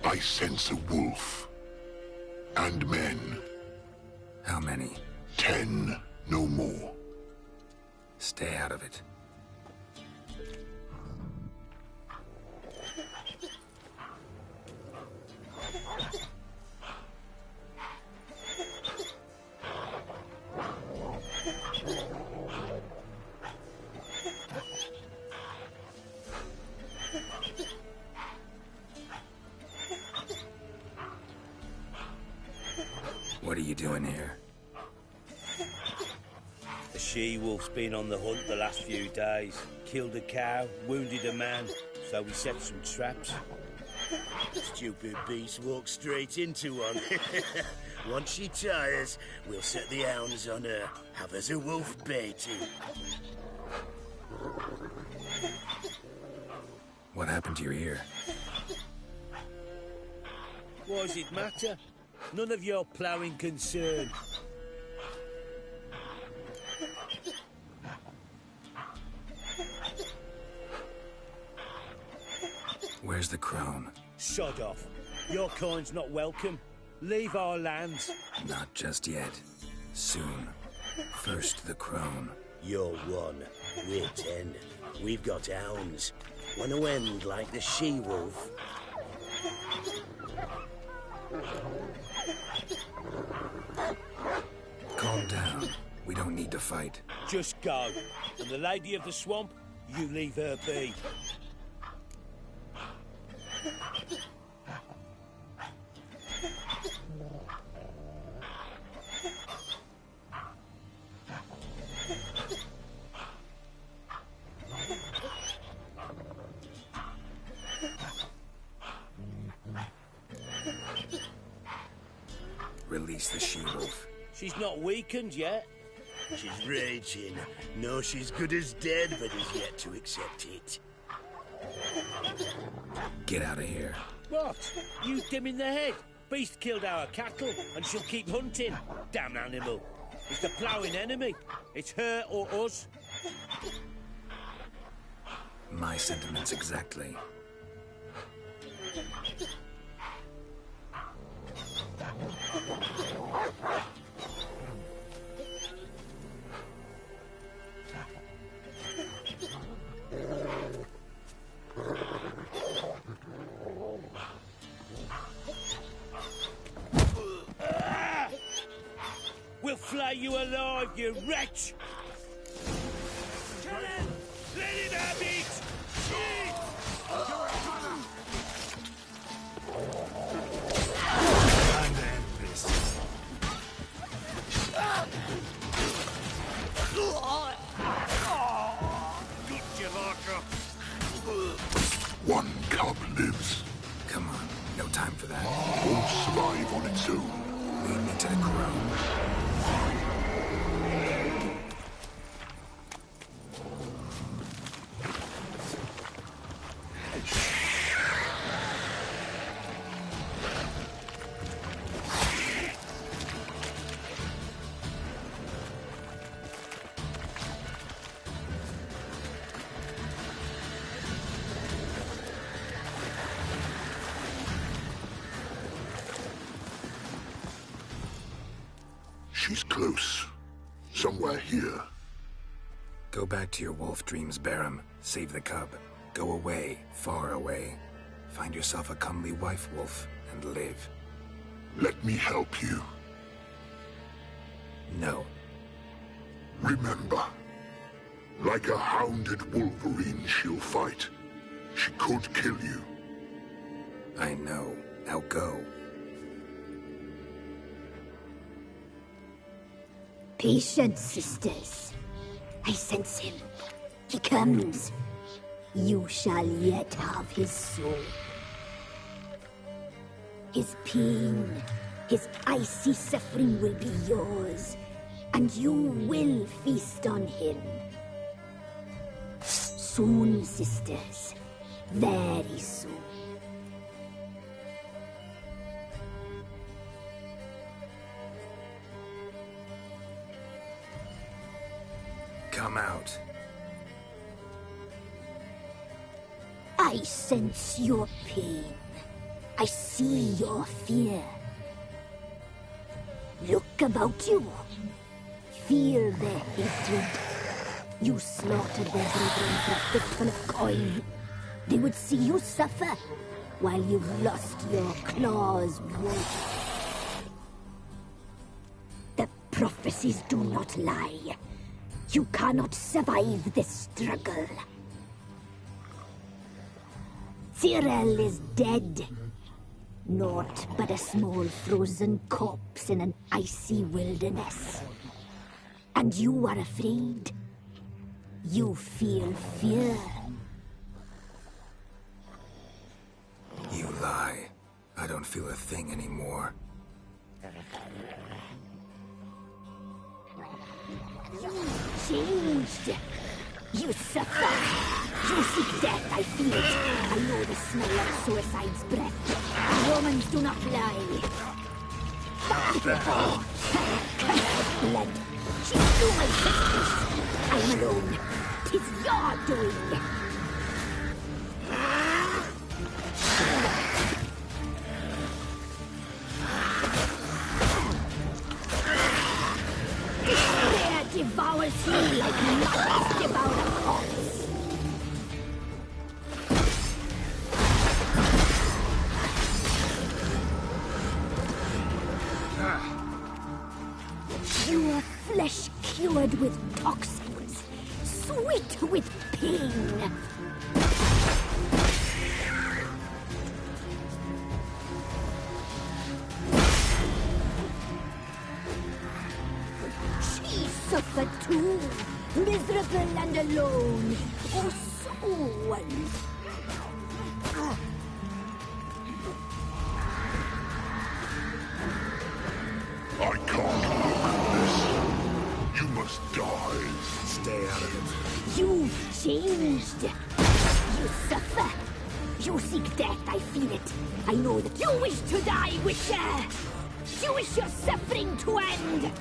I sense a wolf. And men. How many? 10, no more. Stay out of it. What are you doing here? The she-wolf's been on the hunt the last few days. Killed a cow, wounded a man, so we set some traps. Stupid beast walked straight into one. Once she tires, we'll set the hounds on her. Have us a wolf baiting. What happened to your ear? What does it matter? None of your ploughing concern. Where's the crone? Sod off. Your kind's not welcome. Leave our lands. Not just yet. Soon. First the crone. You're one. We're 10. We've got hounds. Want to end like the she-wolf? Calm down. We don't need to fight. Just go. And the lady of the swamp, you leave her be. Release the she-wolf. She's not weakened yet. She's raging. No, she's good as dead, but is yet to accept it. Get out of here. What? You dim in the head? Beast killed our cattle, and she'll keep hunting. Damn animal. It's the ploughing enemy. It's her or us. My sentiments exactly. you alive, you wretch! Kill him! Let him have it! Time to end this. Good Avallac'h! One cub lives. Come on, no time for that. Won't survive on its own. Lead me to the crone. She's close. Somewhere here. Go back to your wolf dreams, Barum. Save the cub. Go away, far away. Find yourself a comely wife wolf and live. Let me help you. No. Remember, like a hounded wolverine she'll fight. She could kill you. I know. Now go. Patience, sisters. I sense him. He comes. You shall yet have his soul. His pain, his icy suffering will be yours, and you will feast on him. Soon, sisters. Very soon. Come out. I sense your pain. I see your fear. Look about you. Feel their hatred. You slaughtered their brethren for a fistful of coin. They would see you suffer while you've lost your claws wood. The prophecies do not lie. You cannot survive this struggle. Tyrell is dead. Naught but a small frozen corpse in an icy wilderness. And you are afraid. You feel fear. You lie. I don't feel a thing anymore. You changed. You suffer. You seek death, I feel it. I know the smell of suicide's breath. Romans do not lie. Blood. She slew my sisters. I'm alone. 'Tis your doing. Despair devours you like moths devour a corpse. Your flesh cured with toxins, sweet with pain. She suffered too, miserable and alone. Oh, soul. I can't look at this. You must die. Stay out of it. You've changed. You suffer. You seek death, I feel it. I know that you wish to die, Witcher. You wish your suffering to end.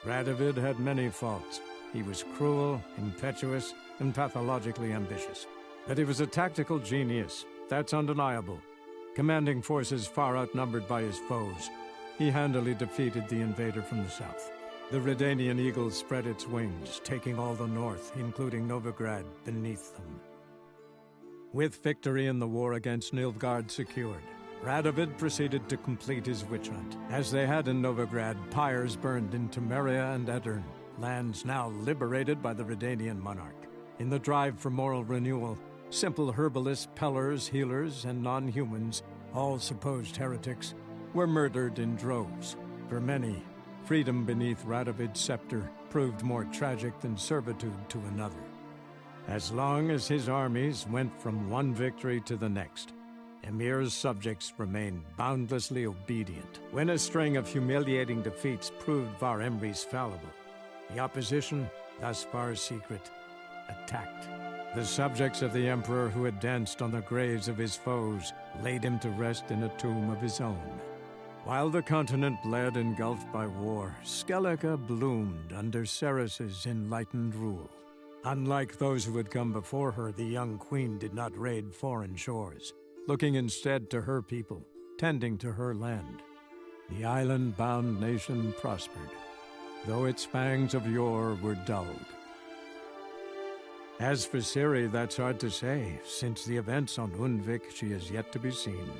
Radovid had many faults. He was cruel, impetuous, and pathologically ambitious. But he was a tactical genius, that's undeniable. Commanding forces far outnumbered by his foes, he handily defeated the invader from the south. The Redanian eagle spread its wings, taking all the north, including Novigrad, beneath them. With victory in the war against Nilfgaard secured, Radovid proceeded to complete his witch hunt. As they had in Novigrad, pyres burned in Temeria and Aedirn, lands now liberated by the Redanian monarch. In the drive for moral renewal, simple herbalists, pellers, healers, and non-humans, all supposed heretics, were murdered in droves. For many, freedom beneath Radovid's scepter proved more tragic than servitude to another. As long as his armies went from one victory to the next, Emir's subjects remained boundlessly obedient. When a string of humiliating defeats proved Var Emreis fallible, the opposition, thus far secret, attacked. The subjects of the Emperor who had danced on the graves of his foes laid him to rest in a tomb of his own. While the continent bled engulfed by war, Skellige bloomed under Ceres's enlightened rule. Unlike those who had come before her, the young queen did not raid foreign shores, looking instead to her people, tending to her land. The island-bound nation prospered, though its fangs of yore were dulled. As for Ciri, that's hard to say. Since the events on Undvik, she is yet to be seen.